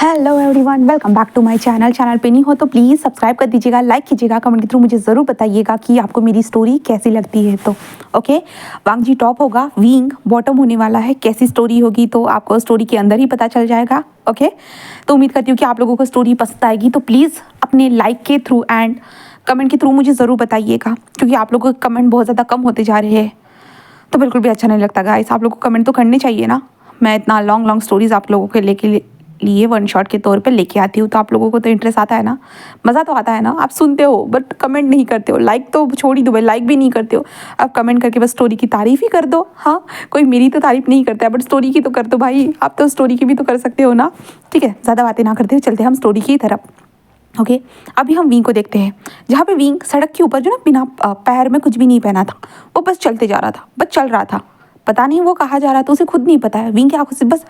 Hello everyone, welcome back to my channel पे नहीं हो तो प्लीज़ सब्सक्राइब कर दीजिएगा, लाइक कीजिएगा, कमेंट के थ्रू मुझे ज़रूर बताइएगा कि आपको मेरी स्टोरी कैसी लगती है। तो ओके, वांग जी टॉप होगा, विंग बॉटम होने वाला है। कैसी स्टोरी होगी तो आपको स्टोरी के अंदर ही पता चल जाएगा। ओके, तो उम्मीद करती हूँ कि आप लोगों को स्टोरी पसंद आएगी। तो प्लीज़ अपने लाइक के थ्रू एंड कमेंट के थ्रू मुझे ज़रूर बताइएगा, क्योंकि आप लोगों के कमेंट बहुत ज़्यादा कम होते जा रहे हैं, तो बिल्कुल भी अच्छा नहीं लगता गाइस। आप लोगों को कमेंट तो करने चाहिए ना। मैं इतना लॉन्ग स्टोरीज आप लोगों के लिए वन शॉट के तौर पे लेके आती हूँ, तो आप लोगों को तो इंटरेस्ट आता है ना, मज़ा तो आता है ना। आप सुनते हो बट कमेंट नहीं करते हो, लाइक तो छोड़ ही दो भाई, लाइक भी नहीं करते हो। आप कमेंट करके बस स्टोरी की तारीफ़ ही कर दो। हाँ, कोई मेरी तो तारीफ़ नहीं करता है बट स्टोरी की तो कर दो भाई, आप तो स्टोरी की भी तो कर सकते हो ना। ठीक है, ज़्यादा बातें ना करते हुए चलते हैं हम स्टोरी की तरफ। ओके, अभी हम विंग को देखते हैं, जहाँ पे विंग सड़क के ऊपर जो ना बिना पैर में कुछ भी नहीं पहना था, वो बस चलते जा रहा था, बस चल रहा था। पता नहीं वो कहाँ जा रहा था, उसे खुद नहीं पता है। विंग की आंखों से बस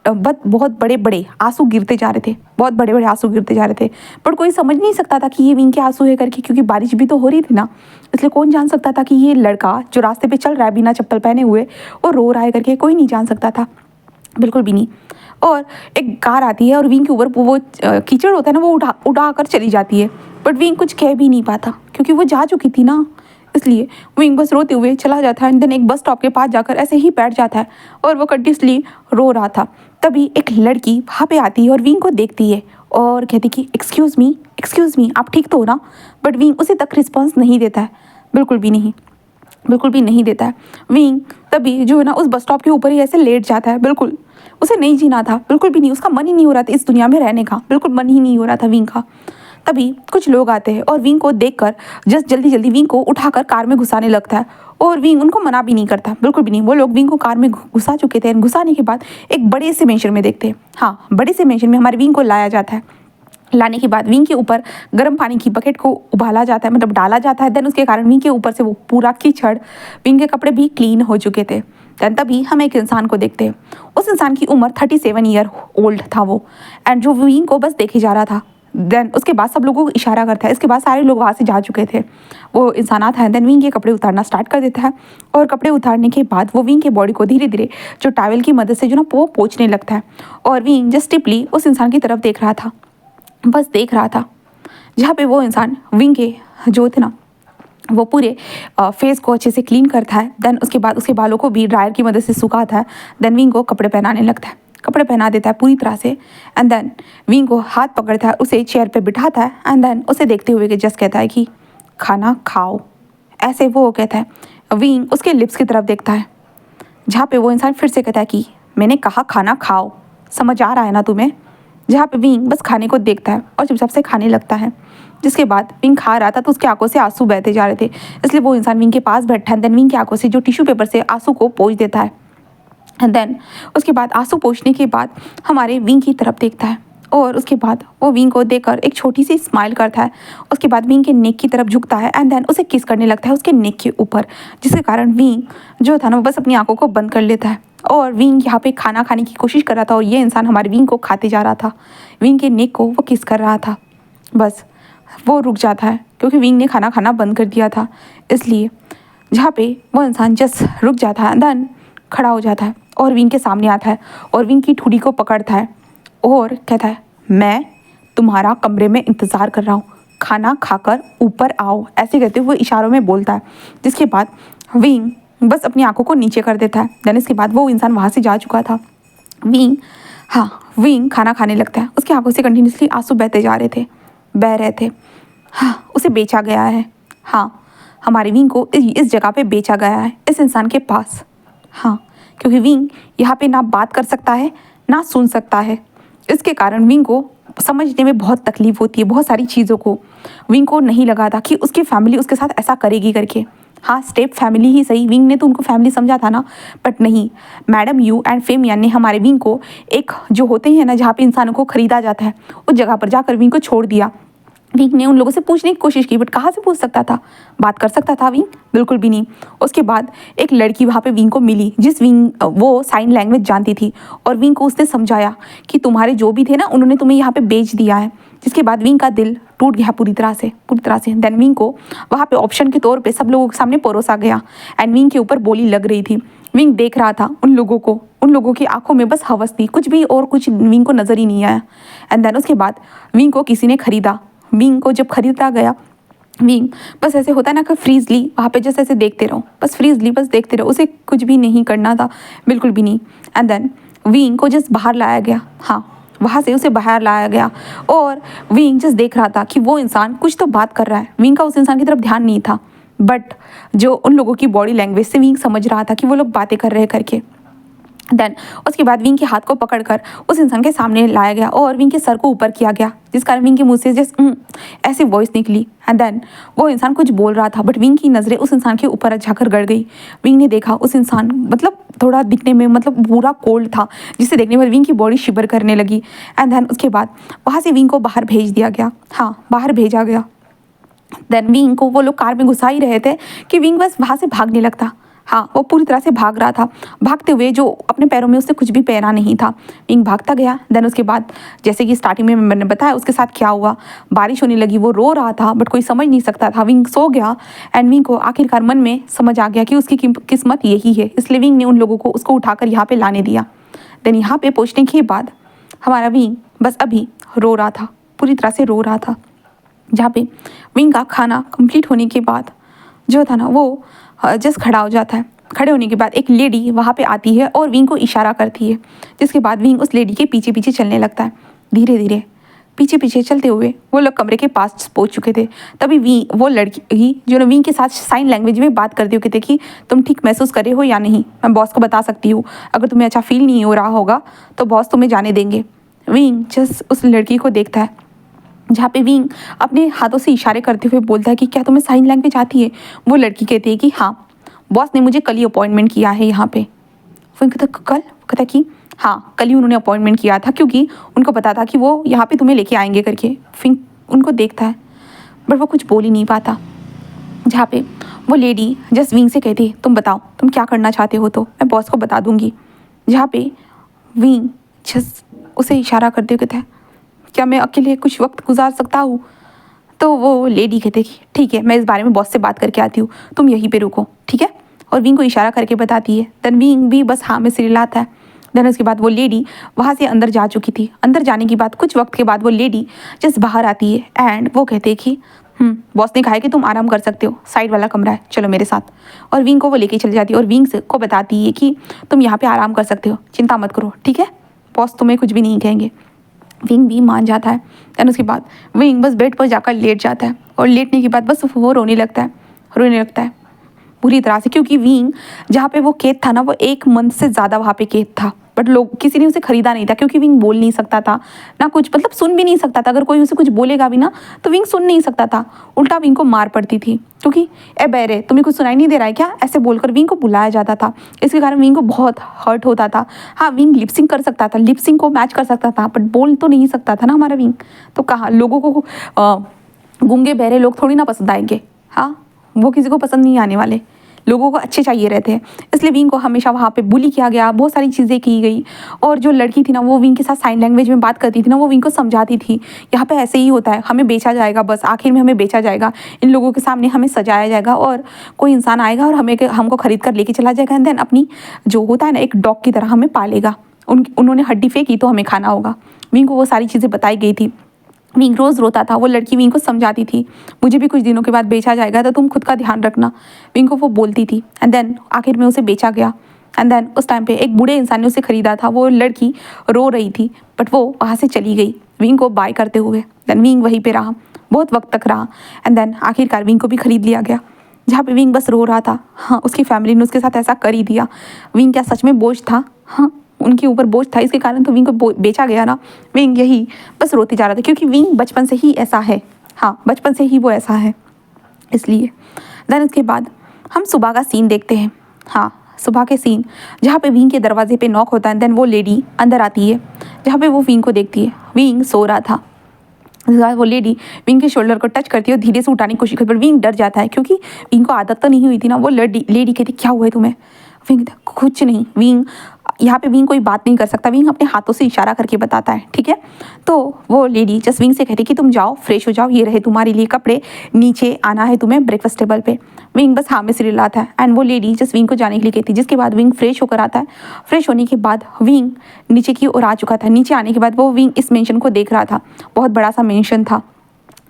बहुत बड़े बड़े आंसू गिरते जा रहे थे, बहुत बड़े बड़े आंसू गिरते जा रहे थे। पर कोई समझ नहीं सकता था कि ये विंग के आंसू है करके, क्योंकि बारिश भी तो हो रही थी ना। इसलिए कौन जान सकता था कि ये लड़का जो रास्ते पे चल रहा है बिना चप्पल पहने हुए, वो रो रहा है करके, कोई नहीं जान सकता था, बिल्कुल भी नहीं। और एक कार आती है और विंग के ऊपर वो कीचड़ होता है ना, वो उड़ा कर चली जाती है। बट विंग कुछ कह भी नहीं पाता, क्योंकि वो जा चुकी थी ना। इसलिए विंग बस रोते हुए चला जाता है एंड देन एक बस स्टॉप के पास जाकर ऐसे ही बैठ जाता है और वो कंटिन्यूसली रो रहा था। तभी एक लड़की वहाँ पे आती है और विंग को देखती है और कहती कि एक्सक्यूज़ मी, आप ठीक तो हो ना। बट विंग उसे तक रिस्पॉन्स नहीं देता है, बिल्कुल भी नहीं, बिल्कुल भी नहीं देता है। विंग तभी जो है ना उस बस स्टॉप के ऊपर ही ऐसे लेट जाता है। बिल्कुल उसे नहीं जीना था, बिल्कुल भी नहीं, उसका मन ही नहीं हो रहा था इस दुनिया में रहने का, बिल्कुल मन ही नहीं हो रहा था विंग का। तभी कुछ लोग आते हैं और विंग को देखकर जस्ट जल्दी जल्दी विंग को उठाकर कार में घुसाने लगता है। और विंग उनको मना भी नहीं करता, बिल्कुल भी नहीं। वो लोग विंग को कार में घुसा चुके थे। घुसाने के बाद एक बड़े से मेंशन में देखते हैं, हाँ, बड़े से मेंशन में हमारे विंग को लाया जाता है। लाने के बाद विंग के ऊपर गर्म पानी की बकेट को उबाला जाता है, मतलब डाला जाता है। देन उसके कारण विंग के ऊपर से वो पूरा कीचड़, विंग के कपड़े भी क्लीन हो चुके थे। देन तभी हम एक इंसान को देखते हैं। उस इंसान की उम्र 37 ईयर ओल्ड था वो, एंड जो विंग को बस देखे जा रहा था। देन उसके बाद सब लोगों को इशारा करता है, इसके बाद सारे लोग वहाँ से जा चुके थे। वो इंसान आता है, देन विंग के कपड़े उतारना स्टार्ट कर देता है। और कपड़े उतारने के बाद वो विंग के बॉडी को धीरे धीरे जो टॉवल की मदद से जो ना वो पोंछने लगता है। और विंग जस्ट टिपली उस इंसान की तरफ देख रहा था, बस देख रहा था। जहाँ पे वो इंसान विंग के जो थे ना, वो पूरे फेस को अच्छे से क्लीन करता है। देन उसके बाद उसके बालों को भी ड्रायर की मदद से सुखाता है। देन विंग को कपड़े पहनाने लगता है, कपड़े पहना देता है पूरी तरह से। एंड देन विंग को हाथ पकड़ता है, उसे चेयर पे बिठाता है। एंड देन उसे देखते हुए कि जस्ट कहता है कि खाना खाओ, ऐसे वो कहता है। विंग उसके लिप्स की तरफ देखता है, जहाँ पे वो इंसान फिर से कहता है कि मैंने कहा खाना खाओ, समझ आ रहा है ना तुम्हें। जहाँ पे विंग बस खाने को देखता है और चुपचाप से खाने लगता है। जिसके बाद विंग खा रहा था तो उसकी आंखों से आंसू बहते जा रहे थे, इसलिए वो इंसान विंग के पास बैठा है। देन विंग की आंखों से जो टिश्यू पेपर से आंसू को पोंछ देता है। एंड देन उसके बाद आंसू पोंछने के बाद हमारे विंग की तरफ देखता है और उसके बाद वो विंग को देखकर एक छोटी सी स्माइल करता है। उसके बाद विंग के नेक की तरफ झुकता है एंड देन उसे किस करने लगता है उसके नेक के ऊपर, जिसके कारण विंग जो था ना वो बस अपनी आंखों को बंद कर लेता है। और विंग यहाँ पे खाना खाने की कोशिश कर रहा था और ये इंसान हमारे विंग को खाते जा रहा था। विंग के नेक को वो किस कर रहा था, बस वो रुक जाता है क्योंकि विंग ने खाना खाना बंद कर दिया था। इसलिए जहाँ पे वो इंसान जस्ट रुक जाता है, देन खड़ा हो जाता है और विंग के सामने आता है और विंग की ठुड़ी को पकड़ता है और कहता है मैं तुम्हारा कमरे में इंतज़ार कर रहा हूँ, खाना खाकर ऊपर आओ, ऐसे कहते हुए इशारों में बोलता है। जिसके बाद विंग बस अपनी आंखों को नीचे कर देता है। देन इसके बाद वो इंसान वहाँ से जा चुका था। विंग खाना खाने लगता है, उसकी आंखों से कंटिन्यूसली आंसू बहते जा रहे थे, बह रहे थे। हाँ, उसे बेचा गया है। हाँ, हमारे विंग को इस जगह पे बेचा गया है, इस इंसान के पास। हाँ, क्योंकि विंग यहाँ पे ना बात कर सकता है ना सुन सकता है, इसके कारण विंग को समझने में बहुत तकलीफ होती है, बहुत सारी चीज़ों को। विंग को नहीं लगा था कि उसकी फैमिली उसके साथ ऐसा करेगी करके। हाँ, स्टेप फैमिली ही सही, विंग ने तो उनको फैमिली समझा था ना, बट नहीं, मैडम यू एंड फेमियन ने हमारे विंग को एक जो होते हैं ना जहाँ पे इंसानों को खरीदा जाता है, उस जगह पर जाकर विंग को छोड़ दिया। विंग ने उन लोगों से पूछने की कोशिश की, बट कहाँ से पूछ सकता था, बात कर सकता था विंग, बिल्कुल भी नहीं। उसके बाद एक लड़की वहाँ पे विंग को मिली, जिस विंग वो साइन लैंग्वेज जानती थी, और विंग को उसने समझाया कि तुम्हारे जो भी थे ना उन्होंने तुम्हें यहाँ पे बेच दिया है। जिसके बाद विंग का दिल टूट गया पूरी तरह से। देन विंग को वहाँ पे ऑप्शन के तौर पे सब लोगों के सामने परोसा गया एंड विंग के ऊपर बोली लग रही थी। विंग देख रहा था उन लोगों को, उन लोगों की आंखों में बस हवस थी, कुछ भी और कुछ विंग को नज़र ही नहीं आया। एंड देन उसके बाद विंग को किसी ने खरीदा। विंग को जब खरीदा गया, विंग बस ऐसे होता है ना कि फ्रीजली वहाँ पे जैसे ऐसे देखते रहो, बस फ्रीजली बस देखते रहो, उसे कुछ भी नहीं करना था, बिल्कुल भी नहीं। एंड देन विंग को जस्ट बाहर लाया गया, हाँ वहाँ से उसे बाहर लाया गया और विंग जस्ट देख रहा था कि वो इंसान कुछ तो बात कर रहा है। विंग का उस इंसान की तरफ ध्यान नहीं था, बट जो उन लोगों की बॉडी लैंग्वेज से विंग समझ रहा था कि वो लोग बातें कर रहे करके। देन उसके बाद विंग के हाथ को पकड़कर उस इंसान के सामने लाया गया और विंग के सर को ऊपर किया गया, जिस कारण विंग के मुंह से जस्ट ऐसी वॉइस निकली। एंड देन वो इंसान कुछ बोल रहा था, बट विंग की नज़रें उस इंसान के ऊपर जाकर गड़ गई। विंग ने देखा उस इंसान मतलब थोड़ा दिखने में मतलब पूरा कोल्ड था, जिसे देखने पर विंग की बॉडी शिवर करने लगी। एंड देन उसके बाद वहाँ से विंग को बाहर भेज दिया गया, हाँ बाहर भेजा गया। देन विंग को वो लोग कार में घुसा ही रहे थे कि विंग बस वहाँ से भागने लगता, हाँ वो पूरी तरह से भाग रहा था। भागते हुए जो अपने पैरों में उसने कुछ भी पहना नहीं था, विंग भागता गया। देन उसके बाद जैसे कि स्टार्टिंग में मैंने बताया उसके साथ क्या हुआ, बारिश होने लगी, वो रो रहा था बट कोई समझ नहीं सकता था। विंग सो गया एंड विंग को आखिरकार मन में समझ आ गया कि उसकी किस्मत यही है, इसलिए विंग ने उन लोगों को उसको उठाकर यहाँ पर लाने दिया। देन यहाँ पर पहुँचने के बाद हमारा विंग बस अभी रो रहा था, पूरी तरह से रो रहा था। जहाँ पे विंग का खाना कंप्लीट होने के बाद जो था ना वो जस्ट खड़ा हो जाता है। खड़े होने के बाद एक लेडी वहाँ पे आती है और विंग को इशारा करती है, जिसके बाद विंग उस लेडी के पीछे पीछे चलने लगता है। धीरे धीरे पीछे पीछे चलते हुए वो लोग कमरे के पास पहुँच चुके थे। तभी वो लड़की जो ना विंग के साथ साइन लैंग्वेज में बात करती हुई कहती कि तुम ठीक महसूस कर रहे हो या नहीं, मैं बॉस को बता सकती हूँ, अगर तुम्हें अच्छा फील नहीं हो रहा होगा तो बॉस तुम्हें जाने देंगे। विंग जस्ट उस लड़की को देखता है, जहाँ पे विंग अपने हाथों से इशारे करते हुए बोलता है कि क्या तुम्हें साइन लैंग्वेज आती है। वो लड़की कहती है कि हाँ बॉस ने मुझे कल ही अपॉइंटमेंट किया है यहाँ पे। विंग कहता कल, कहता है कि हाँ कल ही उन्होंने अपॉइंटमेंट किया था क्योंकि उनको पता था कि वो यहाँ पे तुम्हें लेके आएंगे करके। विंग उनको देखता है बट वो कुछ बोल ही नहीं पाता। जहाँ पे वो लेडी जस्ट विंग से कहती है तुम बताओ तुम क्या करना चाहते हो तो मैं बॉस को बता दूँगी। जहाँ पे विंग जस्ट उसे इशारा करते हुए कहता है क्या मैं अकेले कुछ वक्त गुजार सकता हूँ। तो वो लेडी कहते कि ठीक है मैं इस बारे में बॉस से बात करके आती हूँ, तुम यहीं पे रुको ठीक है, और विंग को इशारा करके बताती है। देन विंग भी बस हाँ में सिर हिलाता है। देन उसके बाद वो लेडी वहाँ से अंदर जा चुकी थी। अंदर जाने के बाद कुछ वक्त के बाद वो लेडी जस्ट बाहर आती है एंड वो कहते हैं कि बॉस ने कहा है कि तुम आराम कर सकते हो, साइड वाला कमरा है, चलो मेरे साथ। और विंग को वो लेके चली जाती है और विंग को बताती है कि तुम यहाँ पे आराम कर सकते हो, चिंता मत करो ठीक है, बॉस तुम्हें कुछ भी नहीं कहेंगे। विंग भी मान जाता है। देन उसके बाद विंग बस बेड पर जाकर लेट जाता है और लेटने के बाद बस वो रोने लगता है पूरी तरह से, क्योंकि विंग जहाँ पे वो कैद था ना वो 1 मंथ से ज़्यादा वहाँ पे कैद था, बट लोग किसी ने उसे खरीदा नहीं था क्योंकि विंग बोल नहीं सकता था ना कुछ, मतलब सुन भी नहीं सकता था। अगर कोई उसे कुछ बोलेगा भी ना तो विंग सुन नहीं सकता था, उल्टा विंग को मार पड़ती थी क्योंकि ए बैरे तुम्हें कुछ सुनाई नहीं दे रहा है क्या, ऐसे बोलकर विंग को बुलाया जाता था। इसके कारण विंग को बहुत हर्ट होता था। हाँ विंग लिपसिंग कर सकता था, लिपसिंग को मैच कर सकता था, बट बोल तो नहीं सकता था ना हमारा विंग। तो कहाँ लोगों को गूंगे बहरे लोग थोड़ी ना पसंद आएंगे, हाँ वो किसी को पसंद नहीं आने वाले, लोगों को अच्छे चाहिए रहते हैं। इसलिए विंग को हमेशा वहाँ पे बुली किया गया, बहुत सारी चीज़ें की गई। और जो लड़की थी ना वो विंग के साथ साइन लैंग्वेज में बात करती थी ना, वो विंग को समझाती थी यहाँ पे ऐसे ही होता है, हमें बेचा जाएगा, बस आखिर में हमें बेचा जाएगा, इन लोगों के सामने हमें सजाया जाएगा और कोई इंसान आएगा और हमको खरीद कर लेके चला जाएगा एंड देन अपनी जो होता है ना एक डॉग की तरह हमें पालेगा, उन्होंने हड्डी फेंकी तो हमें खाना होगा। विंग को वो सारी चीज़ें बताई गई थी। विंग रोज़ रोता था, वो लड़की विंग को समझाती थी मुझे भी कुछ दिनों के बाद बेचा जाएगा तो तुम खुद का ध्यान रखना, विंग को वो बोलती थी। एंड देन आखिर में उसे बेचा गया। एंड देन उस टाइम पे एक बूढ़े इंसान ने उसे ख़रीदा था, वो लड़की रो रही थी बट वो वहाँ से चली गई विंग को बाय करते हुए। देन विंग वहीं पे रहा, बहुत वक्त तक रहा एंड देन आखिरकार विंग को भी ख़रीद लिया गया। जहाँ पे विंग बस रो रहा था, हाँ उसकी फैमिली ने उसके साथ ऐसा कर ही दिया। विंग क्या सच में बोझ था? हाँ उनके ऊपर बोझ था, इसके कारण तो विंग को बेचा गया ना। विंग यही बस रोते जा रहा था क्योंकि विंग बचपन से ही ऐसा है, हाँ बचपन से ही वो ऐसा है इसलिए। देन उसके बाद हम सुबह का सीन देखते हैं, हाँ सुबह के सीन जहाँ पे विंग के दरवाजे पे नॉक होता है। देन वो लेडी अंदर आती है जहाँ पे वो विंग को देखती है, विंग सो रहा था। वो लेडी विंग के शोल्डर को टच करती है और धीरे से उठाने की कोशिश करती है, पर विंग डर जाता है क्योंकि विंग को आदत तो नहीं हुई थी ना। वो लेडी कहती क्या हुआ है तुम्हें? विंग कुछ नहीं। विंग यहाँ पे विंग कोई बात नहीं कर सकता, विंग अपने हाथों से इशारा करके बताता है, ठीक है। तो वो लेडी जस्ट विंग से कहती है कि तुम जाओ फ्रेश हो जाओ, ये रहे तुम्हारे लिए कपड़े, नीचे आना है तुम्हें ब्रेकफास्ट टेबल पे। विंग बस हाँ में सिर हिलाता है एंड वो लेडी जस्ट विंग को जाने के लिए कहती है, जिसके बाद विंग फ्रेश होकर आता है। फ्रेश होने के बाद विंग नीचे की ओर आ चुका था। नीचे आने के बाद वो विंग इस मेंशन को देख रहा था, बहुत बड़ा सा मेंशन था,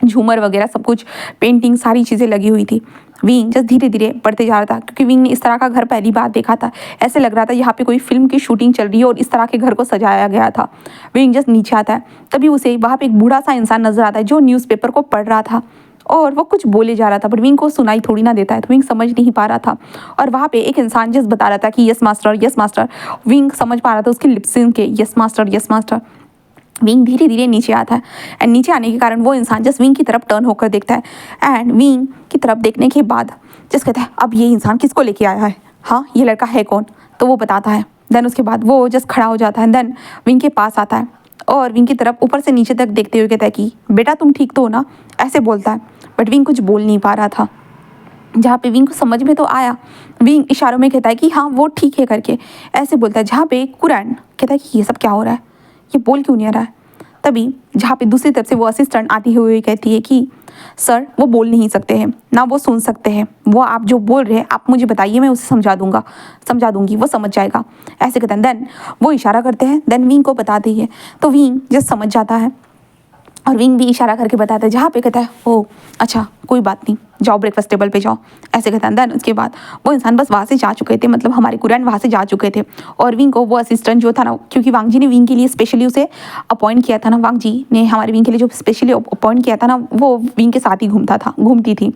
झूमर वगैरह सब कुछ, पेंटिंग, सारी चीज़ें लगी हुई थी। विंग जस्ट धीरे धीरे बढ़ते जा रहा था, क्योंकि विंग ने इस तरह का घर पहली बार देखा था। ऐसे लग रहा था यहाँ पे कोई फिल्म की शूटिंग चल रही है और इस तरह के घर को सजाया गया था। विंग जस्ट नीचे आता है, तभी उसे वहाँ पे एक बूढ़ा सा इंसान नजर आता है जो न्यूज़पेपर को पढ़ रहा था और वो कुछ बोले जा रहा था, बट विंग को सुनाई थोड़ी ना देता है, तो विंग समझ नहीं पा रहा था। और वहाँ पे एक इंसान जस्ट बता रहा था कि yes master, yes master. Wing समझ पा रहा था उसके लिप्स के, yes master, yes master. Wing धीरे धीरे नीचे आता है एंड नीचे आने के कारण वो इंसान जस्ट विंग की तरफ टर्न होकर देखता है एंड विंग की तरफ देखने के बाद जस्ट कहता है, अब ये इंसान किसको लेके आया है, हाँ ये लड़का है कौन, तो वो बताता है। देन उसके बाद वो जस्ट खड़ा हो जाता है, देन विंग के पास आता है और विंग की तरफ ऊपर से नीचे तक देखते हुए कहता है कि बेटा तुम ठीक तो हो ना, ऐसे बोलता है। बट विंग कुछ बोल नहीं पा रहा था। जहाँ पे विंग को समझ में तो आया, विंग इशारों में कहता है कि हाँ वो ठीक है करके, ऐसे बोलता है। जहाँ पे कुरैन कहता है कि ये सब क्या हो रहा है, ये बोल क्यों नहीं आ रहा है। तभी जहाँ पे दूसरी तरफ से वो असिस्टेंट आती हुई कहती है कि सर वो बोल नहीं सकते हैं ना, वो सुन सकते हैं, वो आप जो बोल रहे हैं आप मुझे बताइए, मैं उसे समझा दूंगी, वो समझ जाएगा, ऐसे कहते हैं। देन वो इशारा करते हैं, देन विंग को बताती है, तो विंग जस्ट समझ जाता है और विंग भी इशारा करके बताता है। जहाँ पे कहता है ओ अच्छा कोई बात नहीं, जाओ ब्रेकफास्ट टेबल पे जाओ, ऐसे कहता है। देन उसके बाद वो इंसान बस वहाँ से जा चुके थे, मतलब हमारे कुरैन वहाँ से जा चुके थे और विंग को वो असिस्टेंट जो था ना, क्योंकि वांग जी ने विंग के लिए स्पेशली उसे अपॉइंट किया था ना, वांग जी ने हमारे विंग के लिए जो स्पेशली अपॉइंट किया था ना, वो विंग के साथ ही घूमती थी।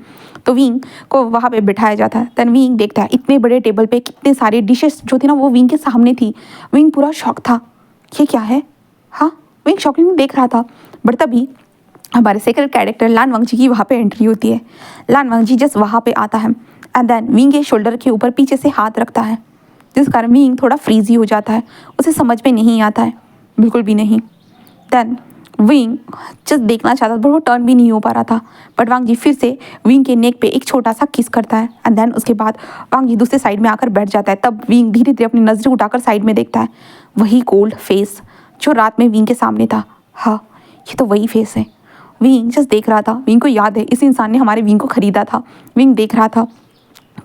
तो विंग को वहाँ पे बिठाया जाता है। देन विंग देखता है इतने बड़े टेबल पे कितने सारे डिशेस जो थे ना वो विंग के सामने थी। विंग पूरा शॉक था, ये क्या है, हाँ विंग शॉकिंग देख रहा था। बट तभी हमारे सेकंड कैरेक्टर लान वांग जी की वहाँ पे एंट्री होती है। लान वांग जी जस्ट वहाँ पे आता है एंड देन विंग के शोल्डर के ऊपर पीछे से हाथ रखता है, जिस कारण विंग थोड़ा फ्रीजी हो जाता है, उसे समझ में नहीं आता है, बिल्कुल भी नहीं। देन विंग जस्ट देखना चाहता था, बट वो टर्न भी नहीं हो पा रहा था। बट वांग जी फिर से विंग के नेक पे एक छोटा सा किस करता है एंड देन उसके बाद वांग जी दूसरे साइड में आकर बैठ जाता है। तब विंग धीरे धीरे अपनी नजरें उठाकर साइड में देखता है, वही कोल्ड फेस जो रात में विंग के सामने था। हाँ ये तो वही फेस है। विंग जस्ट देख रहा था, विंग को याद है इस इंसान ने हमारे विंग को खरीदा था। विंग देख रहा था,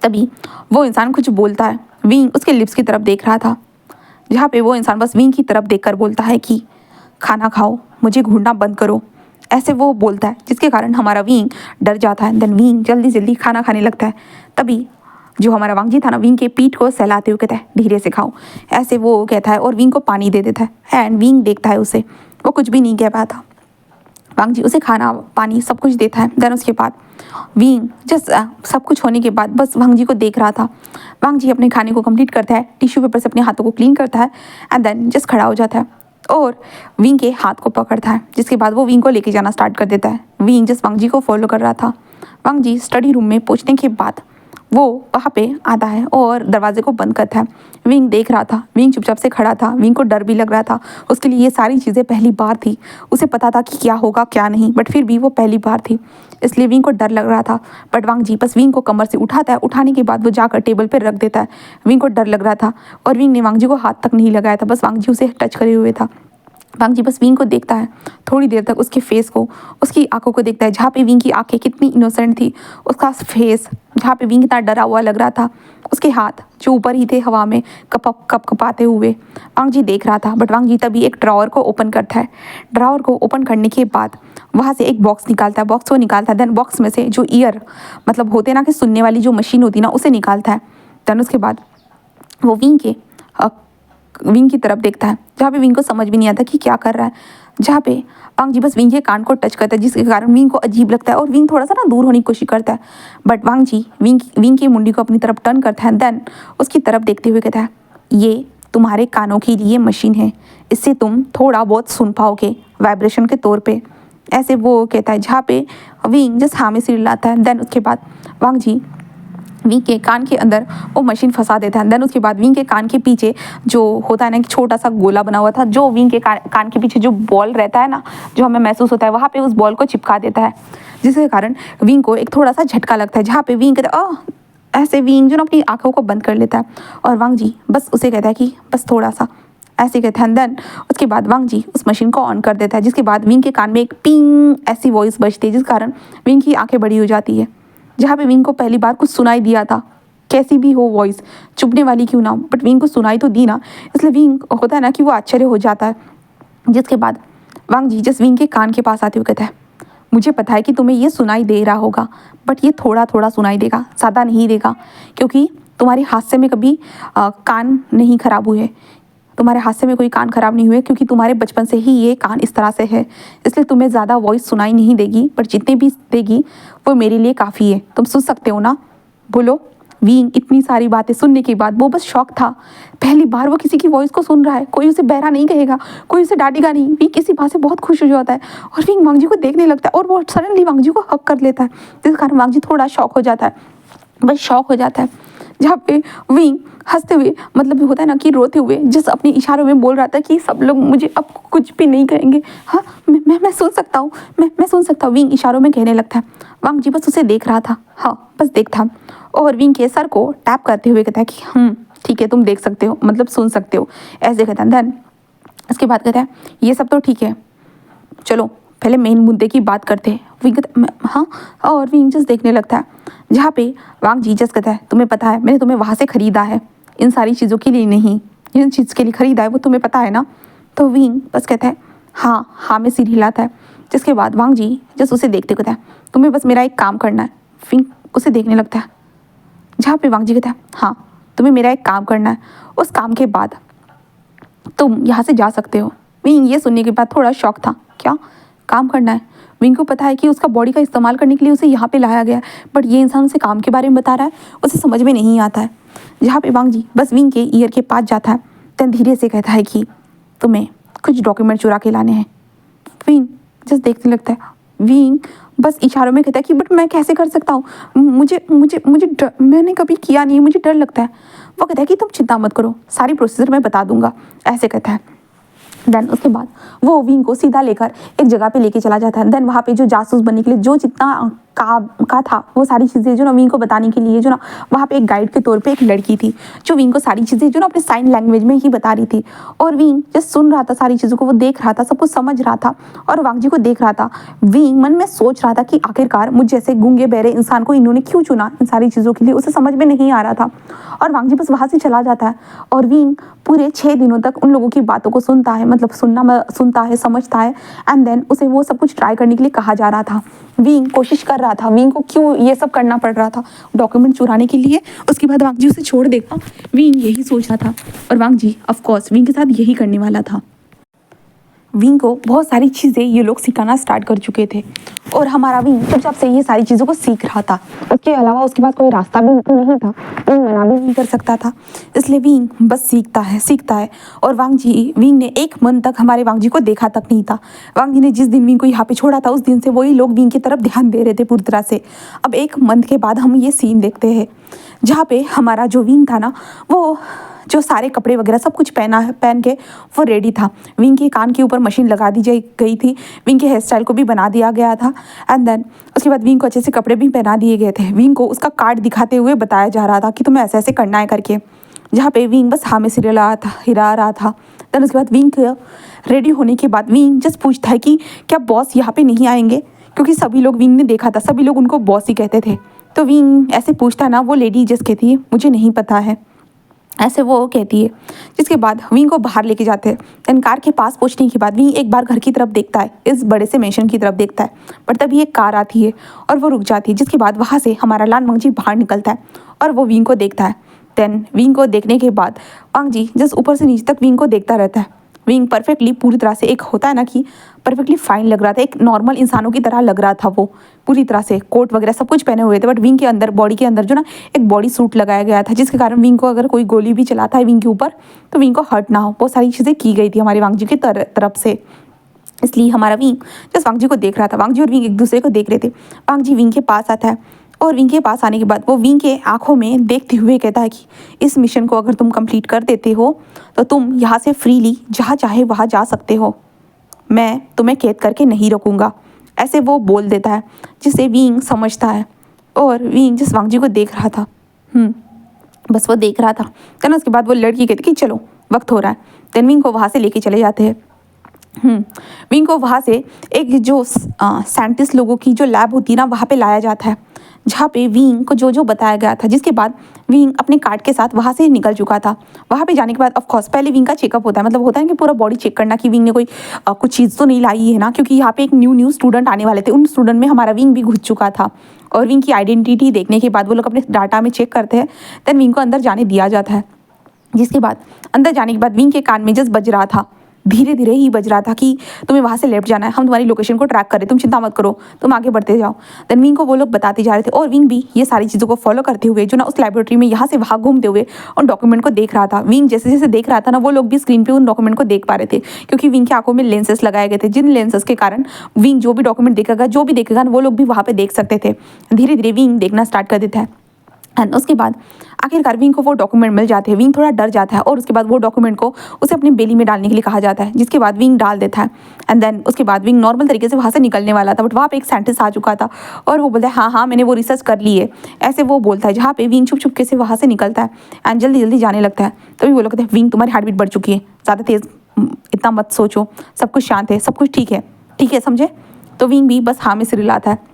तभी वो इंसान कुछ बोलता है। विंग उसके लिप्स की तरफ देख रहा था, जहाँ पे वो इंसान बस विंग की तरफ देखकर बोलता है कि खाना खाओ, मुझे घूरना बंद करो, ऐसे वो बोलता है, जिसके कारण हमारा विंग डर जाता है। देन विंग जल्दी जल्दी खाना खाने लगता है। तभी जो हमारा वांग जी था ना, विंग के पीठ को सहलाते हुए कहता है धीरे से खाओ, ऐसे वो कहता है और विंग को पानी दे देता है एंड विंग देखता है उसे, वो कुछ भी नहीं कह पाता। वांग जी उसे खाना पानी सब कुछ देता है। देन उसके बाद विंग जस्ट सब कुछ होने के बाद बस वांग जी को देख रहा था। वांग जी अपने खाने को कंप्लीट करता है, टिश्यू पेपर से अपने हाथों को क्लीन करता है एंड देन जस्ट खड़ा हो जाता है और विंग के हाथ को पकड़ता है, जिसके बाद वो विंग को लेके जाना स्टार्ट कर देता है। विंग जस्ट वांग जी को फॉलो कर रहा था। वांग जी स्टडी रूम में पहुँचने के बाद वो वहाँ पे आता है और दरवाजे को बंद करता है। विंग देख रहा था, विंग चुपचाप से खड़ा था, विंग को डर भी लग रहा था, उसके लिए ये सारी चीज़ें पहली बार थी, उसे पता था कि क्या होगा क्या नहीं, बट फिर भी वो पहली बार थी, इसलिए विंग को डर लग रहा था। बट वांग जी बस विंग को कमर से उठाता है, उठाने के बाद वो जाकर टेबल पर रख देता है। विंग को डर लग रहा था और विंग ने वांग जी को हाथ तक नहीं लगाया था, बस वांग जी उसे टच करे हुए था। वांग जी बस विंग को देखता है, थोड़ी देर तक उसके फेस को, उसकी आंखों को देखता है, जहाँ पे विंग की आंखें कितनी इनोसेंट थी, उसका फेस जहाँ पे विंग इतना डरा हुआ लग रहा था, उसके हाथ जो ऊपर ही थे हवा में कपाते हुए वांग जी देख रहा था। बट वांग जी तभी एक ड्रॉअर को ओपन करता है। ड्रॉअर को ओपन करने के बाद वहाँ से एक बॉक्स निकालता है, बॉक्स को निकालता है। देन बॉक्स में से जो ईयर मतलब होते ना कि सुनने वाली जो मशीन होती ना, उसे निकालता है। देन उसके बाद वो विंग की तरफ देखता है, जहाँ पे विंग को समझ भी नहीं आता कि क्या कर रहा है। जहाँ पे वांग जी बस विंग के कान को टच करता है, जिसके कारण विंग को अजीब लगता है और विंग थोड़ा सा ना दूर होने की कोशिश करता है। बट वांग जी विंग की मुंडी को अपनी तरफ टर्न करता है। देन उसकी तरफ देखते हुए कहता है ये तुम्हारे कानों के लिए मशीन है, इससे तुम थोड़ा बहुत सुन पाओगे वाइब्रेशन के तौर पर, ऐसे वो कहता है। जहाँ पे विंग जस्ट हाँ में सिर हिलाता है। देन उसके बाद वांग जी विंग के कान के अंदर वो मशीन फंसा देता है। देन उसके बाद विंग के कान के पीछे जो होता है ना, एक छोटा सा गोला बना हुआ था, जो विंग के कान के पीछे जो बॉल रहता है ना, जो हमें महसूस होता है, वहाँ पे उस बॉल को चिपका देता है, जिसके कारण विंग को एक थोड़ा सा झटका लगता है। जहाँ पे विंग कहता है ऐसे विंग जो ना अपनी आंखों को बंद कर लेता है और वांग जी बस उसे कहता है कि बस थोड़ा सा, ऐसे कहते हैं। देन उसके बाद वांग जी उस मशीन को ऑन कर देता है, जिसके बाद विंग के कान में एक पिंग ऐसी वॉइस बजती है, जिस कारण विंग की आंखें बड़ी हो जाती है। जहाँ पे विंग को पहली बार कुछ सुनाई दिया था, कैसी भी हो वॉइस, चुभने वाली क्यों ना हो, बट विंग को सुनाई तो दी ना, इसलिए विंग होता है ना कि वो आश्चर्य हो जाता है। जिसके बाद वांग जी जस्ट विंग के कान के पास आते हुए कहता है, मुझे पता है कि तुम्हें ये सुनाई दे रहा होगा, बट ये थोड़ा थोड़ा सुनाई देगा, ज़्यादा नहीं देगा, क्योंकि तुम्हारे हादसे में कभी कान नहीं खराब हुए, तुम्हारे हादसे में कोई कान खराब नहीं हुए, क्योंकि तुम्हारे बचपन से ही ये कान इस तरह से है, इसलिए तुम्हें ज़्यादा वॉइस सुनाई नहीं देगी, पर जितने भी देगी वो मेरे लिए काफ़ी है, तुम सुन सकते हो ना। बोलो। विंग इतनी सारी बातें सुनने के बाद वो बस शौक था, पहली बार वो किसी की वॉइस को सुन रहा है, कोई उसे बहरा नहीं कहेगा, कोई उसे डांटेगा नहीं। विंग किसी बात से बहुत खुश हो जाता है और विंग वांग जी को देखने लगता है और वो सडनली वांग जी को हक कर लेता है, जिस कारण वांग जी थोड़ा शौक हो जाता है, बस शौक हो जाता है। जहाँ पे विंग हंसते हुए, मतलब होता है ना कि रोते हुए, जिस अपने इशारों में बोल रहा था कि सब लोग मुझे अब कुछ भी नहीं कहेंगे, हाँ मैं सुन सकता हूँ, मैं सुन सकता हूँ, विंग इशारों में कहने लगता है। वांग जी बस उसे देख रहा था, हाँ बस देखता, और विंग के सर को टैप करते हुए कहता है कि ठीक है, तुम देख सकते हो, मतलब सुन सकते हो, ऐसे कहता है। देन इसके बाद कहता है ये सब तो ठीक है, चलो पहले मेन मुद्दे की बात करते हैं। विंग हाँ, और विंग जस्ट देखने लगता है, जहाँ पे वांग जी जस्ट कहता है, तुम्हें पता है मैंने तुम्हें वहाँ से ख़रीदा है, इन सारी चीज़ों के लिए नहीं, जिन चीज़ के लिए ख़रीदा है वो तुम्हें पता है ना। तो विंग बस कहता है हाँ में सिर हिलाता है। जिसके बाद वांग जी जस्ट उसे देखते कहता है, तुम्हें बस मेरा एक काम करना है। विंग उसे देखने लगता है, जहाँ पे वांग जी कहता है हाँ तुम्हें मेरा एक काम करना है, उस काम के बाद तुम यहाँ से जा सकते हो। विंग ये सुनने के बाद थोड़ा शौक था, क्या काम करना है। विंग को पता है कि उसका बॉडी का इस्तेमाल करने के लिए उसे यहाँ पे लाया गया है, बट ये इंसान उसे काम के बारे में बता रहा है, उसे समझ में नहीं आता है। जहाँ पे वांग जी बस विंग के ईयर के पास जाता है, देन धीरे से कहता है कि तुम्हें कुछ डॉक्यूमेंट चुरा के लाने हैं। विंग जस्ट देखने लगता है, विंग बस इशारों में कहता है कि बट मैं कैसे कर सकता हूँ, मुझे मुझे मुझे डर, मैंने कभी किया नहीं, मुझे डर लगता है। वो कहता है कि तुम चिंता मत करो, सारी प्रोसीजर मैं बता दूंगा, ऐसे कहता है। देन उसके बाद वो विंग को सीधा लेकर एक जगह पे लेके चला जाता है। देन वहाँ पे जो जासूस बनने के लिए जो जितना का था, वो सारी चीज़ें जो ना विंग को बताने के लिए, जो ना वहाँ पे एक गाइड के तौर पे एक लड़की थी, जो विंग को सारी चीज़ें जो ना अपने साइन लैंग्वेज में ही बता रही थी। और विंग जस्ट सुन रहा था सारी चीज़ों को, वो देख रहा था, सब कुछ समझ रहा था और वांग जी को देख रहा था। विंग मन में सोच रहा था कि आखिरकार मुझ जैसे गूंगे बहरे इंसान को इन्होंने क्यों चुना इन सारी चीज़ों के लिए, उसे समझ में नहीं आ रहा था। और वांग जी बस वहाँ से चला जाता है और विंग पूरे 6 दिनों तक उन लोगों की बातों को सुनता है, मतलब सुनता है, समझता है। एंड देन उसे वो सब कुछ ट्राई करने के लिए कहा जा रहा था। विंग कोशिश कर रहा था, विंग को क्यों ये सब करना पड़ रहा था, डॉक्यूमेंट चुराने के लिए। उसके बाद वांग जी उसे छोड़ देगा, विंग यही सोच रहा था। और वांग जी ऑफ कोर्स विंग के साथ यही करने वाला था। विंग को बहुत सारी चीज़ें ये लोग सिखाना स्टार्ट कर चुके थे और हमारा विंग जब से ये सारी चीज़ों को सीख रहा था, उसके अलावा उसके पास कोई रास्ता भी तो नहीं था, विंग मना भी नहीं कर सकता था। इसलिए विंग बस सीखता है। और विंग ने एक मंथ तक हमारे वांग जी को देखा तक नहीं था। वांग जी ने जिस दिन विंग को यहाँ पे छोड़ा था, उस दिन से वही लोग विंग की तरफ ध्यान दे रहे थे पूरी तरह से। अब एक मंथ के बाद हम ये सीन देखते हैं, जहाँ पे हमारा जो विंग था ना, वो जो सारे कपड़े वगैरह सब कुछ पहन के वो रेडी था। विंग के कान के ऊपर मशीन लगा दी गई थी, विंग के हेयर स्टाइल को भी बना दिया गया था। एंड देन उसके बाद विंग को अच्छे से कपड़े भी पहना दिए गए थे। विंग को उसका कार्ड दिखाते हुए बताया जा रहा था कि तुम्हें ऐसे ऐसे करना है करके, जहाँ पे विंग बस हाँ में सिर हिला रहा था। देन उसके बाद विंग रेडी होने के बाद विंग जस्ट पूछता है कि क्या बॉस यहाँ पे नहीं आएंगे, क्योंकि सभी लोग, विंग ने देखा था सभी लोग उनको बॉस ही कहते थे। तो विंग ऐसे पूछता ना, वो लेडी जस्ट कहती है मुझे नहीं पता है, ऐसे वो कहती है। जिसके बाद विंग को बाहर लेके जाते हैं। देन कार के पास पहुंचने के बाद विंग एक बार घर की तरफ देखता है, इस बड़े से मेंशन की तरफ देखता है, पर तभी एक कार आती है और वो रुक जाती है। जिसके बाद वहाँ से हमारा लान वांग जी बाहर निकलता है और वो विंग को देखता है। देन विंग को देखने के बाद वांग जी जस्ट ऊपर से नीचे तक विंग को देखता रहता है। विंग परफेक्टली पूरी तरह से, एक होता है ना कि परफेक्टली फाइन लग रहा था, एक नॉर्मल इंसानों की तरह लग रहा था वो पूरी तरह से, कोट वगैरह सब कुछ पहने हुए थे। बट विंग के अंदर, बॉडी के अंदर जो ना एक बॉडी सूट लगाया गया था, जिसके कारण विंग को अगर कोई गोली भी चलाता है विंग के ऊपर तो विंग को हर्ट ना हो। बहुत सारी चीज़ें की गई थी हमारे वांग जी की तरफ से। इसलिए हमारा विंग जस्ट वांग जी को देख रहा था। वांग जी और विंग एक दूसरे को देख रहे थे। वांग जी विंग के पास आता है और विंग के पास आने के बाद वो विंग के आंखों में देखते हुए कहता है कि इस मिशन को अगर तुम कंप्लीट कर देते हो तो तुम यहाँ से फ्रीली जहाँ चाहे वहाँ जा सकते हो, मैं तुम्हें कैद करके नहीं रखूँगा, ऐसे वो बोल देता है, जिसे विंग समझता है। और विंग जिस वांग जी को देख रहा था, बस वो देख रहा था। देन उसके बाद वो लड़की कहती कि चलो वक्त हो रहा है। देन विंग को वहाँ से लेके चले जाते हैं। विंग को वहाँ से एक जो साइंटिस्ट लोगों की जो लैब होती है ना, वहाँ पे लाया जाता है, जहाँ पे विंग को जो जो बताया गया था। जिसके बाद विंग अपने कार्ड के साथ वहाँ से निकल चुका था। वहाँ पे जाने के बाद ऑफ कोर्स पहले विंग का चेकअप होता है, मतलब होता है कि पूरा बॉडी चेक करना कि विंग ने कोई कुछ चीज़ तो नहीं लाई है ना, क्योंकि यहाँ पे एक न्यू स्टूडेंट आने वाले थे। उन स्टूडेंट में हमारा विंग भी घुस चुका था। और विंग की आइडेंटिटी देखने के बाद वो लोग अपने डाटा में चेक करते हैं। देन विंग को अंदर जाने दिया जाता है। जिसके बाद अंदर जाने के बाद विंग के कान में जस्ट बज रहा था, धीरे धीरे ही बज रहा था कि तुम्हें वहाँ से लेफ्ट जाना है, हम तुम्हारी लोकेशन को ट्रैक कर रहे, तुम चिंता मत करो, तुम आगे बढ़ते जाओ। देन विंग को वो लोग बताते जा रहे थे और विंग भी ये सारी चीज़ों को फॉलो करते हुए जो ना उस लेबोरेटरी में यहाँ से वहाँ घूमते हुए उन डॉक्यूमेंट को देख रहा था। विंग जैसे जैसे देख रहा था ना, वो लोग भी स्क्रीन पर उन डॉक्यूमेंट को देख पा रहे थे, क्योंकि विंग की आंखों में लेंसेस लगाए गए थे, जिन लेंसेस के कारण विंग जो भी डॉक्यूमेंट देखेगा, जो भी देखेगा वो लोग भी वहाँ पर देख सकते थे। धीरे धीरे विंग देखना स्टार्ट कर देता है। एंड उसके बाद आखिरकार विंग को वो डॉक्यूमेंट मिल जाते हैं। विंग थोड़ा डर जाता है और उसके बाद वो डॉक्यूमेंट को उसे अपनी बेली में डालने के लिए कहा जाता है, जिसके बाद विंग डाल देता है। एंड देन उसके बाद विंग नॉर्मल तरीके से वहाँ से निकलने वाला था, बट वहाँ पे एक साइंटिस्ट आ चुका था और वो बोलता है हाँ हाँ मैंने वो रिसर्च कर ली है, ऐसे वो बोलता है। जहाँ पे विंग छुप छुप के से वहाँ से निकलता है एंड जल्दी जल्दी जाने लगता है। तभी वो लोग कहते हैं विंग तुम्हारी हार्ट बीट बढ़ चुकी है, ज़्यादा तेज़ इतना मत सोचो, सब कुछ शांत है, सब कुछ ठीक है समझे। तो विंग भी बस हाँ में सिर हिलाता है।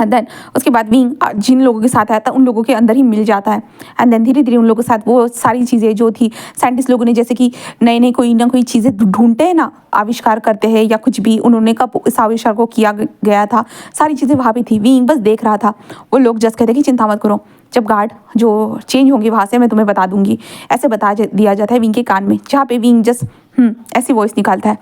एंड देन उसके बाद विंग जिन लोगों के साथ आया था उन लोगों के अंदर ही मिल जाता है। एंड देन धीरे धीरे उन लोगों के साथ वो सारी चीज़ें जो थी साइंटिस्ट लोगों ने, जैसे कि नए नए कोई ना कोई चीज़ें ढूंढते हैं ना, आविष्कार करते हैं या कुछ भी, उन्होंने कब इस आविष्कार को किया गया था, सारी चीज़ें वहाँ भी थी। विंग बस देख रहा था। वो लोग जस्ट कहते कि चिंता मत करो, जब गार्ड जो चेंज होंगे वहाँ से मैं तुम्हें बता दूंगी, ऐसे बता दिया जाता है विंग के कान में, जहाँ पे विंग जस्ट ऐसी वॉइस निकालता है।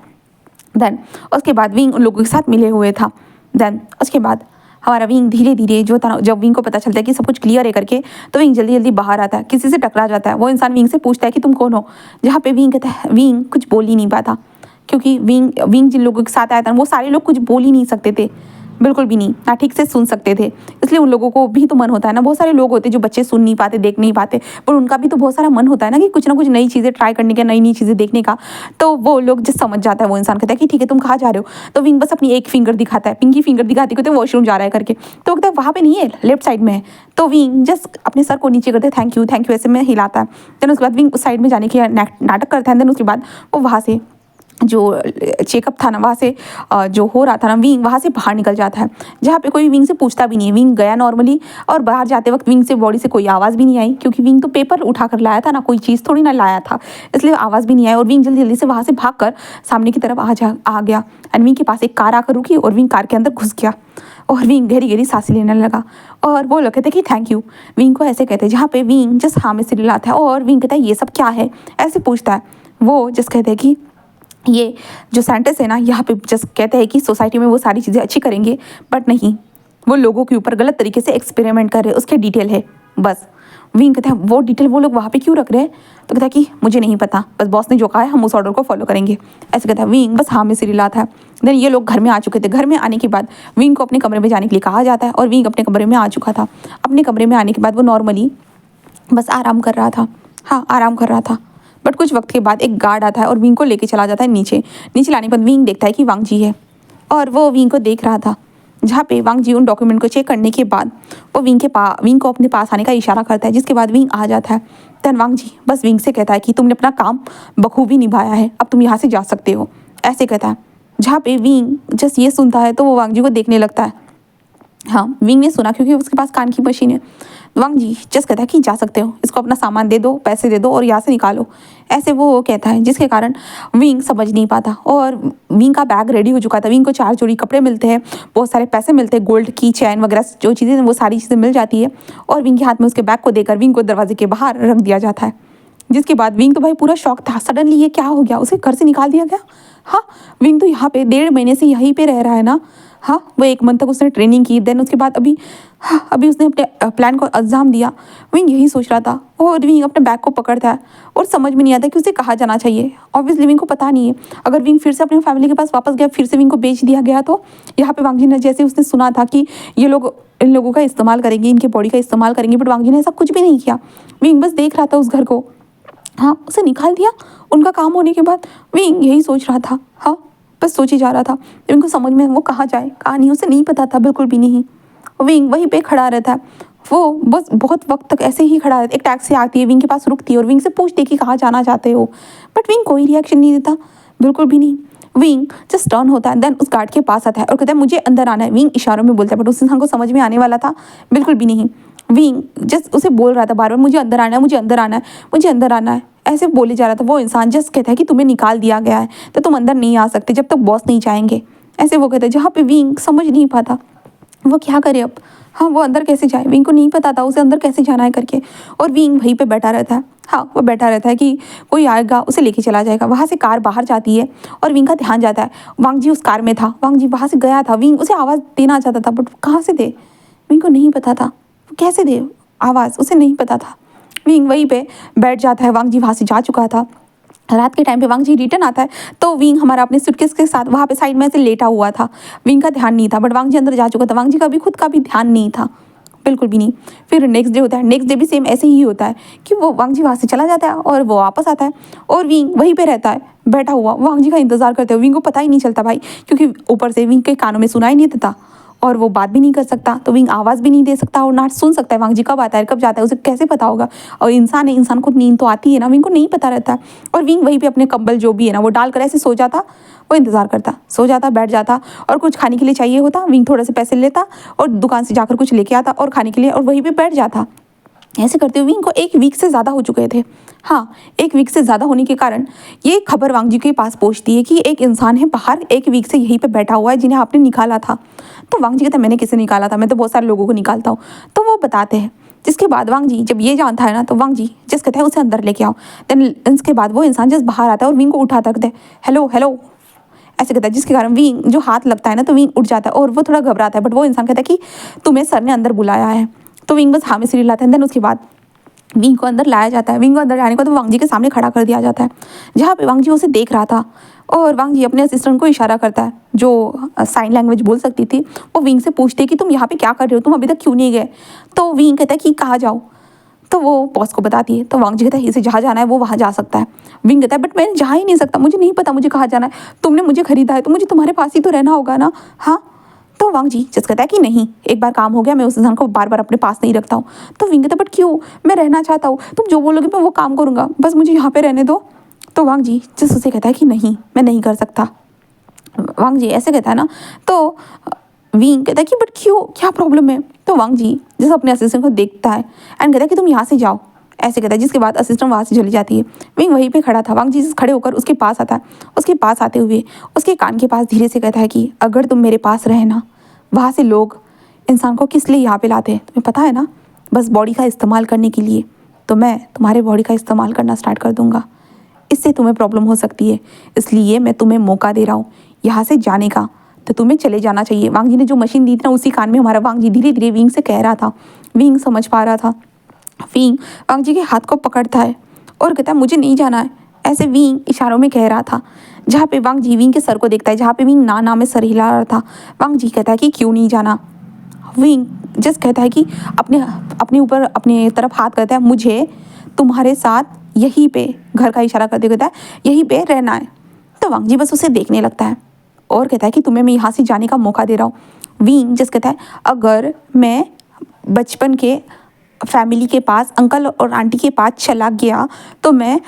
देन उसके बाद विंग उन लोगों के साथ मिले हुए था। देन उसके बाद हमारा विंग धीरे धीरे जो था, जब विंग को पता चलता है कि सब कुछ क्लियर है करके, तो विंग जल्दी जल्दी बाहर आता है, किसी से टकरा जाता है। वो इंसान विंग से पूछता है कि तुम कौन हो, जहाँ पे विंग कहता है, विंग कुछ बोल ही नहीं पाता, क्योंकि विंग जिन लोगों के साथ आया था वो सारे लोग कुछ बोल ही नहीं सकते थे, बिल्कुल भी नहीं, ना ठीक से सुन सकते थे। इसलिए उन लोगों को भी तो मन होता है ना, बहुत सारे लोग होते हैं जो बच्चे सुन नहीं पाते, देख नहीं पाते, पर उनका भी तो बहुत सारा मन होता है ना कुछ नई चीज़ें ट्राई करने का, नई नई चीज़ें देखने का। तो वो लोग जब समझ जाता है, वो इंसान कहता है कि ठीक है तुम कहाँ जा रहे हो। तो विंग बस अपनी एक फिंगर दिखाता है, पिंकी फिंगर दिखाती है, वॉशरूम जा रहा है करके। तो कहता है वहाँ पे नहीं है, लेफ्ट साइड में है। तो विंग जस्ट अपने सर को नीचे करते थैंक यू ऐसे में हिलाता है। देन उसके बाद विंग उस साइड में जाने के नाटक करता है। देन उसके बाद वो वहाँ से जो चेकअप था ना, वहाँ से जो हो रहा था ना, विंग वहाँ से बाहर निकल जाता है, जहाँ पे कोई विंग से पूछता भी नहीं है। विंग गया नॉर्मली, और बाहर जाते वक्त विंग से बॉडी से कोई आवाज़ भी नहीं आई, क्योंकि विंग तो पेपर उठा कर लाया था ना, कोई चीज़ थोड़ी ना लाया था, इसलिए आवाज़ भी नहीं आई। और विंग जल्दी जल्दी से वहाँ से भाग कर सामने की तरफ आ गया। एंड विंग के पास एक कार आकर रुकी और विंग कार के अंदर घुस गया और विंग गहरी गहरी सांसें लेने लगा। और वो लोग कहते कि थैंक यू, विंग को ऐसे कहते हैं, जहाँ पे विंग जस्ट हाँ में सिर हिलाता है। और विंग कहता है ये सब क्या है, ऐसे पूछता है। वो जस्ट कहते हैं कि ये जो साइंटिस्ट है ना, यहाँ पे जस्ट कहते हैं कि सोसाइटी में वो सारी चीज़ें अच्छी करेंगे, बट नहीं, वो लोगों के ऊपर गलत तरीके से एक्सपेरिमेंट कर रहे हैं, उसके डिटेल है बस। विंग कहता है वो डिटेल वो लोग वहाँ पे क्यों रख रहे हैं। तो कहता है कि मुझे नहीं पता, बस बॉस ने जो कहा है हम उस ऑर्डर को फॉलो करेंगे, ऐसे कहता है। विंग बस हाँ में सिर हिलाता है। देन ये लोग घर में आ चुके थे। घर में आने के बाद विंग को अपने कमरे में जाने के लिए कहा जाता है और विंग अपने कमरे में आ चुका था। अपने कमरे में आने के बाद वो नॉर्मली बस आराम कर रहा था, हाँ आराम कर रहा था। बट कुछ वक्त के बाद एक गार्ड आता है और विंग को लेके चला जाता है नीचे लाने के बाद विंग देखता है कि वांग जी है, और वो विंग को देख रहा था। जहाँ पे वांग जी उन डॉक्यूमेंट को चेक करने के बाद वो विंग को अपने पास आने का इशारा करता है, जिसके बाद विंग आ जाता है। देन वांग जी बस विंग से कहता है कि तुमने अपना काम बखूबी निभाया है, अब तुम यहाँ से जा सकते हो, ऐसे कहता है। जहाँ पे विंग जस्ट ये सुनता है तो वो वांग जी को देखने लगता है। हाँ, विंग ने सुना क्योंकि उसके पास कान की मशीन है। वांग जी जस्ट कहता है कि जा सकते हो, इसको अपना सामान दे दो, पैसे दे दो और यहाँ से निकालो, ऐसे वो कहता है। जिसके कारण विंग समझ नहीं पाता और विंग का बैग रेडी हो चुका था। विंग को 4 जोड़ी कपड़े मिलते हैं, बहुत सारे पैसे मिलते हैं, गोल्ड की चैन वगैरह जो चीज़ें वो सारी चीज़ें मिल जाती है। और विंग के हाथ में उसके बैग को देकर विंग को दरवाजे के बाहर रख दिया जाता है। जिसके बाद विंग तो भाई पूरा शॉक था, सडनली ये क्या हो गया, उसे घर से निकाल दिया गया। हाँ, विंग तो यहाँ पे 1.5 महीने से यहीं पे रह रहा है ना। हाँ, वो 1 मंथ तक उसने ट्रेनिंग की, देन उसके बाद अभी उसने अपने प्लान को अंजाम दिया। विंग यही सोच रहा था और विंग अपने बैग को पकड़ता है और समझ में नहीं आता कि उसे कहाँ जाना चाहिए। ऑब्वियसली विंग को पता नहीं है, अगर विंग फिर से अपने फैमिली के पास वापस गया, फिर से विंग को बेच दिया गया तो यहाँ पे वांग जी ने जैसे उसने सुना था कि ये लोग इन लोगों का इस्तेमाल करेंगे, इनके बॉडी का इस्तेमाल करेंगे, बट वांग जी ने ऐसा कुछ भी नहीं किया। विंग बस देख रहा था उस घर को। हाँ, उसे निकाल दिया उनका काम होने के बाद। विंग यही सोच रहा था, हाँ बस सोच ही जा रहा था। विंग को समझ में वो कहाँ जाए कहाँ नहीं उसे नहीं पता था, बिल्कुल भी नहीं। विंग वहीं पे खड़ा रहता है वो बस बहुत वक्त तक ऐसे ही खड़ा रहता। एक टैक्सी आती है, विंग के पास रुकती है और विंग से पूछती है कि कहाँ जाना चाहते हो, बट विंग कोई रिएक्शन नहीं देता, बिल्कुल भी नहीं। विंग जस्ट टर्न होता है, देन उस गार्ड के पास आता है और कहता है मुझे अंदर आना है। विंग इशारों में बोलता है, बट उस इंसान को समझ में आने वाला था बिल्कुल भी नहीं। विंग जस्ट उसे बोल रहा था बार बार, मुझे अंदर आना है, मुझे अंदर आना है, मुझे अंदर आना है, ऐसे बोले जा रहा था। वो इंसान जस्ट कहता है कि तुम्हें निकाल दिया गया है तो तुम अंदर नहीं आ सकते जब तक बॉस नहीं चाहेंगे, ऐसे वो कहते हैं। जहाँ पे विंग समझ नहीं पाता वो क्या करे अब। हाँ, वो अंदर कैसे जाए, विंग को नहीं पता था उसे अंदर कैसे जाना है करके। और विंग वहीं पे बैठा रहता है। हाँ, वो बैठा रहता है कि कोई आएगा उसे लेके चला जाएगा। वहाँ से कार बाहर जाती है और विंग का ध्यान जाता है, वांग जी उस कार में था, वांग जी वहाँ से गया था। विंग उसे आवाज़ देना चाहता था, बट कहाँ से दे, विंग को नहीं पता था वो कैसे दे आवाज़, उसे नहीं पता था। विंग वहीं पे बैठ जाता है, वांग जी वहाँ से जा चुका था। रात के टाइम पे वांग जी रिटर्न आता है तो विंग हमारा अपने सूटकेस के साथ वहाँ पे साइड में से लेटा हुआ था। विंग का ध्यान नहीं था, बट वांग जी अंदर जा चुका था। वांग जी का भी खुद का भी ध्यान नहीं था, बिल्कुल भी नहीं। फिर नेक्स्ट डे होता है, नेक्स्ट डे भी सेम ऐसे ही होता है कि वो वांग जी वहाँ से चला जाता है और वो वापस आता है और विंग वहीं पे रहता है बैठा हुआ, वांग जी का इंतजार करते हुए। विंग को पता ही नहीं चलता भाई, क्योंकि ऊपर से विंग के कानों में सुनाई नहीं देता और वो बात भी नहीं कर सकता, तो विंग आवाज़ भी नहीं दे सकता और ना सुन सकता है वांग जी कब आता है कब जाता है, उसे कैसे पता होगा। और इंसान है, इंसान को नींद तो आती है ना, विंग को नहीं पता रहता है। और विंग वहीं पे अपने कंबल जो भी है ना वो डालकर ऐसे सो जाता, वो इंतज़ार करता, सो जाता, बैठ जाता। और कुछ खाने के लिए चाहिए होता, विंग थोड़े से पैसे लेता और दुकान से जाकर कुछ लेके आता और खाने के लिए, और वहीं पर बैठ जाता। ऐसे करते हुए विंग को 1 वीक से ज़्यादा हो चुके थे। हाँ, 1 वीक से ज़्यादा होने के कारण ये खबर वांग जी के पास पहुंचती है कि एक इंसान है बाहर 1 वीक से यहीं पे बैठा हुआ है जिन्हें आपने निकाला था। तो वांग जी कहता है मैंने किसे निकाला था, मैं तो बहुत सारे लोगों को निकालता हूँ। तो वो बताते हैं, जिसके बाद वांग जी जब ये जानता है ना तो वांग जी जस्ट कहता है उसे अंदर लेके आओ। देन इसके बाद वो इंसान जस्ट बाहर आता है और विंग को उठाता कहता है हेलो हेलो, ऐसे कहता है, जिसके कारण विंग जो हाथ लगता है ना तो विंग उठ जाता है और वो थोड़ा घबराता है। बट वो इंसान कहता है कि तुम्हें सर ने अंदर बुलाया है। तो विंग बस हाँ में सिर हिलाता है। देन उसके बाद विंग को अंदर लाया जाता है। विंग को अंदर लाने को तो वांग जी के सामने खड़ा कर दिया जाता है, जहाँ पे वांग जी उसे देख रहा था। और वांग जी अपने असिस्टेंट को इशारा करता है जो साइन लैंग्वेज बोल सकती थी। वो विंग से पूछती है कि तुम यहाँ पे क्या कर रहे हो, तुम अभी तक क्यों नहीं गए। तो विंग कहता है कि कहाँ जाओ, तो वो बॉस को बताती है। तो वांग जी कहता है इसे जहाँ जाना है वो वहाँ जा सकता है। विंग कहता है बट मैं जा ही नहीं सकता, मुझे नहीं पता मुझे कहाँ जाना है, तुमने मुझे खरीदा है तो मुझे तुम्हारे पास ही तो रहना होगा ना। हाँ, तो वांग जी जस्ट कहता है कि नहीं, एक बार काम हो गया, मैं उस इंसान को बार बार अपने पास नहीं रखता हूँ। तो विंग कहता है बट क्यों, मैं रहना चाहता हूँ, तुम जो बोलोगे मैं वो काम करूँगा, बस मुझे यहाँ पे रहने दो। तो वांग जी जस्ट उसे कहता है कि नहीं, मैं नहीं कर सकता। वांग जी ऐसे कहता है ना, तो विंग कहता है कि बट क्यों, क्या प्रॉब्लम है। तो वांग जी जैसे अपने असिस्टेंट को देखता है एंड कहता है कि तुम यहाँ से जाओ, ऐसे कहता है। जिसके बाद असिस्टेंट वहाँ से चली जाती है। विंग वहीं पे खड़ा था। वांग जी खड़े होकर उसके पास आता है। उसके पास आते हुए उसके कान के पास धीरे से कहता है कि अगर तुम मेरे पास रहे ना, वहाँ से लोग इंसान को किस लिए यहाँ पे लाते हैं तुम्हें पता है ना, बस बॉडी का इस्तेमाल करने के लिए। तो मैं तुम्हारे बॉडी का इस्तेमाल करना स्टार्ट कर दूँगा, इससे तुम्हें प्रॉब्लम हो सकती है, इसलिए मैं तुम्हें मौका दे रहा हूँ यहाँ से जाने का, तो तुम्हें चले जाना चाहिए। वांग जी ने जो मशीन दी थी ना उसी कान में हमारा वांग जी धीरे धीरे विंग से कह रहा था। विंग समझ पा रहा था। विंग वांग जी के हाथ को पकड़ता है और कहता है मुझे नहीं जाना है, ऐसे विंग इशारों में कह रहा था। जहाँ पे वांग जी विंग के सर को देखता है, जहाँ पे विंग ना में सर हिला रहा था। वांग जी कहता है कि क्यों नहीं जाना। विंग जस्ट कहता है कि अपने ऊपर अपने तरफ हाथ करता है, मुझे तुम्हारे साथ यहीं पे, घर का इशारा करते कहता है यहीं पे रहना है। तो वांग जी बस उसे देखने लगता है और कहता है कि तुम्हें मैं यहाँ से जाने का मौका दे रहा हूँ। विंग जस्ट कहता है अगर मैं बचपन के फैमिली के पास, अंकल और आंटी के पास चला गया तो मैं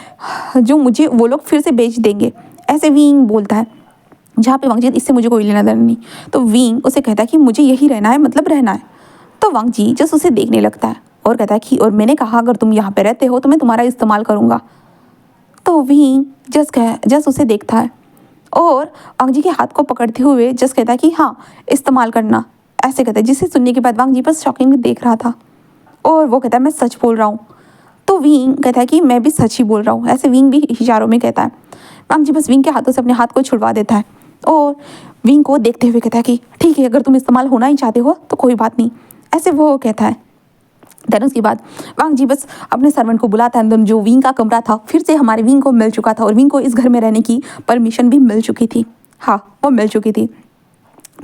जो मुझे वो लोग फिर से बेच देंगे, ऐसे विंग बोलता है। जहाँ पे वांग जी इससे मुझे कोई लेना देना नहीं। तो विंग उसे कहता है कि मुझे यही रहना है, मतलब रहना है। तो वांग जी जस्ट उसे देखने लगता है और कहता है कि और मैंने कहा अगर तुम यहाँ पे रहते हो तो मैं तुम्हारा इस्तेमाल करूँगा। तो विंग जस्ट उसे देखता है और वांग जी के हाथ को पकड़ते हुए जस्ट कहता है कि हाँ इस्तेमाल करना, ऐसे कहता है। जिसे सुनने के बाद वांग जी बस शॉकिंग देख रहा था और वो कहता है मैं सच बोल रहा हूँ। तो विंग कहता है कि मैं भी सच ही बोल रहा हूँ, ऐसे विंग भी इशारों में कहता है। वांग जी बस विंग के हाथों से अपने हाथ को छुड़वा देता है और विंग को देखते हुए कहता है कि ठीक है अगर तुम इस्तेमाल होना ही चाहते हो तो कोई बात नहीं, ऐसे वो कहता है। देन उसके बाद वांग जी बस अपने सर्वेंट को बुलाता है। जो विंग का कमरा था फिर से हमारे विंग को मिल चुका था और विंग को इस घर में रहने की परमिशन भी मिल चुकी थी। हाँ, वो मिल चुकी थी।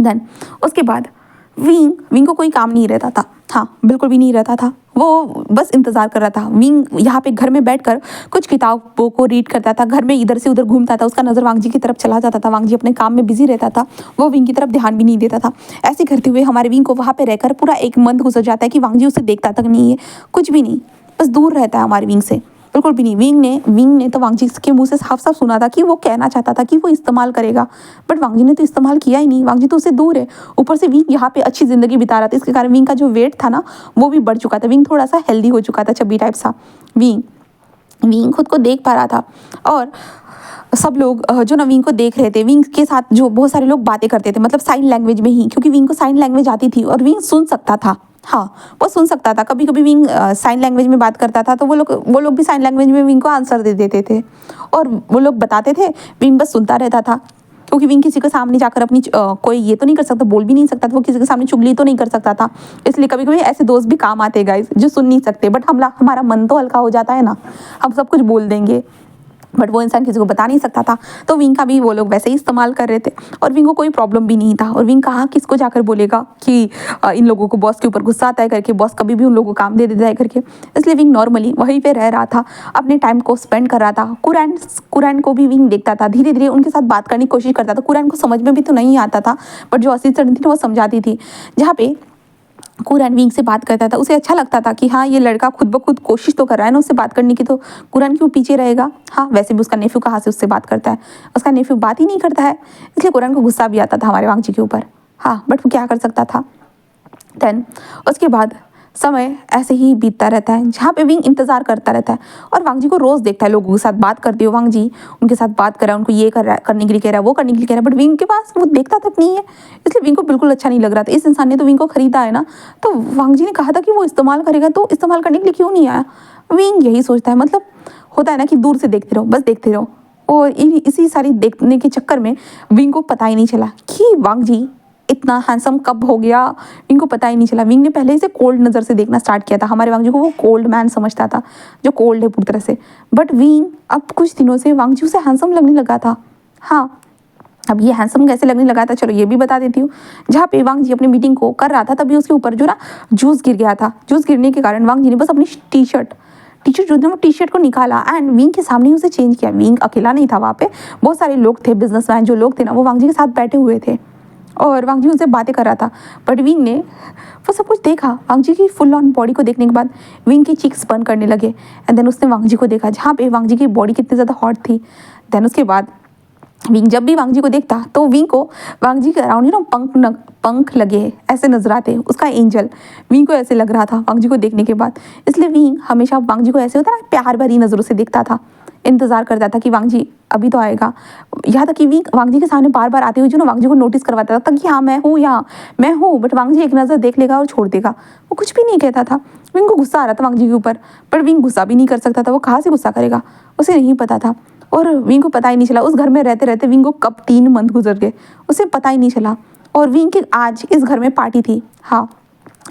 देन उसके बाद विंग को कोई काम नहीं रहता था। हाँ, बिल्कुल भी नहीं रहता था। वो बस इंतज़ार कर रहा था। विंग यहाँ पे घर में बैठकर कुछ किताबों को रीड करता था, घर में इधर से उधर घूमता था, उसका नज़र वांग जी की तरफ चला जाता था। वांग जी अपने काम में बिज़ी रहता था, वो विंग की तरफ ध्यान भी नहीं देता था। ऐसे करते हुए हमारे विंग को वहाँ पे रहकर पूरा 1 मंथ गुज़र जाता है कि वांग जी उसे देखता तक नहीं है, कुछ भी नहीं, बस दूर रहता है हमारे विंग से, बिल्कुल भी नहीं। विंग ने तो वांग जी के मुँह से साफ-साफ सुना था कि वो कहना चाहता था कि वो इस्तेमाल करेगा, बट वांग जी ने तो इस्तेमाल किया ही नहीं। वांग जी तो उससे दूर है, ऊपर से विंग यहाँ पे अच्छी ज़िंदगी बिता रहा था, इसके कारण विंग का जो वेट था ना, वो भी बढ़ चुका था। विंग थोड़ा-सा हेल्दी हो चुका था, चब्बी टाइप सा। विंग विंग खुद को देख पा रहा था, और सब लोग जो ना विंग को देख रहे थे, विंग के साथ जो बहुत सारे लोग बातें करते थे, मतलब साइन लैंग्वेज में ही, क्योंकि विंग को साइन लैंग्वेज आती थी और विंग सुन सकता था। हाँ, वो सुन सकता था। कभी कभी विंग साइन लैंग्वेज में बात करता था, तो वो लोग भी साइन लैंग्वेज में विंग को आंसर दे देते थे, और वो लोग बताते थे, विंग बस सुनता रहता था। क्योंकि विंग किसी के सामने जाकर अपनी कोई ये तो नहीं कर सकता, बोल भी नहीं सकता था, वो किसी के सामने चुगली तो नहीं कर सकता था। इसलिए कभी कभी ऐसे दोस्त भी काम आते हैं गाइस, जो सुन नहीं सकते, बट हमारा मन तो हल्का हो जाता है ना, हम सब कुछ बोल देंगे, बट वो इंसान किसी को बता नहीं सकता था। तो विंग का भी वो लोग वैसे ही इस्तेमाल कर रहे थे, और विंग को कोई प्रॉब्लम भी नहीं था। और विंग कहाँ किसको जाकर बोलेगा कि इन लोगों को बॉस के ऊपर गुस्सा आता है करके, बॉस कभी भी उन लोगों को काम दे देता है करके। इसलिए विंग नॉर्मली वहीं पे रह रहा था, अपने टाइम को स्पेंड कर रहा था। कुरैन को भी विंग देखता था, धीरे धीरे उनके साथ बात करने की कोशिश करता था। कुरैन को समझ में भी तो नहीं आता था, बट जो असिस्टेंट थी ना वो समझाती थी। जहाँ पे कुरैन विंग से बात करता था, उसे अच्छा लगता था कि हाँ, ये लड़का खुद ब खुद कोशिश तो कर रहा है ना उससे बात करने की, तो कुरैन क्यों पीछे रहेगा। हाँ, वैसे भी उसका नेफ्यू कहाँ से उससे बात करता है, उसका नेफ्यू बात ही नहीं करता है, इसलिए कुरैन को गुस्सा भी आता था हमारे वांग जी के ऊपर। हाँ, बट वो क्या कर सकता था। देन उसके बाद समय ऐसे ही बीतता रहता है, जहाँ पे विंग इंतज़ार करता रहता है, और वांग जी को रोज़ देखता है लोगों के साथ बात करते हो। वांग जी उनके साथ बात कर रहा है, उनको ये कर रहा है, करने के लिए कह रहा है, वो करने के लिए कह रहा है, बट विंग के पास वो देखता तक नहीं है। इसलिए विंग को बिल्कुल अच्छा नहीं लग रहा था। इस इंसान ने तो विंग को खरीदा है ना, तो वांग जी ने कहा था कि वो इस्तेमाल करेगा, तो इस्तेमाल करने के लिए क्यों नहीं आया। विंग यही सोचता है, मतलब होता है ना कि दूर से देखते रहो, बस देखते रहो, और इसी सारी देखने के चक्कर में विंग को पता ही नहीं चला कि वांग जी इतना हैंडसम कब हो गया। विंग को पता ही नहीं चला। विंग ने पहले से कोल्ड नज़र से देखना स्टार्ट किया था हमारे वांग जी को, वो कोल्ड मैन समझता था, जो कोल्ड है पूरी तरह से। बट विंग अब कुछ दिनों से वांग जी उसे हैंडसम लगने लगा था। हाँ, अब ये हैंडसम कैसे लगने लगा था, चलो ये भी बता देती हूँ। जहाँ पे वांग जी अपनी मीटिंग को कर रहा था, तभी उसके ऊपर जो ना जूस गिर गया था। जूस गिरने के कारण वांग जी ने बस अपनी टी शर्ट जो था वो टी शर्ट को निकाला, एंड विंग के सामने ही उसे चेंज किया। विंग अकेला नहीं था वहाँ पे, बहुत सारे लोग थे, बिजनेसमैन जो लोग थे ना, वो वांग जी के साथ बैठे हुए थे, और वांग जी उनसे बातें कर रहा था। बट विंग ने वो सब कुछ देखा। वांग जी की फुल ऑन बॉडी को देखने के बाद विंग की चीक्स बर्न करने लगे, एंड देन उसने वांग जी को देखा, जहाँ पे वांग जी की बॉडी कितनी ज़्यादा हॉट थी। देन उसके बाद विंग जब भी वांग जी को देखता, तो विंग को वांग जी के अराउंड पंख लगे हैं ऐसे नजर आते, उसका एंजल। विंग को ऐसे लग रहा था वांग जी को देखने के बाद, इसलिए विंग हमेशा वांग जी को ऐसे होता ना, प्यार भरी नज़रों से देखता था, इंतज़ार करता था कि वांग जी अभी तो आएगा। यहाँ तक कि विंग वांग जी के सामने बार बार आते हुए जो ना वांग जी को नोटिस करवाता था कि हाँ मैं हूँ, यहाँ मैं हूँ, बट वांग जी एक नज़र देख लेगा और छोड़ देगा, वो कुछ भी नहीं कहता था। विंग को गुस्सा आ रहा था वांग जी के ऊपर, पर विंग गुस्सा भी नहीं कर सकता था, वो कहाँ से गुस्सा करेगा, उसे नहीं पता था। और विंग को पता ही नहीं चला, उस घर में रहते रहते विंग को कब 3 मंथ गुजर गए, उसे पता ही नहीं चला। और विंग की आज इस घर में पार्टी थी। हाँ,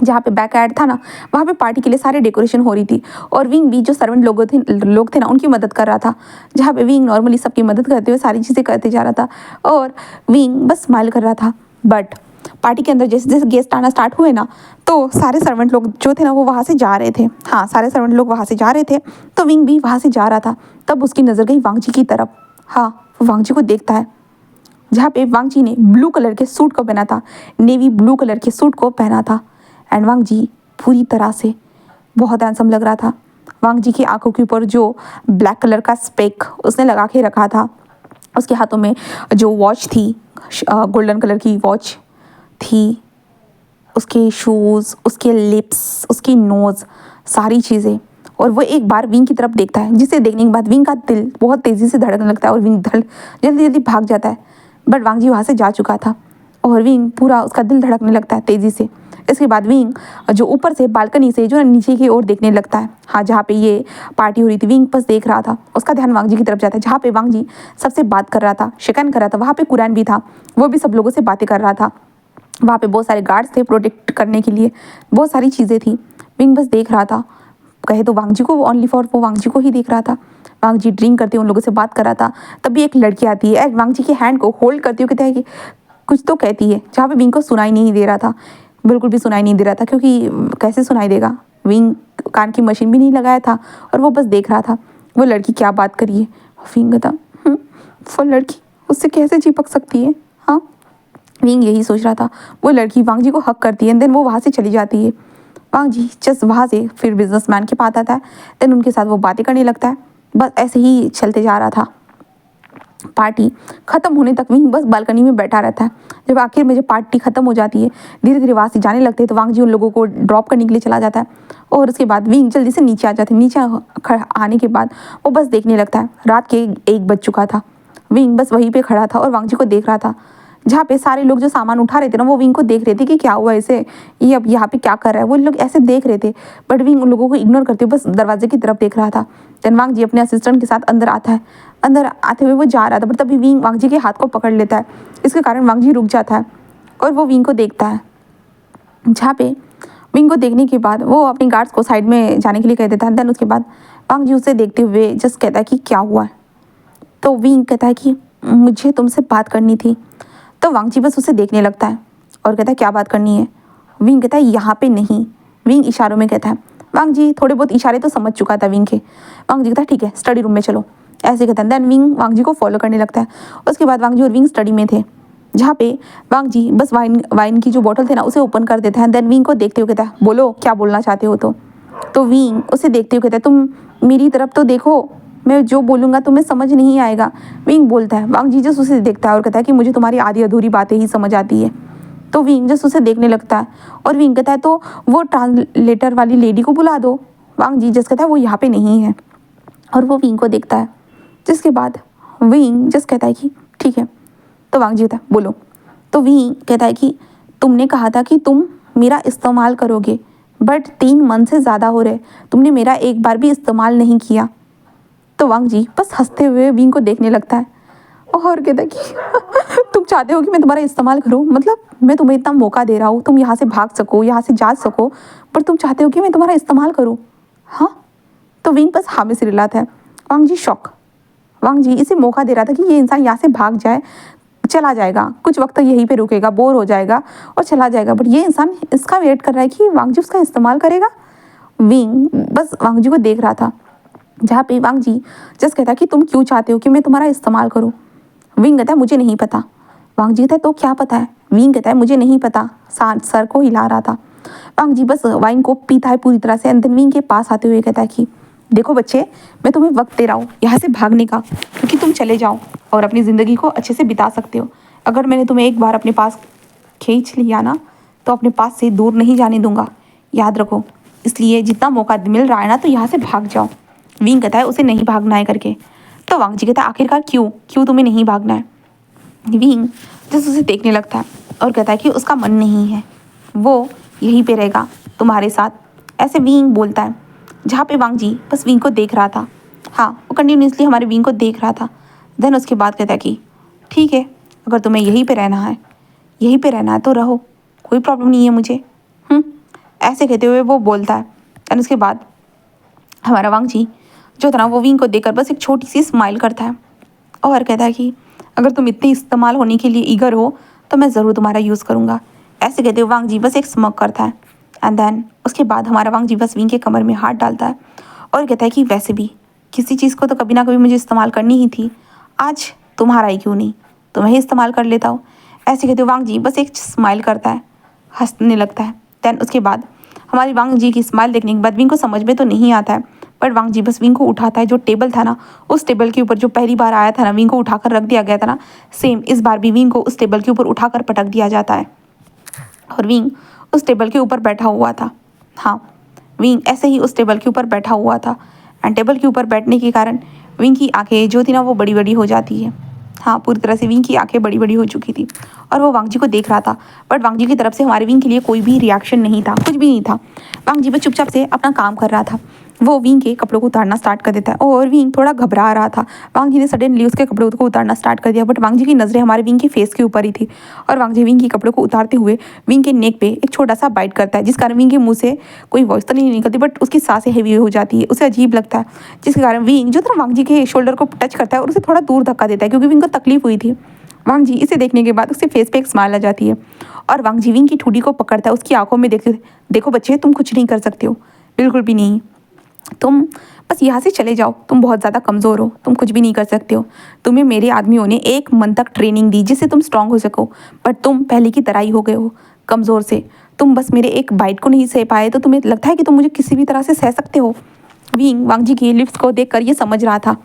जहाँ पे बैक ऐड था ना, वहाँ पे पार्टी के लिए सारे डेकोरेशन हो रही थी, और विंग भी जो सर्वेंट लोग थे ना, उनकी मदद कर रहा था। जहाँ पे विंग नॉर्मली सबकी मदद करते हुए सारी चीज़ें करते जा रहा था, और विंग बस स्माइल कर रहा था। बट पार्टी के अंदर जैसे जैसे गेस्ट आना स्टार्ट हुए ना, तो सारे सर्वेंट लोग जो थे ना वो वहाँ से जा रहे थे। हाँ, सारे सर्वेंट लोग वहाँ से जा रहे थे, तो विंग भी वहाँ से जा रहा था। तब उसकी नज़र गई वांग जी की तरफ। हाँ, वो वांग जी को देखता है, जहाँ पे वांग जी ने ब्लू कलर के सूट को पहना था, नेवी ब्लू कलर के सूट को पहना था, एंड वांग जी पूरी तरह से बहुत हैंडसम लग रहा था। वांग जी की आंखों के ऊपर जो ब्लैक कलर का स्पेक उसने लगा के रखा था, उसके हाथों में जो वॉच थी, गोल्डन कलर की वॉच थी, उसके शूज़, उसके लिप्स, उसकी नोज़, सारी चीज़ें। और वो एक बार विंग की तरफ देखता है, जिसे देखने के बाद विंग का दिल बहुत तेज़ी से धड़कने लगता है, और विंग जल्दी जल्दी भाग जाता है। बट वांग जी वहाँ से जा चुका था, और विंग पूरा उसका दिल धड़कने लगता है तेज़ी से। इसके बाद विंग जो ऊपर से बालकनी से जो नीचे की ओर देखने लगता है, हाँ, जहाँ पे ये पार्टी हो रही थी, विंग बस देख रहा था। उसका ध्यान वांग जी की तरफ जाता है, जहाँ पे वांग जी सबसे बात कर रहा था, शिकन कर रहा था। वहाँ पे कुरैन भी था, वो भी सब लोगों से बातें कर रहा था। वहाँ पे बहुत सारे गार्ड्स थे प्रोटेक्ट करने के लिए, बहुत सारी चीज़ें थी। विंग बस देख रहा था, कहे तो वांग जी को, ओनली फॉर वो वांग जी को ही देख रहा था। वांग जी ड्रिंक करते हुए उन लोगों से बात कर रहा था। तभी एक लड़की आती है, वांग जी के हैंड को होल्ड करती हुए कहता है कि कुछ तो कहती है, जहाँ पे विंग को सुनाई नहीं दे रहा था। बिल्कुल भी सुनाई नहीं दे रहा था, क्योंकि कैसे सुनाई देगा, विंग कान की मशीन भी नहीं लगाया था और वो बस देख रहा था वो लड़की क्या बात करी है। विंग कहता वो लड़की उससे कैसे चिपक सकती है। हाँ, विंग यही सोच रहा था। वो लड़की वांग जी को हक करती है, देन वो वहाँ से चली जाती है। वांग जी जस्ट वहाँ से फिर बिजनेसमैन के पास आता है, देन उनके साथ वो बातें करने लगता है। बस ऐसे ही चलते जा रहा था। पार्टी खत्म होने तक विंग बस बालकनी में बैठा रहता है। जब आखिर में जब पार्टी खत्म हो जाती है, धीरे धीरे वहाँ से जाने लगते हैं, तो वांग जी उन लोगों को ड्रॉप करने के लिए चला जाता है और उसके बाद विंग जल्दी से नीचे आ जाते हैं। नीचे आने के बाद वो बस देखने लगता है। रात के 1 बज चुका था। विंग बस वहीं पे खड़ा था और वांग जी को देख रहा था। जहाँ पे सारे लोग जो सामान उठा रहे थे ना, वो विंग को देख रहे थे कि क्या हुआ इसे, ये अब यहाँ पे क्या कर रहा है। वो लोग ऐसे देख रहे थे, बट विंग उन लोगों को इग्नोर करते हुए बस दरवाजे की तरफ देख रहा था। देन वांग जी अपने असिस्टेंट के साथ अंदर आता है। अंदर आते हुए वो जा रहा था, बट तभी विंग वांग जी के हाथ को पकड़ लेता है। इसके कारण वांग जी रुक जाता है और वो विंग को देखता है। जहाँ पे विंग को देखने के बाद वो अपने गार्ड्स को साइड में जाने के लिए कह देता है। देन उसके बाद वांग जी उसे देखते हुए जस्ट कहता है कि क्या हुआ है। तो विंग कहता है कि मुझे तुमसे बात करनी थी। तो वांग जी बस उसे देखने लगता है और कहता है क्या बात करनी है। विंग कहता है यहाँ पे नहीं। विंग इशारों में कहता है। वांग जी थोड़े बहुत इशारे तो समझ चुका था विंग के। वांग जी कहता है ठीक है, स्टडी रूम में चलो, ऐसे कहता है। देन विंग वांग जी को फॉलो करने लगता है। उसके बाद वांग जी और विंग स्टडी में थे, जहाँ पे वांग जी बस वाइन की जो बॉटल थे ना उसे ओपन कर देता है। देन विंग को देखते हुए कहता है बोलो क्या बोलना चाहते हो। तो विंग उसे देखते हुए कहता है तुम मेरी तरफ तो देखो, मैं जो बोलूँगा तुम्हें समझ नहीं आएगा। विंग बोलता है। वांग जी जस्ट उसे देखता है और कहता है कि मुझे तुम्हारी आधी अधूरी बातें ही समझ आती है। तो विंग जस्ट उसे देखने लगता है और विंग कहता है तो वो ट्रांसलेटर वाली लेडी को बुला दो। वांग जी जस्ट कहता है वो यहाँ पे नहीं है और वो विंग को देखता है। जिसके बाद विंग जस्ट कहता है कि ठीक है। तो वांग जी कहता है बोलो। तो विंग कहता है कि तुमने कहा था कि तुम मेरा इस्तेमाल करोगे, बट 3 मंथ से ज़्यादा हो रहे, तुमने मेरा एक बार भी इस्तेमाल नहीं किया। तो वांग जी बस हंसते हुए विंग को देखने लगता है और कहता है कि तुम चाहते हो कि मैं तुम्हारा इस्तेमाल करूं, मतलब मैं तुम्हें इतना मौका दे रहा हूँ, तुम यहाँ से भाग सको, यहाँ से जा सको, पर तुम चाहते हो कि मैं तुम्हारा इस्तेमाल करूं। हाँ। तो विंग बस हाँ में सिर हिलाता है। वांग जी शॉक। वांग जी इसे मौका दे रहा था कि ये इंसान यहाँ से भाग जाए, चला जाएगा, कुछ वक्त तक यहीं पे रुकेगा, बोर हो जाएगा और चला जाएगा, बट ये इंसान इसका वेट कर रहा है कि वांग जी उसका इस्तेमाल करेगा। विंग बस वांग जी को देख रहा था, जहाँ पे वांग जी जस्ट कहता है कि तुम क्यों चाहते हो कि मैं तुम्हारा इस्तेमाल करूँ। विंग कहता है मुझे नहीं पता। वांग जी कहता है तो क्या पता है। विंग कहता है मुझे नहीं पता, सर को हिला रहा था। वांग जी बस वाइन को पीता है पूरी तरह से। एंड देन विंग के पास आते हुए कहता है कि देखो बच्चे, मैं तुम्हें वक्त दे रहा हूँ यहाँ से भागने का, क्योंकि तुम चले जाओ और अपनी ज़िंदगी को अच्छे से बिता सकते हो। अगर मैंने तुम्हें एक बार अपने पास खींच लिया ना, तो अपने पास से दूर नहीं जाने दूंगा, याद रखो। इसलिए जितना मौका मिल रहा है ना, तो यहाँ से भाग जाओ। विंग कहता है उसे नहीं भागना है करके। तो वांग जी कहता है आखिरकार क्यों तुम्हें नहीं भागना है। विंग जस्ट उसे देखने लगता है और कहता है कि उसका मन नहीं है, वो यहीं पे रहेगा तुम्हारे साथ, ऐसे विंग बोलता है। जहाँ पे वांग जी बस विंग को देख रहा था। हाँ, वो कंटिन्यूसली हमारे विंग को देख रहा था। देन उसके बाद कहता है कि ठीक है, अगर तुम्हें यहीं पे रहना है तो रहो, कोई प्रॉब्लम नहीं है मुझे। ऐसे कहते हुए वो बोलता है। देन उसके बाद हमारा वांग जी जो था ना, वो विंग को देखकर बस एक छोटी सी स्माइल करता है और कहता है कि अगर तुम इतने इस्तेमाल होने के लिए ईगर हो तो मैं ज़रूर तुम्हारा यूज़ करूँगा। ऐसे कहते हुए वांग जी बस एक स्मोक करता है। एंड देन उसके बाद हमारा वांग जी बस विंग के कमर में हाथ डालता है और कहता है कि वैसे भी किसी चीज़ को तो कभी ना कभी मुझे इस्तेमाल करनी ही थी, आज तुम्हारा ही क्यों नहीं, तुम्हें ही इस्तेमाल कर लेता हूँ। ऐसे कहते हुए वांग जी बस एक स्माइल करता है, हंसने लगता है। देन उसके बाद हमारी वांग जी की स्माइल देखने के बाद विंग को समझ में तो नहीं आता है, पर वांग जी बस विंग को उठाता है। जो टेबल था ना, उस टेबल के ऊपर जो पहली बार आया था ना, विंग को उठाकर रख दिया गया था ना, सेम इस बार भी विंग को उस टेबल के ऊपर उठाकर पटक दिया जाता है और विंग उस टेबल के ऊपर बैठा हुआ था। हाँ, विंग ऐसे ही उस टेबल के ऊपर बैठा हुआ था। एंड टेबल के ऊपर बैठने के कारण विंग की आंखें जो थी ना, वो बड़ी बड़ी हो जाती है। हाँ, पूरी तरह से विंग की आंखें बड़ी बड़ी हो चुकी थी और वो वांग जी को देख रहा था, बट वांग जी की तरफ से हमारे विंग के लिए कोई भी रिएक्शन नहीं था, कुछ भी नहीं था। वांग जी बस चुपचाप से अपना काम कर रहा था। वो विंग के कपड़ों को उतारना स्टार्ट कर देता है और विंग थोड़ा घबरा रहा था। वांग जी ने सडनली उसके कपड़ों को उतारना स्टार्ट कर दिया, बट वांग जी की नज़रें हमारे विंग के फेस के ऊपर ही थी और वांग जी विंग के कपड़ों को उतारते हुए विंग के नेक पे एक छोटा सा बाइट करता है, जिस कारण विंग के मुंह से कोई वॉइस तो नहीं निकलती, बट उसकी सांसें हैवी हो जाती है, उसे अजीब लगता है, जिसके कारण विंग जो था वांग जी के शोल्डर को टच करता है और उसे थोड़ा दूर धक्का देता है, क्योंकि विंग को तकलीफ हुई थी। वांग जी इसे देखने के बाद उसके फेस पे एक स्माइल आ जाती है और वांग जी विंग की ठुडी को पकड़ता है, उसकी आंखों में देखते, देखो बच्चे तुम कुछ नहीं कर सकते हो, बिल्कुल भी नहीं, तुम बस यहाँ से चले जाओ, तुम बहुत ज़्यादा कमज़ोर हो, तुम कुछ भी नहीं कर सकते हो। तुम्हें मेरे आदमियों ने 1 मंथ तक ट्रेनिंग दी जिससे तुम स्ट्रांग हो सको, पर तुम पहले की तरह ही हो गए हो, कमज़ोर से। तुम बस मेरे एक बाइट को नहीं सह पाए तो तुम्हें लगता है कि तुम मुझे किसी भी तरह से सह सकते हो। विंग वांग जी की लिप्स को देख कर ये समझ रहा था,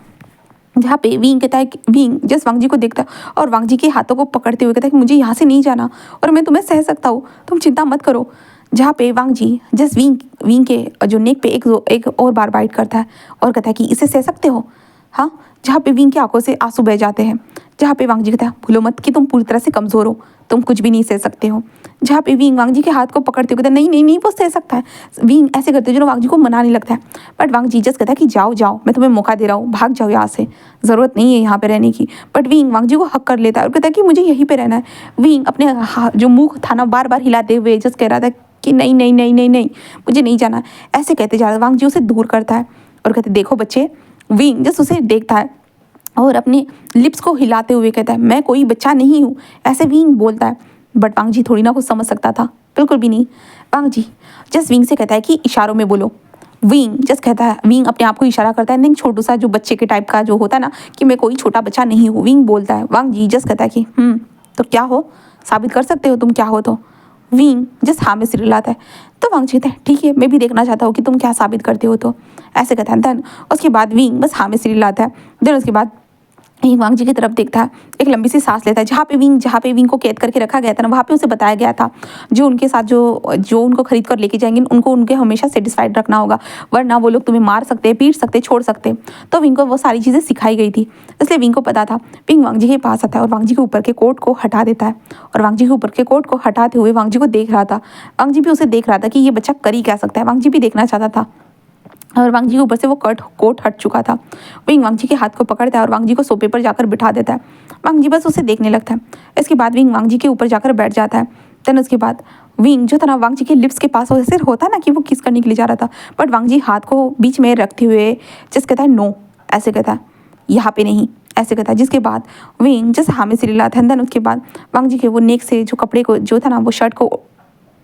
जहाँ पे विंग कहता है कि विंग जस्ट वांग जी को देखता है और वांग जी के हाथों को पकड़ते हुए कहता है कि मुझे यहाँ से नहीं जाना और मैं तुम्हें सह सकता हूँ, तुम चिंता मत करो। जहाँ पे वांग जी जस्ट विंग विंग के जो नेक पे एक और बार बाइट करता है और कहता है कि इसे सह सकते हो, हाँ। जहाँ पे विंग की आंखों से आंसू बह जाते हैं, जहाँ पे वांग जी कहता है भूलो मत कि तुम पूरी तरह से कमज़ोर हो, तुम कुछ भी नहीं सह सकते हो। जहाँ पे विंग वांग जी के हाथ को पकड़ते हुए कहता है नहीं नहीं नहीं वो सह सकता है। विंग ऐसे करते जो वांग जी को मनाने लगता है, बट वांग जी जस्ट कहता है कि जाओ जाओ, मैं तुम्हें मौका दे रहा हूँ, भाग जाओ यहाँ से, ज़रूरत नहीं है यहाँ पे रहने की। बट विंग वांग जी को हक कर लेता है और कहता है कि मुझे यहीं पर रहना है। विंग अपने जो मुँह था ना बार बार हिलाते हुए जस्ट कह रहा था कि नहीं नहीं नहीं नहीं नहीं मुझे नहीं जाना। ऐसे कहते जा रहा है, वांग जी उसे दूर करता है और कहते देखो बच्चे। विंग जस्ट उसे देखता है और अपने लिप्स को हिलाते हुए कहता है मैं कोई बच्चा नहीं हूँ, ऐसे विंग बोलता है। बट वांग जी थोड़ी ना कुछ समझ सकता था, बिल्कुल भी नहीं। वांग जी जस्ट विंग से कहता है कि इशारों में बोलो। विंग जस्ट कहता है, विंग अपने आप को इशारा करता है, नहीं छोटू सा जो बच्चे के टाइप का जो होता है ना कि मैं कोई छोटा बच्चा नहीं हूँ, विंग बोलता है। वांग जी जस्ट कहता है कि तो क्या हो, साबित कर सकते हो तुम क्या हो। तो विंग जस्ट हाँ में सिर हिलाता है। तो वांग जी कहता है ठीक है मैं भी देखना चाहता हूँ कि तुम क्या साबित करते हो। तो ऐसे कहता है। देन उसके बाद विंग बस हाँ में सिर हिलाता है। देन उसके बाद वांग जी की तरफ देखता है, एक लंबी सी सांस लेता है। जहाँ पे विंग को कैद करके रखा गया था ना, वहाँ पे उसे बताया गया था जो उनके साथ जो उनको खरीद कर लेके जाएंगे उनको उनके हमेशा सेटिस्फाइड रखना होगा, वरना वो लोग तुम्हें मार सकते हैं, पीट सकते, छोड़ सकते। तो विंग को वो सारी चीज़ें सिखाई गई थी, इसलिए विंग को पता था। विंग वांग जी के पास आता है और वांग जी के ऊपर के कोट को हटा देता है और वांग जी के ऊपर के कोट को हटाते हुए वांग जी को देख रहा था। वांग जी भी उसे देख रहा था कि ये बच्चा कर ही क्या सकता है, वांग जी भी देखना चाहता था। और वांग जी के ऊपर से वो कोट हट चुका था। विंग वांग जी के हाथ को पकड़ता है और वांग जी को सोफे पर जाकर बिठा देता है। वांग जी बस उसे देखने लगता है। इसके बाद विंग वांग जी के ऊपर जाकर बैठ जाता है। देन उसके बाद विंग जो था ना वांग जी के लिप्स के पास ऐसे होता है ना कि वो किस करने के लिए जा रहा था, बट वांग जी हाथ को बीच में रखते हुए जिस कहता है नो, ऐसे कहता है यहाँ पे नहीं, ऐसे कहता है। जिसके बाद विंग जैसे हाँ में सिर हिलाता है। देन उसके बाद वांग जी के वो नेक से जो कपड़े को जो था ना वो शर्ट को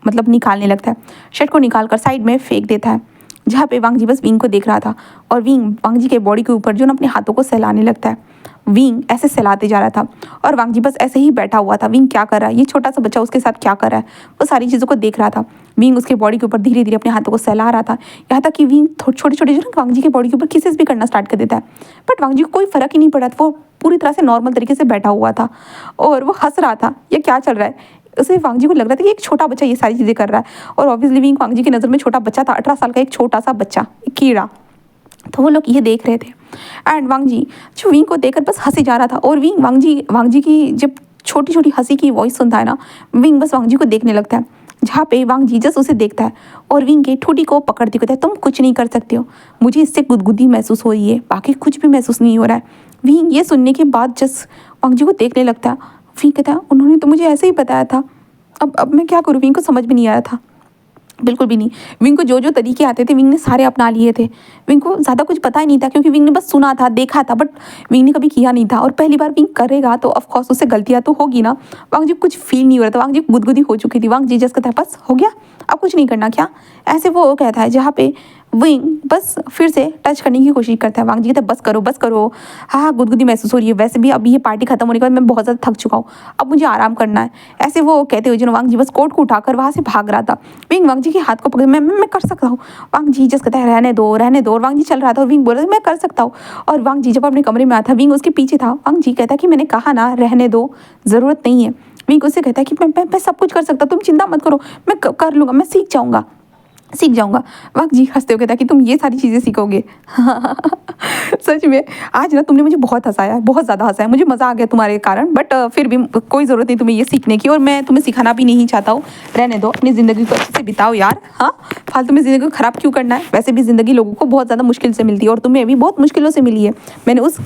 मतलब निकालने लगता है, शर्ट को निकाल कर साइड में फेंक देता है। जहाँ पे वांग जी बस विंग को देख रहा था और विंग वांग जी के बॉडी के ऊपर जो ना अपने हाथों को सहलाने लगता है। विंग ऐसे सहलाते जा रहा था और वांग जी बस ऐसे ही बैठा हुआ था। विंग क्या कर रहा है, ये छोटा सा बच्चा उसके साथ क्या कर रहा है, वो सारी चीज़ों को देख रहा था। विंग उसके बॉडी के ऊपर धीरे धीरे अपने हाथों को सहला रहा था, यहाँ तक कि विंग छोटे छोटे जो ना वांग जी के बॉडी के ऊपर किसेस भी करना स्टार्ट कर देता है। बट वांग जी को कोई फर्क ही नहीं पड़ा था, वो पूरी तरह से नॉर्मल तरीके से बैठा हुआ था और वो हंस रहा था, ये क्या चल रहा है। उसे वांग जी को लग रहा था कि एक छोटा बच्चा ये सारी चीज़ें कर रहा है और ऑब्वियसली विंग वांग जी की नज़र में छोटा बच्चा था, 18 साल का एक छोटा सा बच्चा, एक कीड़ा। तो वो लोग ये देख रहे थे एंड वांग जी जो विंग को देखकर बस हंसे जा रहा था और विंग वांग जी की जब छोटी छोटी हंसी की वॉइस सुनता है ना, विंग बस वांग जी को देखने लगता है। जहाँ पे वांग जी जस्ट उसे देखता है और विंग के ठोड़ी को पकड़ते कहता है तुम कुछ नहीं कर सकते हो, मुझे इससे गुदगुदी महसूस हो रही है, बाकी कुछ भी महसूस नहीं हो रहा है। विंग ये सुनने के बाद जस्ट वांग जी को देखने लगता है। विंग कहता है उन्होंने तो मुझे ऐसे ही बताया था, अब मैं क्या करूँ। विंग को समझ में नहीं आ रहा था, बिल्कुल भी नहीं। विंग को जो जो तरीके आते थे विंग ने सारे अपना लिए थे। विंग को ज़्यादा कुछ पता ही नहीं था क्योंकि विंग ने बस सुना था, देखा था, बट विंग ने कभी किया नहीं था और पहली बार विंग करेगा तो ऑफकोर्स उससे गलतियाँ तो होगी ना। वांग जी कुछ फील नहीं हो रहा था, वांग जी गुदगुदी हो चुकी थी। वांग जी जस्ट कहता है बस हो गया, अब कुछ नहीं करना क्या, ऐसे वो कहता है। जहाँ पे विंग बस फिर से टच करने की कोशिश करता है। वांग जी कहता है बस करो, हाँ हाँ गुदगुदी महसूस हो रही है, वैसे भी अभी ये पार्टी खत्म होने के बाद मैं बहुत ज़्यादा थक चुका हूँ, अब मुझे आराम करना है। ऐसे वो कहते हुए जो वांग जी बस कोट को उठाकर वहाँ से भाग रहा था। विंग वांग जी के हाथ को पकड़ मैं कर सकता हूँ। वांग जी जस्ट कहता है रहने दो और वांग जी चल रहा था और विंग बोल रहा था मैं कर सकता हूँ। और वांग जी जब अपने कमरे में आया था विंग उसके पीछे था। वांग जी कहता है कि मैंने कहा ना रहने दो, ज़रूरत नहीं है। विंग उससे कहता है कि मैं सब कुछ कर सकता, तुम चिंता मत करो, मैं कर लूँगा, मैं सीख जाऊंगा। वांग जी हंसते हुए कहता है कि तुम ये सारी चीज़ें सीखोगे। सच में आज ना तुमने मुझे बहुत हंसाया, बहुत ज़्यादा हंसाया, मुझे मज़ा आ गया तुम्हारे कारण। बट फिर भी कोई ज़रूरत नहीं तुम्हें ये सीखने की और मैं तुम्हें सिखाना भी नहीं चाहता हूँ। रहने दो, अपनी ज़िंदगी को अच्छे से बिताओ यार, हाँ। फालतू में ज़िंदगी को ख़राब क्यों करना है, वैसे भी ज़िंदगी लोगों को बहुत ज़्यादा मुश्किल से मिलती है और तुम्हें भी बहुत मुश्किलों से मिली है। मैंने उस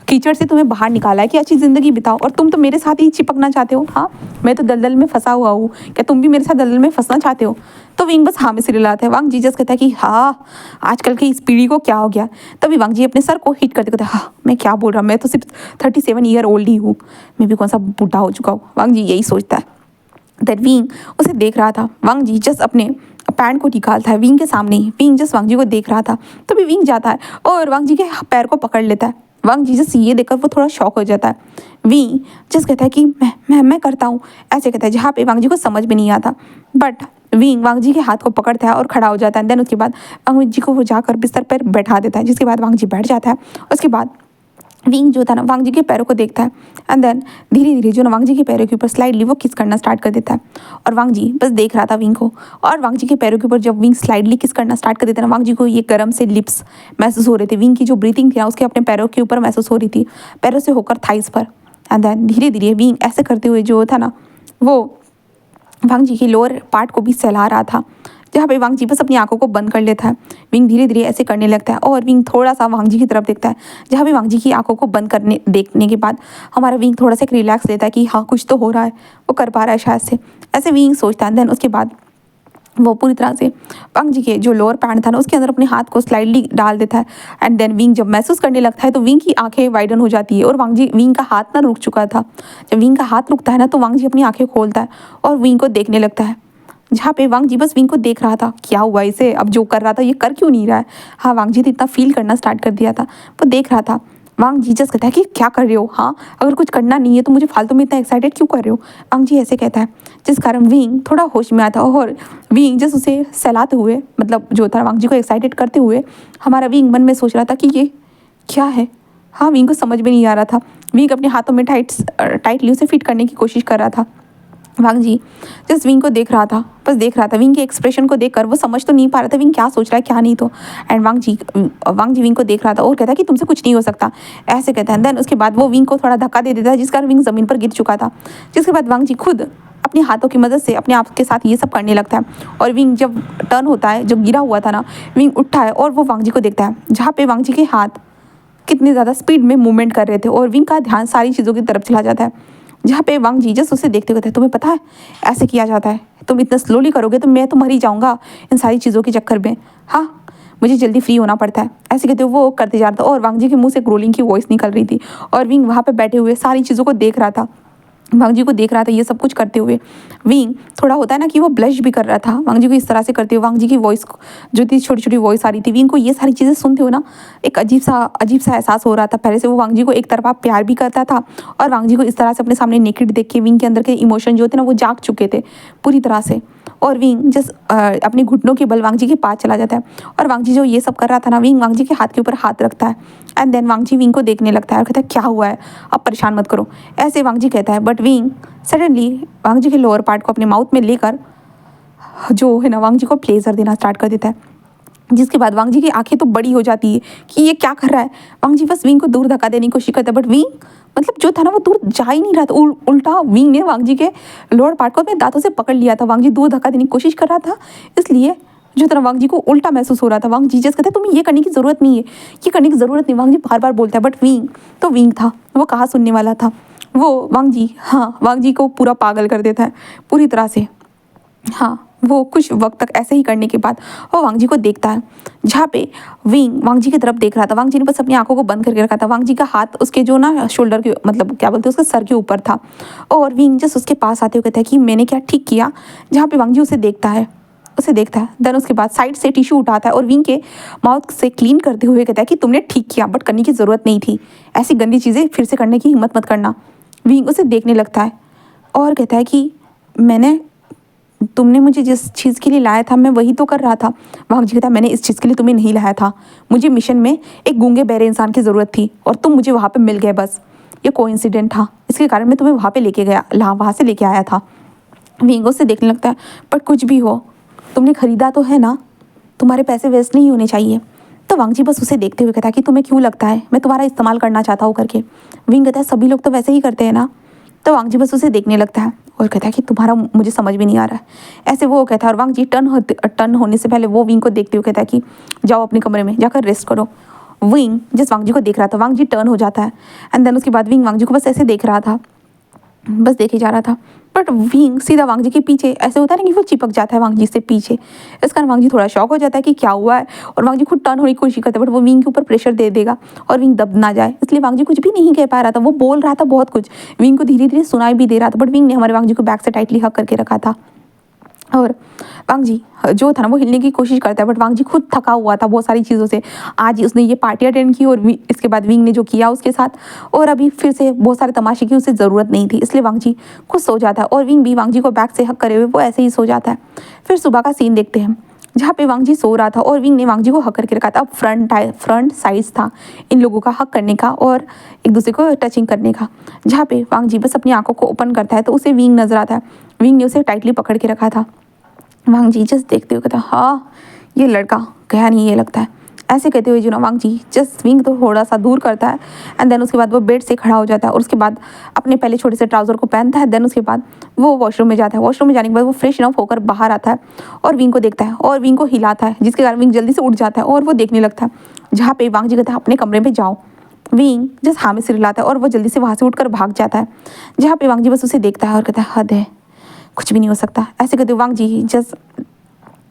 कीचड़ से तुम्हें बाहर निकाला है कि अच्छी ज़िंदगी बिताओ और तुम तो मेरे साथ ही चिपकना चाहते हो। हाँ, मैं तो दलदल में फंसा हुआ हूँ, क्या तुम भी मेरे साथ दलदल में फंसना चाहते हो? तो विंग बस हाँ में सिर हिलाता है। वांग जी जस कहता है कि हाँ, आजकल की इस पीढ़ी को क्या हो गया। तभी वांग जी अपने सर को हिट करते कहते हाँ, मैं क्या बोल रहा हूँ, मैं तो सिर्फ 37 ईयर ओल्ड ही हूँ, मैं भी कौन सा बूढ़ा हो चुका हूँ। वांग जी यही सोचता है। दैट विंग उसे देख रहा था। वांग जी जस्ट अपने पैंट को निकालता है विंग के सामने ही। विंग जस्ट वांग जी को देख रहा था, तभी विंग जाता है और वांग जी के पैर को पकड़ लेता है। वांग जी जस्ट ये देखकर वो थोड़ा शॉक हो जाता है। विंग जस्ट कहता है कि मैं करता हूँ, ऐसे कहता है, जहाँ पे वांग जी को समझ में नहीं आता। बट विंग वांग जी के हाथ को पकड़ता है और खड़ा हो जाता है। देन उसके बाद वांग जी को वो जाकर बिस्तर पर बैठा देता है, जिसके बाद वांग जी बैठ जाता है। उसके बाद विंग जो था ना वांग जी के पैरों को देखता है एंड देन धीरे धीरे जो ना वांग जी के पैरों के ऊपर स्लाइडली वो किस करना स्टार्ट कर देता है। और वांग जी बस देख रहा था विंग को। और वांग जी के पैरों के ऊपर जब विंग स्लाइडली किस करना स्टार्ट कर देता है ना, वांग जी को ये गर्म से लिप्स महसूस हो रहे थे। विंग की जो ब्रीथिंग थी ना उसके अपने पैरों के ऊपर महसूस हो रही थी, पैरों से होकर थाइस पर। एंड देन धीरे धीरे विंग ऐसे करते हुए जो था ना वो वांग जी की लोअर पार्ट को भी सहला रहा था, जहाँ पे वांग जी बस अपनी आंखों को बंद कर लेता है। विंग धीरे धीरे ऐसे करने लगता है और विंग थोड़ा सा वांग जी की तरफ देखता है, जहाँ पे वांग जी की आंखों को बंद करने देखने के बाद हमारा विंग थोड़ा सा एक रिलैक्स लेता है कि हाँ कुछ तो हो रहा है, वो कर पा रहा है शायद से, ऐसे विंग सोचता है। देन उसके बाद वो पूरी तरह से वांग जी के जो लोअर पैंट था ना उसके अंदर अपने हाथ को स्लाइडली डाल देता है। एंड देन विंग जब महसूस करने लगता है तो विंग की आंखें वाइडन हो जाती है और विंग का हाथ ना रुक चुका था। जब विंग का हाथ रुकता है ना तो वांग जी अपनी आंखें खोलता है और विंग को देखने लगता है, जहाँ पे वांग जी बस विंग को देख रहा था, क्या हुआ इसे, अब जो कर रहा था ये कर क्यों नहीं रहा है। हाँ, वांग जी तो इतना फील करना स्टार्ट कर दिया था, वो देख रहा था। वांग जी जस्ट कहता है कि क्या कर रहे हो, हाँ अगर कुछ करना नहीं है तो मुझे फालतू में इतना एक्साइटेड क्यों कर रहे हो। वांग जी ऐसे कहता है, जिस कारण विंग थोड़ा होश में आता है और विंग जस्ट उसे सहलाते हुए, मतलब जो था वांग जी को एक्साइटेड करते हुए, हमारा विंग मन में सोच रहा था कि ये क्या है। हाँ, विंग को समझ में नहीं आ रहा था। विंग अपने हाथों में टाइटली उसे फिट करने की कोशिश कर रहा था। वांग जी जस्ट विंग को देख रहा था, बस देख रहा था। विंग के एक्सप्रेशन को देखकर वो समझ तो नहीं पा रहा था विंग क्या सोच रहा है क्या नहीं तो। एंड वांग जी विंग को देख रहा था और कहता है कि तुमसे कुछ नहीं हो सकता, ऐसे कहता है। देन उसके बाद वो विंग को थोड़ा धक्का दे देता है, जिस कारण विंग ज़मीन पर गिर चुका था। जिसके बाद वांग जी खुद अपने हाथों की मदद से अपने आप के साथ ये सब करने लगता है। और विंग जब टर्न होता है, जो गिरा हुआ था ना, विंग उठता है और वो वांग जी को देखता है, जहाँ पे वांग जी के हाथ कितनी ज़्यादा स्पीड में मूवमेंट कर रहे थे और विंग का ध्यान सारी चीज़ों की तरफ चला जाता है। जहाँ पे वांग जी जस्ट उसे देखते हुए, तुम्हें पता है ऐसे किया जाता है, तुम इतना स्लोली करोगे तो मैं तो मर ही जाऊँगा इन सारी चीज़ों के चक्कर में। हाँ, मुझे जल्दी फ्री होना पड़ता है, ऐसे कहते हुए वो करते जा रहा था। और वांग जी के मुंह से ग्रोलिंग की वॉइस निकल रही थी और विंग वहाँ पे बैठे हुए सारी चीज़ों को देख रहा था। वांग जी को देख रहा था ये सब कुछ करते हुए। विंग थोड़ा होता है ना कि वो ब्लश भी कर रहा था वांग जी को इस तरह से करते हुए। वांग जी की वॉइस जो थी, छोटी छोटी वॉइस आ रही थी। विंग को ये सारी चीज़ें सुनते हुए ना एक अजीब सा एहसास हो रहा था। पहले से वो वांग जी को एक तरफा प्यार भी करता था और वांग जी को इस तरह से अपने सामने नेकेड देख के विंग के अंदर के इमोशन जो थे ना वो जाग चुके थे पूरी तरह से। और विंग जस्ट अपने घुटनों के बल वांग जी के पास चला जाता है और वांग जी जो ये सब कर रहा था ना, विंग वांग जी के हाथ के ऊपर हाथ रखता है। And then Wang Ji Wing को देखने लगता है और कहता है क्या हुआ है, आप परेशान मत करो, ऐसे वांग जी कहता है। बट विंग सडनली वांग जी के लोअर पार्ट को अपने माउथ में लेकर जो है ना वांग जी को प्लेजर देना स्टार्ट कर देता है। जिसके बाद वांग जी की आंखें तो बड़ी हो जाती है कि ये क्या कर रहा है। वांग जी बस विंग को दूर धक्का देने की कोशिश करता है, बट विंग मतलब जो था ना वो दूर जा ही नहीं रहा था। उल्टा विंग ने वांग जी के लोअर पार्ट को अपने दांतों से पकड़ लिया था। वांग जी दूर धक्का देने की कोशिश कर रहा था, इसलिए जो तरह वांग जी को उल्टा महसूस हो रहा था। वांग जी जस्ट कहते हैं तुम्हें ये करने की ज़रूरत नहीं है, ये करने की ज़रूरत नहीं, वांग जी बार बार बोलता है। बट विंग था, वो कहाँ सुनने वाला था। वो वांग जी को पूरा पागल कर देता है पूरी तरह से। हाँ, वो कुछ वक्त तक ऐसे ही करने के बाद वो वांग जी को देखता है, जहाँ पे विंग वांग जी की तरफ देख रहा था। वांग जी ने बस अपनी आंखों को बंद करके रखा था। वांग जी का हाथ उसके जो ना शोल्डर के, मतलब क्या बोलते हैं, उसके सर के ऊपर था। और विंग जस्ट उसके पास आते हुए कहता है कि मैंने क्या ठीक किया, जहाँ पे वांग जी उसे देखता है। देन उसके बाद साइड से टिश्यू उठाता है और विंग के माउथ से क्लीन करते हुए कहता है कि तुमने ठीक किया, बट करने की ज़रूरत नहीं थी, ऐसी गंदी चीज़ें फिर से करने की हिम्मत मत करना। विंग उसे देखने लगता है और कहता है कि तुमने मुझे जिस चीज़ के लिए लाया था मैं वही तो कर रहा था। वांग जी कहता है मैंने इस चीज़ के लिए तुम्हें नहीं लाया था, मुझे मिशन में एक गूंगे बहरे इंसान की ज़रूरत थी और तुम मुझे वहाँ पे मिल गए, बस ये कोइंसिडेंट था, इसके कारण मैं तुम्हें वहाँ पे लेके गया, वहाँ से लेके आया था। विंग उससे देखने लगता है, पर कुछ भी हो तुमने ख़रीदा तो है ना, तुम्हारे पैसे वेस्ट नहीं होने चाहिए। तो वांग जी बस उसे देखते हुए कहता है कि तुम्हें क्यों लगता है मैं तुम्हारा इस्तेमाल करना चाहता हूँ करके। विंग कहता है सभी लोग तो वैसे ही करते हैं ना। तो वांग जी बस उसे देखने लगता है और कहता है कि तुम्हारा मुझे समझ में नहीं आ रहा है। ऐसे वो कहता है और वांग जी टर्न होने से पहले वो विंग को देखते हुए कहता है कि जाओ अपने कमरे में जाकर रेस्ट करो। विंग जिस वांग जी को देख रहा था, वांग जी टर्न हो जाता है एंड देन उसके बाद विंग वांग जी को बस ऐसे देख रहा था, बस देखे जा रहा था। बट विंग सीधा वांग जी के पीछे, ऐसे होता है ना कि वो चिपक जाता है वांग जी से पीछे। इस कारण वांग जी थोड़ा शॉक हो जाता है कि क्या हुआ है, और वांग जी खुद टर्न होने की कोशिश करता है, बट वो विंग के ऊपर प्रेशर दे देगा और विंग दब ना जाए, इसलिए वांग जी कुछ भी नहीं कह पा रहा था। वो बोल रहा था बहुत कुछ, विंग को धीरे धीरे सुनाई भी दे रहा था, बट विंग ने हमारे वांग जी को बैक से टाइटली हक करके रखा था। और वांग जी जो था ना वो हिलने की कोशिश करता है, बट वांग जी खुद थका हुआ था बहुत सारी चीज़ों से। आज ही उसने ये पार्टी अटेंड की और इसके बाद विंग ने जो किया उसके साथ, और अभी फिर से बहुत सारे तमाशे की उसे ज़रूरत नहीं थी, इसलिए वांग जी खुद सो जाता है और विंग भी वांग जी को बैक से हक करे हुए वो ऐसे ही सो जाता है। फिर सुबह का सीन देखते हैं जहाँ पे वांग जी सो रहा था और विंग ने वांग जी को हक करके रखा था। अब फ्रंट साइज था इन लोगों का हक करने का और एक दूसरे को टचिंग करने का, जहाँ पे वांग जी बस अपनी आंखों को ओपन करता है तो उसे विंग नजर आता है। विंग ने उसे टाइटली पकड़ के रखा था। वांग जी जस्ट देखते हुए कहता हाँ ये लड़का गया नहीं ये लगता है। ऐसे कहते हुए जो ना वांग जी जस्ट विंग तो थोड़ा सा दूर करता है एंड देन उसके बाद वो बेड से खड़ा हो जाता है और उसके बाद अपने पहले छोटे से ट्राउज़र को पहनता है। देन उसके बाद वो वॉशरूम में जाता है। वॉशरूम में जाने के बाद वो फ्रेश अप होकर बाहर आता है और विंग को देखता है और विंग को हिलाता है, जिसके कारण विंग जल्दी से उठ जाता है और वो देखने लगता है। जहाँ पे वांग जी कहता है अपने कमरे में जाओ, विंग जस्ट हाँ में सिर हिलाता है और वो जल्दी से वहाँ से उठकर भाग जाता है। जहाँ पे वांग जी बस उसे देखता है और कहता है हद है, कुछ भी नहीं हो सकता। ऐसे कहते वांग जी जस्ट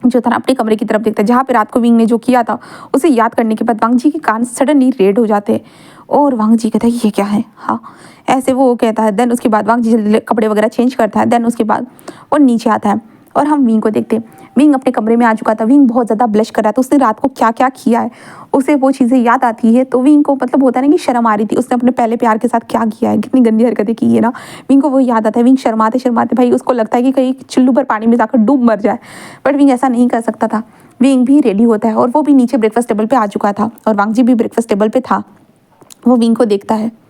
जो था ना अपने कमरे की तरफ देखता है, जहाँ पे रात को विंग ने जो किया था उसे याद करने के बाद वांग जी के कान सडनली रेड हो जाते हैं और वांग जी कहता है ये क्या है। हाँ ऐसे वो कहता है। देन उसके बाद वांग जी जल्दी कपड़े वगैरह चेंज करता है। देन उसके बाद वो नीचे आता है और हम विंग को देखते हैं। विंग अपने कमरे में आ चुका था। विंग बहुत ज़्यादा ब्लश कर रहा था, उसने रात को क्या क्या किया है उसे वो चीज़ें याद आती है, तो विंग को मतलब होता है ना कि शर्म आ रही थी, उसने अपने पहले प्यार के साथ क्या किया है, कितनी गंदी हरकतें की है ना, विंग को वो याद आता है। विंग शर्माते शर्माते भाई उसको लगता है कि कहीं चुल्लू पर पानी में जाकर डूब मर जाए, बट विंग ऐसा नहीं कर सकता था। विंग भी रेडी होता है और वो भी नीचे ब्रेकफास्ट टेबल पर आ चुका था और वांग जी भी ब्रेकफास्ट टेबल पर था। वो विंग को देखता है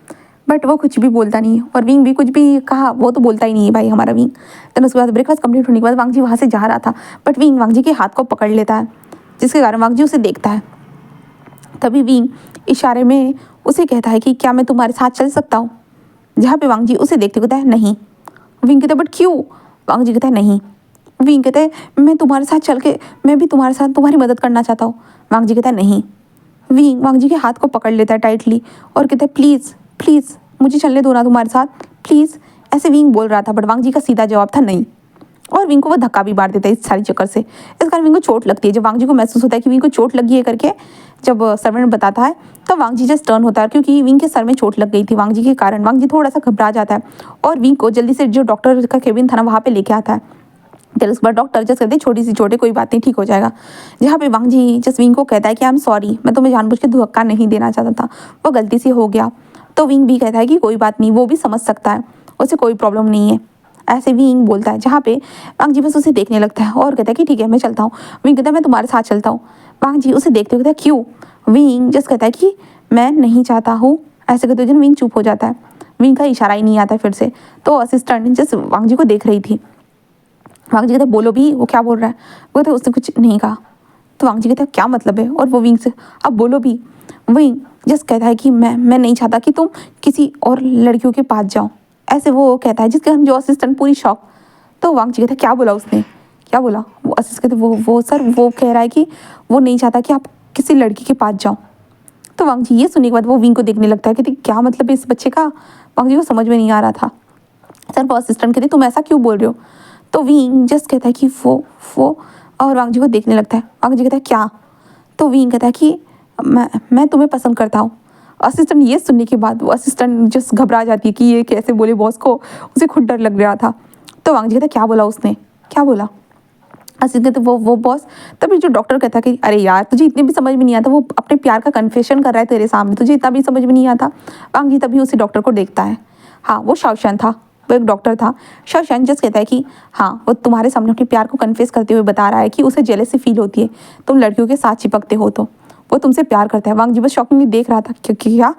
बट वो कुछ भी बोलता नहीं है और विंग भी कुछ भी कहा वो तो बोलता ही नहीं है भाई हमारा विंग। देन उसके बाद ब्रेकफास्ट कंप्लीट होने के बाद वांग जी वहाँ से जा रहा था, बट विंग वांग जी के हाथ को पकड़ लेता है, जिसके कारण वांग जी उसे देखता है। तभी विंग इशारे में उसे कहता है कि क्या मैं तुम्हारे साथ चल सकता हूँ, जहाँ पे वांग जी उसे देखते कहता है नहीं। विंग कहता है बट क्यों। वांग जी कहता है नहीं। विंग कहता है मैं तुम्हारे साथ चल के मैं भी तुम्हारे साथ तुम्हारी मदद करना चाहता हूँ। वांग जी कहता है नहीं। विंग वांग जी के हाथ को पकड़ लेता है टाइटली और कहता है प्लीज़ प्लीज़ मुझे चलने दो ना तुम्हारे साथ प्लीज़। ऐसे विंग बोल रहा था, बट वांग जी का सीधा जवाब था नहीं, और विंग को वो धक्का भी मार देता है इस सारी चक्कर से। इस कारण विंग को चोट लगती है। जब वांग जी को महसूस होता है कि विंग को चोट लगी है करके, जब सर्वेंट बताता है तब वांग जी जस्ट टर्न होता है, क्योंकि विंग के सर में चोट लग गई थी वांग जी के कारण। वांग जी थोड़ा सा घबरा जाता है और विंग को जल्दी से जो डॉक्टर का केबिन था ना वहाँ पे लेके आता है। फिर उसके बाद डॉक्टर जस्ट कहते हैं छोटी सी चोट है, कोई बात नहीं, ठीक हो जाएगा। जहाँ पे वांग जी जस्ट विंग को कहता है कि आई एम सॉरी, मैं तुम्हें जानबूझ के धक्का नहीं देना चाहता था, वो गलती से हो गया। तो विंग भी कहता है कि कोई बात नहीं, वो भी समझ सकता है, उसे कोई प्रॉब्लम नहीं है। ऐसे विंग बोलता है, जहाँ पे वांग जी बस उसे देखने लगता है और कहता है कि ठीक है मैं चलता हूँ। विंग कहता है मैं तुम्हारे साथ चलता हूँ। वांग जी उसे देखते हुए कहता है क्यों। विंग जस्ट कहता है कि मैं नहीं चाहता हूँ। ऐसे कहते हुए विंग चुप हो जाता है। विंग का इशारा ही नहीं आता है फिर से। तो असिस्टेंट जस्ट वांग जी को देख रही थी। वांग जी कहते बोलो भी, वो क्या बोल रहा है। वो कहते उसने कुछ नहीं कहा। तो वांग जी कहते क्या मतलब है, और वो विंग से अब बोलो भी। विंग जस्ट कहता है कि मैं नहीं चाहता कि तुम किसी और लड़कियों के पास जाओ। ऐसे वो कहता है, जिसके हम जो असिस्टेंट पूरी शॉक। तो वांग जी कहते क्या बोला उसने, क्या बोला। वो असिस्टेंट कहते वो सर वो कह रहा है कि वो नहीं चाहता कि आप किसी लड़की के पास जाओ। तो वांग जी ये सुनने के बाद वो विंग को देखने लगता है कि क्या मतलब है इस बच्चे का। वांग जी को समझ में नहीं आ रहा था। सर वो असिस्टेंट कहते तुम ऐसा क्यों बोल रहे हो। तो विंग जस्ट कहता है कि वो और वांग जी को देखने लगता है। वांग जी कहता है क्या। तो विंग कहता है कि मैं तुम्हें पसंद करता हूँ। असिस्टेंट ये सुनने के बाद वो असिस्टेंट जस्ट घबरा जाती है कि ये कैसे बोले बॉस को, उसे खुद डर लग रहा था। तो वांग जी कहता है क्या बोला उसने, क्या बोला। असिस्टेंट कहते वो बॉस। तभी जो डॉक्टर कहता है कि अरे यार तुझे इतने भी समझ में नहीं आता, वो अपने प्यार का कन्फेशन कर रहा है तेरे सामने, तुझे इतना भी समझ में नहीं आता। वांग जी तभी उसी डॉक्टर को देखता है। हाँ वो शाओशन था, वो एक डॉक्टर था। शाओशन जस्ट कहता है कि हाँ वो तुम्हारे सामने अपने प्यार को कन्फेस करते हुए बता रहा है कि उसे जेलसी फील होती है, तुम लड़कियों के साथ चिपकते हो तो वो तुमसे प्यार करता है। वांग जी बस शॉकिंगली देख रहा था क्या,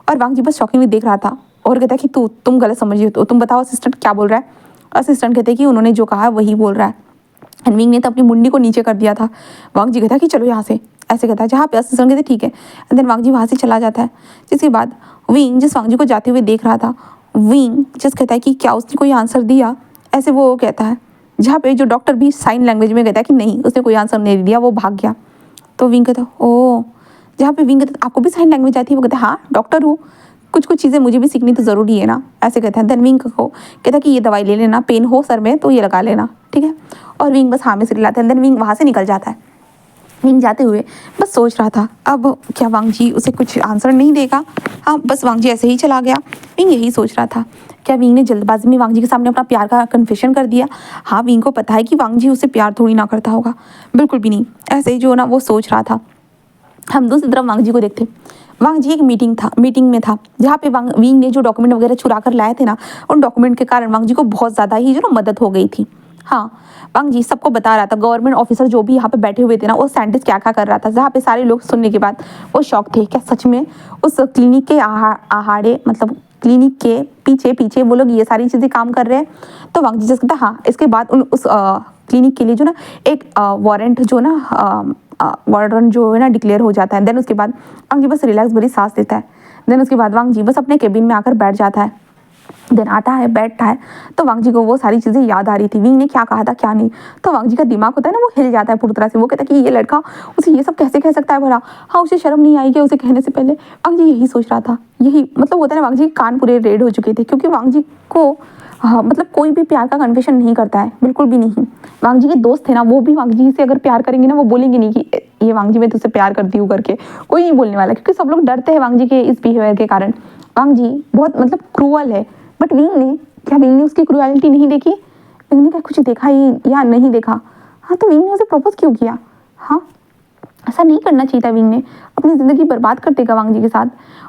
और वांग जी बस शॉकिंगली देख रहा था और कहता है कि तुम गलत समझ रही हो, तो तुम बताओ असिस्टेंट क्या बोल रहा है। असिस्टेंट कहते हैं कि उन्होंने जो कहा वही बोल रहा है। एंड विंग ने तो अपनी मुंडी को नीचे कर दिया था। वांग जी कहता है कि चलो यहाँ से, ऐसे कहता है। जहाँ पे असिस्टेंट कहते ठीक है, एंड देन वांग जी वहाँ से चला जाता है। जिसके बाद विंग जिस वांग जी को जाते हुए देख रहा था, विंग जस्ट कहता है कि क्या उसने कोई आंसर दिया। ऐसे वो कहता है, जहाँ पे जो डॉक्टर भी साइन लैंग्वेज में कहता है कि नहीं, उसने कोई आंसर नहीं दिया, वो भाग गया। तो विंग कहता है ओ, जहाँ पे विंग कहता आपको भी साइन लैंग्वेज आती है? वो कहता है हाँ डॉक्टर हूँ, कुछ कुछ चीज़ें मुझे भी सीखनी तो ज़रूरी है ना, ऐसे कहते हैं। देन विंग को कहता है कि ये दवाई ले लेना, पेन हो सर में तो ये लगा लेना, ठीक है। और विंग बस हाँ में से लाता है। देन विंग वहाँ से निकल जाता है। विंग जाते हुए बस सोच रहा था अब क्या वांग जी उसे कुछ आंसर नहीं देगा। हाँ बस वांग जी ऐसे ही चला गया। विंग यही सोच रहा था, क्या विंग ने जल्दबाजी में वांग जी के सामने अपना प्यार का कन्फेशन कर दिया? हाँ विंग को पता है कि वांग जी उसे प्यार थोड़ी ना करता होगा, बिल्कुल भी नहीं। ऐसे ही जो ना वो सोच रहा था। हम दूसरी तरफ वांग जी को देखते। वांग जी एक मीटिंग में था, जहाँ पे विंग ने जो डॉक्यूमेंट वगैरह चुरा कर लाए थे ना, उन डॉक्यूमेंट के कारण वांग जी को बहुत ज़्यादा ही जो ना मदद हो गई थी। हाँ वांग जी सबको बता रहा था, गवर्नमेंट ऑफिसर जो भी यहाँ पे बैठे हुए थे ना, वो साइंटिस्ट क्या क्या कर रहा था, जहाँ पे सारे लोग सुनने के बाद वो शौक थे, क्या सच में उस क्लिनिक के आहाड़े मतलब क्लिनिक के पीछे पीछे वो लोग ये सारी चीज़ें काम कर रहे हैं? तो वांग जी जैसे कहता हाँ। इसके बाद उस क्लिनिक के लिए जो ना एक वारंट जो ना वारंट जो है ना डिक्लेयर हो जाता है। देन उसके बाद वांग जी बस रिलैक्स भरी सांस लेता है। देन उसके बाद वांग जी बस अपने केबिन में आकर बैठ जाता है। देन आता है, बैठता है, तो वांग जी को वो सारी चीज़ें याद आ रही थी, विंग ने क्या कहा था क्या नहीं। तो वांग जी का दिमाग होता है ना, वो हिल जाता है पूरी तरह से। वो कहता है कि ये लड़का उसे ये सब कैसे कह सकता है भला? हाँ उसे शर्म नहीं आई कि उसे कहने से पहले? वांग जी यही सोच रहा था। यही मतलब होता है ना, वांग जी के कान पूरे रेड हो चुके थे, क्योंकि वांग जी को हाँ मतलब कोई भी प्यार का कन्फेशन नहीं करता है, बिल्कुल भी नहीं। वांग जी के दोस्त थे ना, वो भी वांग जी से अगर प्यार करेंगे ना, वो बोलेंगे नहीं कि ये वांग जी मैं तुझसे प्यार करती हूँ करके, कोई नहीं बोलने वाला, क्योंकि सब लोग डरते हैं वांग जी के इस बिहेवियर के कारण। वांग जी बहुत मतलब क्रूअल है। बट विंग ने क्या, विंग ने उसकी क्रूएलिटी नहीं देखी? विंग ने क्या कुछ देखा ही या नहीं देखा? हाँ तो विंग ने उसे प्रपोज क्यों किया? हाँ ऐसा नहीं करना चाहिए था। विंग ने अपनी ज़िंदगी बर्बाद कर देगा वांग जी के साथ।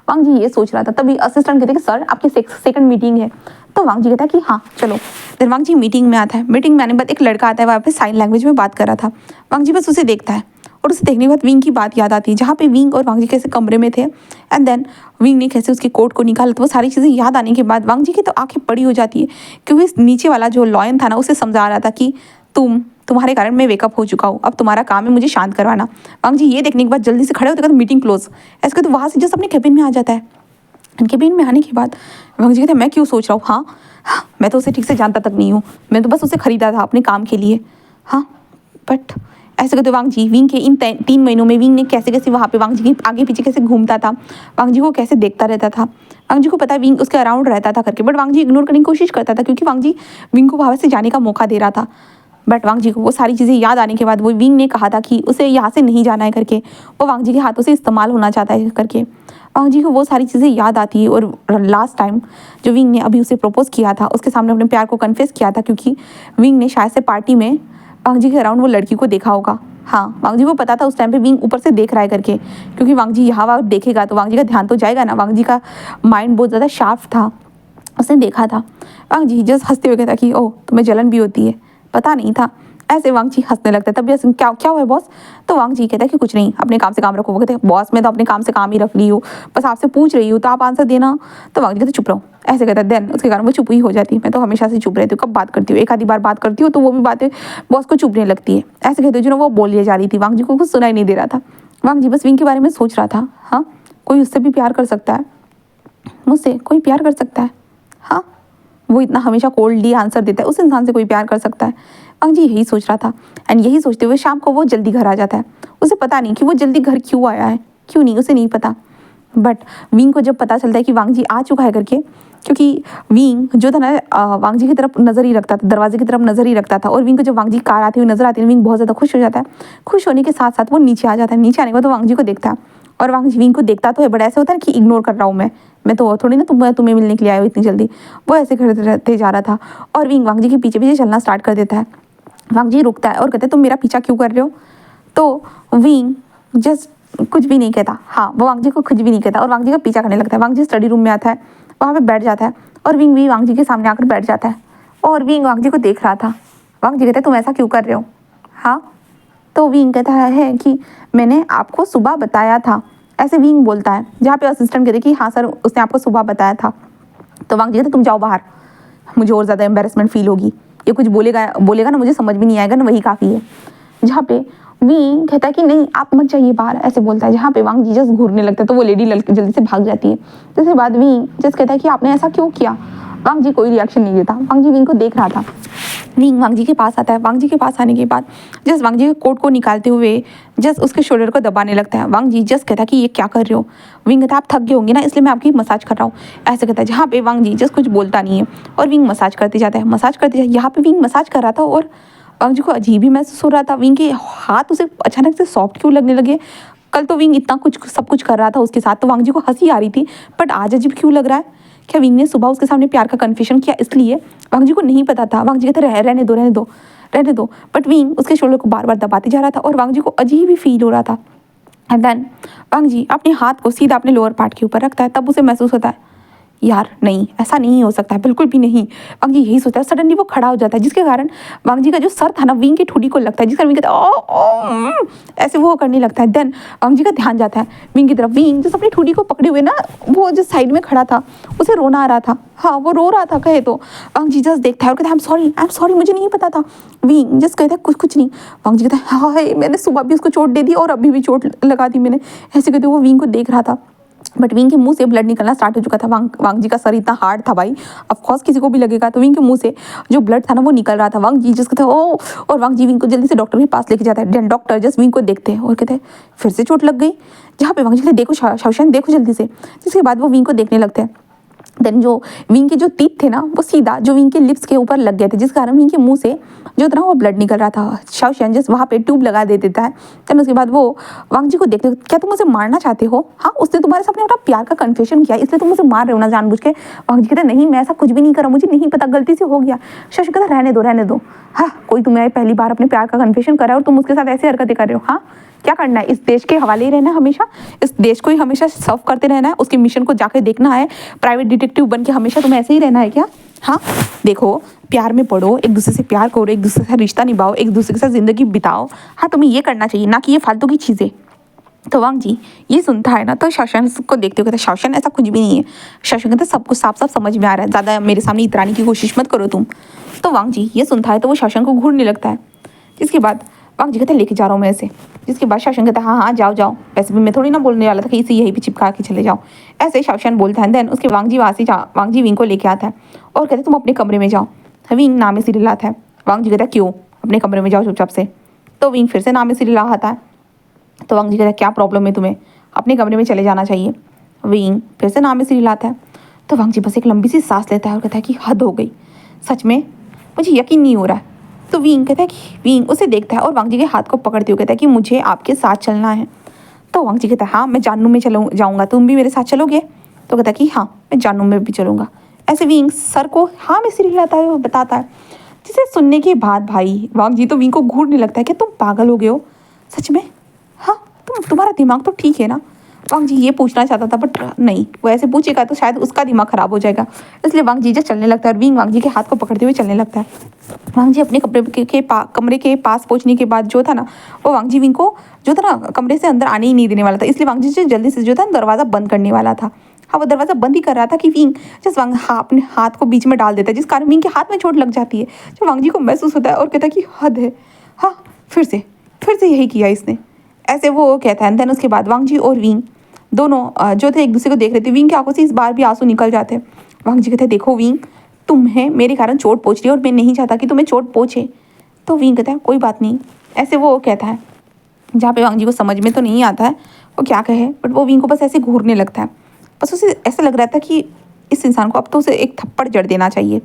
वांग जी ये सोच रहा था, तभी असिस्टेंट कहते कि सर आपकी सेकंड मीटिंग है। तो वांग जी कहता है कि हाँ चलो। फिर वांग जी मीटिंग में आता है। मीटिंग में आने के बाद एक लड़का आता है, वहाँ पे साइन लैंग्वेज में बात कर रहा था। वांग जी बस उसे देखता है, और उसे देखने के बाद विंग की बात याद आती है, जहाँ पे विंग और वांग जी कैसे कमरे में थे, एंड देन विंग ने कैसे उसके कोट को निकाला। तो वो सारी चीज़ें याद आने के बाद वांग जी की तो आंखें बड़ी हो जाती है, क्योंकि नीचे वाला जो लॉयन था ना, उसे समझा रहा था कि तुम्हारे कारण मैं वेकअप हो चुका हूँ, अब तुम्हारा काम है मुझे शांत करवाना। वांग जी ये देखने के बाद जल्दी से खड़े होते कहते मीटिंग क्लोज। ऐसे तो वहाँ से जस्ट अपने केबिन में आ जाता है। केबिन में आने के बाद वांग जी कहते हैं मैं क्यों सोच रहा हूँ, हाँ मैं तो उसे ठीक से जानता तक नहीं हूँ, मैं तो बस उसे खरीदा था अपने काम के लिए। हाँ बट ऐसे कहते वांग जी विंग के इन 3 महीनों में विंग ने कैसे कैसे वहाँ पे वांग जी के आगे पीछे कैसे घूमता था, वांग जी को कैसे देखता रहता था। वांग जी को पता है विंग उसके अराउंड रहता था करके, बट वांग जी इग्नोर करने की कोशिश करता था, क्योंकि वांग जी विंग को वहाँ से जाने का मौका दे रहा था। बट वांग जी को वो सारी चीज़ें याद आने के बाद वो विंग ने कहा था कि उसे यहाँ से नहीं जाना है करके, वो वांग जी के हाथों से इस्तेमाल होना चाहता है करके। वांग जी को वो सारी चीज़ें याद आती है। और लास्ट टाइम जो विंग ने अभी उसे प्रपोज किया था, उसके सामने अपने प्यार को कन्फेस किया था, क्योंकि विंग ने शायद से पार्टी में वांग जी के अराउंड वो लड़की को देखा होगा। हाँ वांग जी को पता था उस टाइम पे विंग ऊपर से देख रहा है करके, क्योंकि वांग जी यहाँ वहाँ देखेगा तो वांग जी का ध्यान तो जाएगा ना। वांग जी का माइंड बहुत ज़्यादा शार्प था, उसने देखा था। वांग जी जस्ट हंसते हुए कहता कि ओह तुम्हें जलन भी होती है, पता नहीं था। ऐसे वांग जी हंसने लगता है। तब भी क्या क्या हुआ है बॉस? तो वांग जी कहता है कि कुछ नहीं, अपने काम से काम रखो। वो कहते हैं बॉस मैं तो अपने काम से काम ही रख रही हूँ, बस आपसे पूछ रही हूँ तो आप आंसर देना। तो वांग जी कहते चुप रहो, ऐसे कहता है। देन उसके कारण वो चुप ही हो जाती है। मैं तो हमेशा से चुप रहती हूँ, कब बात करती हूँ, एक आधी बार बात करती हूँ तो वो भी बातें बॉस को चुभने लगती है। ऐसे कहते जो ना वो बोलिए जा रही थी, वांग जी को कुछ सुनाई नहीं दे रहा था। वांग जी बस विंग के बारे में सोच रहा था। हाँ कोई उससे भी प्यार कर सकता है, मुझसे कोई प्यार कर सकता है? हाँ वो इतना हमेशा कोल्डली आंसर देता है, उस इंसान से कोई प्यार कर सकता है? वांग जी यही सोच रहा था। एंड यही सोचते हुए शाम को वो जल्दी घर आ जाता है। उसे पता नहीं कि वो जल्दी घर क्यों आया है, क्यों नहीं, उसे नहीं पता। बट विंग को जब पता चलता है कि वांग जी आ चुका है करके, क्योंकि विंग जो था ना वांग जी की तरफ नज़र ही रखता था, दरवाजे की तरफ नज़र ही रखता था। और विंग को जब वांग जी कार आती हुई नजर आती है, विंग बहुत ज़्यादा खुश हो जाता है। खुश होने के साथ साथ वो नीचे आ जाता है। नीचे आने के बाद तो वांग जी को देखता है, और वांग जी विंग को देखता तो है, बट ऐसे होता है कि इग्नोर कर रहा हूँ मैं तो थोड़ी ना तुम्हें मिलने के लिए आया हूँ इतनी जल्दी। वो ऐसे करते जा रहा था, और विंग वांग जी के पीछे पीछे चलना स्टार्ट कर देता है। वांग जी रुकता है और कहते हैं तुम मेरा पीछा क्यों कर रहे हो? तो विंग जस्ट कुछ भी नहीं कहता। हाँ वो वांग जी को कुछ भी नहीं कहता और वांग जी का पीछा करने लगता है। वांग जी स्टडी रूम में आता है, वहाँ पे बैठ जाता है, और विंग भी वांग जी के सामने आकर बैठ जाता है। और विंग वांग जी को देख रहा था। वांग जी कहते हैं तुम ऐसा क्यों कर रहे हो? हाँ तो विंग कहता है कि मैंने आपको सुबह बताया था, ऐसे विंग बोलता है। जहाँ पे असिस्टेंट कहते कि हाँ सर उसने आपको सुबह बताया था। तो वांग जी कहते तुम जाओ बाहर, मुझे और ज़्यादा एम्बेरसमेंट फील होगी, ये कुछ बोलेगा ना मुझे समझ में नहीं आएगा ना, वही काफ़ी है। जहाँ पे विंग कहता है कि नहीं आप मत जाइए बाहर, ऐसे बोलता है। जहाँ पे वांग जी जस्ट घूरने लगता है, तो वो लेडी जल्दी से भाग जाती है। जिसके बाद विंग जस्ट कहता है कि आपने ऐसा क्यों किया, वांग जी कोई रिएक्शन नहीं देता, वांग जी विंग को देख रहा था। विंग वांग जी के पास आता है। वांग जी के पास आने के बाद जस्ट वांग जी के कोट को निकालते हुए जस्ट उसके शोल्डर को दबाने लगता है। वांग जी जस्ट कहता है कि ये क्या कर रहे हो। विंग कहता है आप थक गए होंगे ना, इसलिए मैं आपकी मसाज कर रहा हूँ, ऐसे कहता है। जहाँ पे वांग जी जस्ट कुछ बोलता नहीं है और विंग मसाज करते जाता है, मसाज करते जाए। यहाँ पे विंग मसाज कर रहा था और वांग जी को अजीब ही महसूस हो रहा था। विंग के हाथ उसे अचानक से सॉफ्ट क्यों लगने लगे। कल तो विंग इतना कुछ सब कुछ कर रहा था उसके साथ, तो वांग जी को हंसी आ रही थी, बट आज अजीब क्यों लग रहा है। क्या विंग ने सुबह उसके सामने प्यार का कन्फेशन किया इसलिए? वांग जी को नहीं पता था। वांग जी कहते रहने दो रहने दो रहने दो, बट विंग उसके शोल्डर को बार बार दबाते जा रहा था और वांग जी को अजीब ही फील हो रहा था। एंड देन वांग जी अपने हाथ को सीधा अपने लोअर पार्ट के ऊपर रखता है, तब उसे महसूस होता है यार नहीं, ऐसा नहीं हो सकता है, बिल्कुल भी नहीं। वांग जी यही सोचता है। सडनली वो खड़ा हो जाता है, जिसके कारण वांग जी का जो सर था ना विंग की ठुडी को लगता है, जिस कारण विंग कहता है ओ ऐसे वो करने लगता है। देन वांग जी का ध्यान जाता है विंग की तरफ। विंग जिस अपनी ठुडी को पकड़े हुए ना, वो जो साइड में खड़ा था, उसे रोना आ रहा था। हाँ वो रो रहा था कहे तो। वांग जी जस्ट देखता है और कहता है आई एम सॉरी, मुझे नहीं पता था। विंग जस्ट कहता है कुछ नहीं। वांग जी कहता है हाँ मैंने सुबह भी उसको चोट दे दी और अभी भी चोट लगा दी मैंने, ऐसे कहते वो विंग को देख रहा था। बट विंग के मुंह से ब्लड निकलना स्टार्ट हो चुका था। वांग जी का सर इतना हार्ड था भाई, ऑफकोर्स किसी को भी लगेगा, तो विंग के मुंह से जो ब्लड था ना वो निकल रहा था। वांग जी जस्ट कहता है ओ, और वांग जी विंग को जल्दी से डॉक्टर के पास लेके जाता है। देन डॉक्टर जस्ट विंग को देखते हैं और कहते हैं फिर से चोट लग गई। जहाँ पे वांग जी कहते देखो शाओशन देखो जल्दी से, जिसके बाद वो विंग को देखने लगते हैं। देन जो विंग के जो टीथ थे ना वो सीधा जो विंग के लिप्स के ऊपर लग गए थे, जिस कारण विंग के मुंह से जो था वो ब्लड निकल रहा था। शाओशन जस्ट वहाँ पे ट्यूब लगा दे देता है। देन उसके बाद वो वांग जी को देखते हो, क्या तुम मुझे मारना चाहते हो? हाँ उसने तुम्हारे सामने अपना प्यार का कन्फेशन किया, इसलिए तुम मुझे मार रहे हो ना जानबूझ के। वांग जी कहते नहीं मैं ऐसा कुछ भी नहीं करा, मुझे नहीं पता, गलती से हो गया। शाओशन कहता रहने दो। हाँ कोई तुम्हें पहली बार अपने प्यार का कन्फेशन कर रहा है और तुम उसके साथ ऐसी हरकतें कर रहे हो। हाँ क्या करना है, इस देश के हवाले ही रहना है हमेशा, इस देश को ही हमेशा सर्व करते रहना है, उसके मिशन को जाके देखना है, प्राइवेट डिटेक्टिव बन के हमेशा तुम्हें ऐसे ही रहना है क्या? हाँ देखो प्यार में पढ़ो, एक दूसरे से प्यार करो, एक दूसरे से रिश्ता निभाओ, एक दूसरे के साथ ज़िंदगी बिताओ। हाँ तुम्हें ये करना चाहिए, ना कि ये फालतू की चीज़ें। तो वांग जी ये सुनता है ना, तो शाओशन को देखते हुए कहता है शाओशन ऐसा कुछ भी नहीं है। शाओशन कहता है सब कुछ साफ साफ समझ में आ रहा है, ज़्यादा मेरे सामने इतराने की कोशिश मत करो तुम। तो वांग जी ये सुनता है तो वो शाओशन को घूरने लगता है। जिसके बाद वांग जी कहते हैं लेके जा रहा हूँ मैं ऐसे। जिसके बाद शाओशन कहता है हाँ जाओ, वैसे भी मैं थोड़ी ना बोलने वाला था कि इसे यहीं पे चिपका के चले जाओ, ऐसे शाओशन बोलता है। देन उसके वांग जी वहाँ से वांग जी विंग को लेके आता है और कहते तुम अपने कमरे में जाओ। विंग नामे से रिलाता है। वांग जी कहता है क्यों, अपने कमरे में जाओ चुपचाप से। तो विंग फिर से नामे से रिलाता है। तो वांग जी कहता है क्या प्रॉब्लम है तुम्हें, अपने कमरे में चले जाना चाहिए। विंग फिर से नामे से रिलाता है। तो वांग जी बस एक लंबी सी सांस लेता है और कहता है कि हद हो गई, सच में मुझे यकीन नहीं हो रहा है। तो विंग कहता है कि विंग उसे देखता है और वांग जी के हाथ को पकड़ते हुए कहता है कि मुझे आपके साथ चलना है। तो वांग जी कहता है हाँ मैं जानू में जाऊँगा, तुम भी मेरे साथ चलोगे? तो कहता है कि हाँ मैं जानू में भी चलूँगा। ऐसे विंग सर को हाँ में सिर हिलाता है और बताता है। जिसे सुनने के बाद भाई वांग जी तो विंग को घूरने लगता है कि तुम पागल हो गए हो सच में? हाँ तुम्हारा दिमाग तो ठीक है ना? वांग जी ये पूछना चाहता था बट नहीं, वो ऐसे पूछेगा तो शायद उसका दिमाग खराब हो जाएगा, इसलिए वांग जी जब चलने लगता है और विंग वांग जी के हाथ को पकड़ते हुए चलने लगता है। वांग जी अपने कमरे के पास पहुंचने के बाद जो था ना वो वांग जी विंग को जो था ना कमरे से अंदर आने ही नहीं देने वाला था, इसलिए वांग जी जो जल्दी से जो था दरवाज़ा बंद करने वाला था। हाँ वो दरवाज़ा बंद ही कर रहा था कि विंग जस्ट वांग अपने हाथ को बीच में डाल देता है, जिस कारण विंग के हाथ में चोट लग जाती है। जो वांग जी को महसूस होता है और कहता है कि हद है। हाँ फिर से यही किया इसने, ऐसे वो कहता है। देन उसके बाद वांग जी और विंग दोनों जो थे एक दूसरे को देख रहे थे। विंग की आंखों से इस बार भी आंसू निकल जाते हैं। वांग जी कहते हैं देखो विंग तुम्हें मेरे कारण चोट पहुँच रही है और मैं नहीं चाहता कि तुम्हें चोट पहुँचे। तो विंग कहता है कोई बात नहीं, ऐसे वो कहता है। जहाँ पे वांग जी को समझ में तो नहीं आता है वो क्या कहे, बट वो विंग को बस ऐसे घूरने लगता है। बस उसे ऐसा लग रहा था कि इस इंसान को अब तो उसे एक थप्पड़ जड़ देना चाहिए,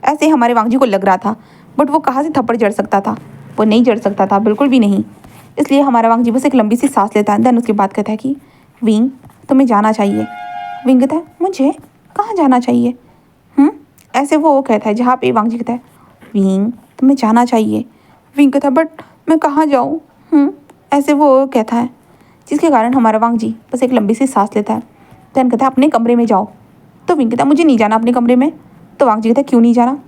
ऐसे हमारे वांग जी को लग रहा था। बट वो कहाँ से थप्पड़ जड़ सकता था, वो नहीं जड़ सकता था बिल्कुल भी नहीं। इसलिए हमारा वांग जी बस एक लंबी सी सांस लेता है। देन उसके बाद कहता है कि विंग तुम्हें जाना चाहिए। विंग कहता है मुझे कहाँ जाना चाहिए? ऐसे वो कहता है। जहाँ पे वांग जी कहता है विंग तुम्हें जाना चाहिए। विंग कहता है बट मैं कहाँ जाऊँ? ऐसे वो कहता है, जिसके कारण हमारा वांग जी बस एक लंबी सी सांस लेता है। देन कहता है अपने कमरे में जाओ। तो विंग कहता है मुझे नहीं जाना अपने कमरे में। तो वांग जी कहता है क्यों नहीं जाना?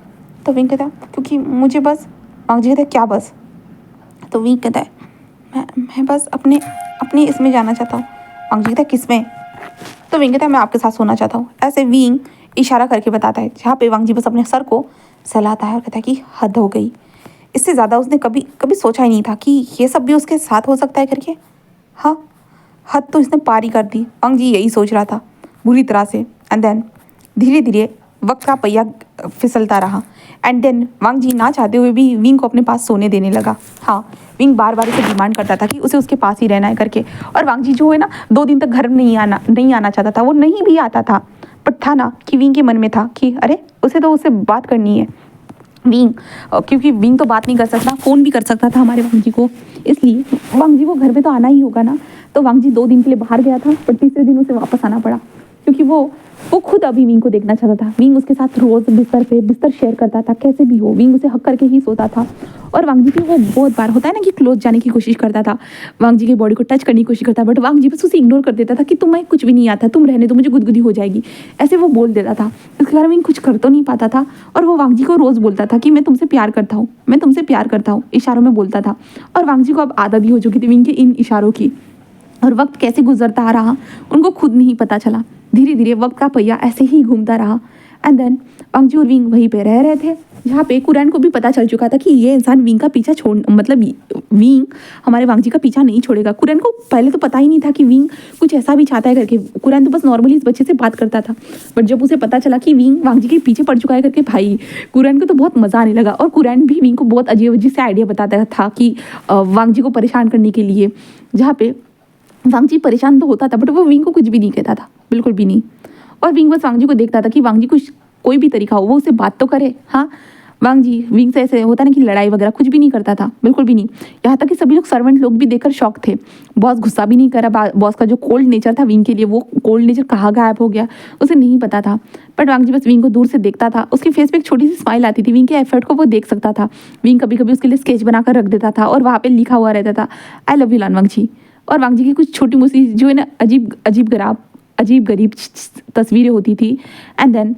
तो विंग कहता है क्योंकि मुझे बस। वांग जी कहता है क्या बस? तो विंग कहता है मैं बस अपने इसमें जाना चाहता हूँ। वांग जी कहता है किसमें? तो विंग कहता है मैं आपके साथ सोना चाहता हूँ। ऐसे विंग इशारा करके बताता है, जहाँ पे वांग जी बस अपने सर को सहलाता है और कहता है कि हद हो गई। इससे ज़्यादा उसने कभी सोचा ही नहीं था कि ये सब भी उसके साथ हो सकता है करके। हाँ हद तो इसने पार ही कर दी। वांग जी यही सोच रहा था बुरी तरह से। एंड देन धीरे धीरे वक्त का पहिया फिसलता रहा। एंड देन वांग जी ना चाहते हुए भी विंग को अपने पास सोने देने लगा। हाँ, विंग बार बार उसे डिमांड करता था कि उसे उसके पास ही रहना है करके। और वांग जी जो है ना 2 दिन तक घर नहीं आना चाहता था, वो नहीं भी आता था। बट था ना कि विंग के मन में था कि अरे उसे तो उससे बात करनी है। विंग क्योंकि विंग तो बात नहीं कर सकता, फ़ोन भी कर सकता था हमारे वांग जी को, इसलिए वांग जी को घर पे तो आना ही होगा ना। तो वांग जी 2 दिन के लिए बाहर गया था, पर तीसरे दिन उसे वापस आना पड़ा क्योंकि वो खुद अभी विंग को देखना चाहता था। विंग उसके साथ रोज़ बिस्तर शेयर करता था, कैसे भी हो विंग उसे हक करके ही सोता था। और वांग जी भी वो बहुत बार होता है ना कि क्लोज जाने की कोशिश करता था, वांग जी की बॉडी को टच करने की कोशिश करता, बट वांग जी बस उसे इग्नोर कर देता था कि तुम्हें कुछ भी नहीं आता, तुम रहने दो, मुझे गुदगुदी हो जाएगी, ऐसे वो बोल देता था। इसके कारण विंग कुछ कर तो नहीं पाता था। और वो वांग जी को रोज़ बोलता था कि मैं तुमसे प्यार करता हूँ, मैं तुमसे प्यार करता हूँ, इशारों में बोलता था। और वांग जी को अब आदत भी हो चुकी थी विंग के इन इशारों की। और वक्त कैसे गुजरता आ रहा उनको खुद नहीं पता चला। धीरे धीरे वक्त का पहिया ऐसे ही घूमता रहा। एंड देन वांग जी और विंग वहीं पे रह रहे थे जहाँ पे कुरैन को भी पता चल चुका था कि ये इंसान विंग का पीछा छोड़ मतलब विंग हमारे वांग जी का पीछा नहीं छोड़ेगा। कुरैन को पहले तो पता ही नहीं था कि विंग कुछ ऐसा भी चाहता है करके। कुरैन तो बस नॉर्मली इस बच्चे से बात करता था, बट जब उसे पता चला कि विंग वांग जी के पीछे पड़ चुका है करके, भाई कुरैन को तो बहुत मज़ा आने लगा। और कुरैन भी विंग को बहुत अजीब अजीब से आइडिया बताता था कि वांग जी को परेशान करने के लिए, जहाँ पे वांग जी परेशान तो होता था बट वो विंग को कुछ भी नहीं कहता था, बिल्कुल भी नहीं। और विंग बस वांग जी को देखता था कि वांग जी कुछ कोई भी तरीका हो वो उससे बात तो करे। हाँ, वांग जी विंग से ऐसे होता ना कि लड़ाई वगैरह कुछ भी नहीं करता था, बिल्कुल भी नहीं। यहाँ तक कि सभी लोग सर्वेंट लोग भी देखकर शॉक थे। बॉस गुस्सा भी नहीं करा। बॉस का जो कोल्ड नेचर था विंग के लिए, वो कोल्ड नेचर कहाँ गायब हो गया उसे नहीं पता था। बट वांग जी बस विंग को दूर से देखता था। उसके फेस पे एक छोटी सी स्माइल आती थी, विंग के एफर्ट को वो देख सकता था। विंग कभी कभी उसके लिए स्केच बनाकर रख देता था और वहाँ पे लिखा हुआ रहता था आई लव यू लान वांग जी। और वांग जी की कुछ छोटी मोटी जो है ना अजीब गरीब तस्वीरें होती थी। एंड देन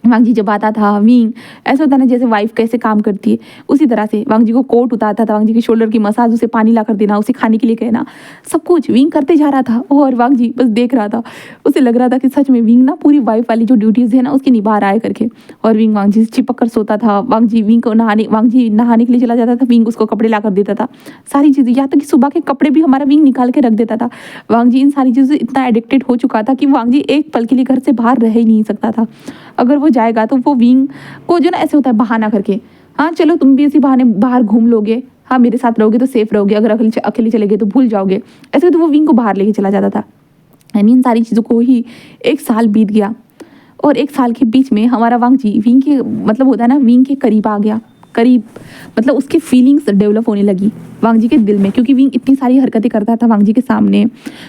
वांग जी जब आता था विंग ऐसा होता ना जैसे वाइफ कैसे काम करती है उसी तरह से वांग जी को कोट उतारता था, वांग जी के शोल्डर की मसाज, उसे पानी ला कर देना, उसे खाने के लिए कहना, सब कुछ विंग करते जा रहा था। और वांग जी बस देख रहा था। उसे लग रहा था कि सच में विंग ना पूरी वाइफ वाली जो ड्यूटीज़ है ना उसकी निभा रहा है करके। और विंग वांग जी से चिपक कर सोता था। वांग जी नहाने के लिए चला जाता था, विंग उसको कपड़े ला कर देता था, सारी चीज़ें। यहाँ तक कि सुबह के कपड़े भी हमारा विंग निकाल के रख देता था। वांग जी इन सारी चीज़ों से इतना एडिक्टेड हो चुका था कि वांग जी एक पल के लिए घर से बाहर रह ही नहीं सकता था। अगर वो जाएगा तो वो विंग को जो ना ऐसे होता है बहाना करके, हाँ चलो तुम भी इसी बहाने बाहर घूम लोगे, हाँ मेरे साथ रहोगे तो सेफ रहोगे, अगर अकेले चले गए तो भूल जाओगे, ऐसे तो वो विंग को बाहर लेके चला जाता था। यानी इन सारी चीज़ों को ही 1 साल बीत गया। और 1 साल के बीच में हमारा वांग जी विंग के मतलब होता है ना विंग के करीब आ गया। करीब मतलब उसके फीलिंग्स डेवलप होने लगी वांग जी के दिल में, क्योंकि विंग इतनी सारी हरकतें करता था वांग जी के सामने।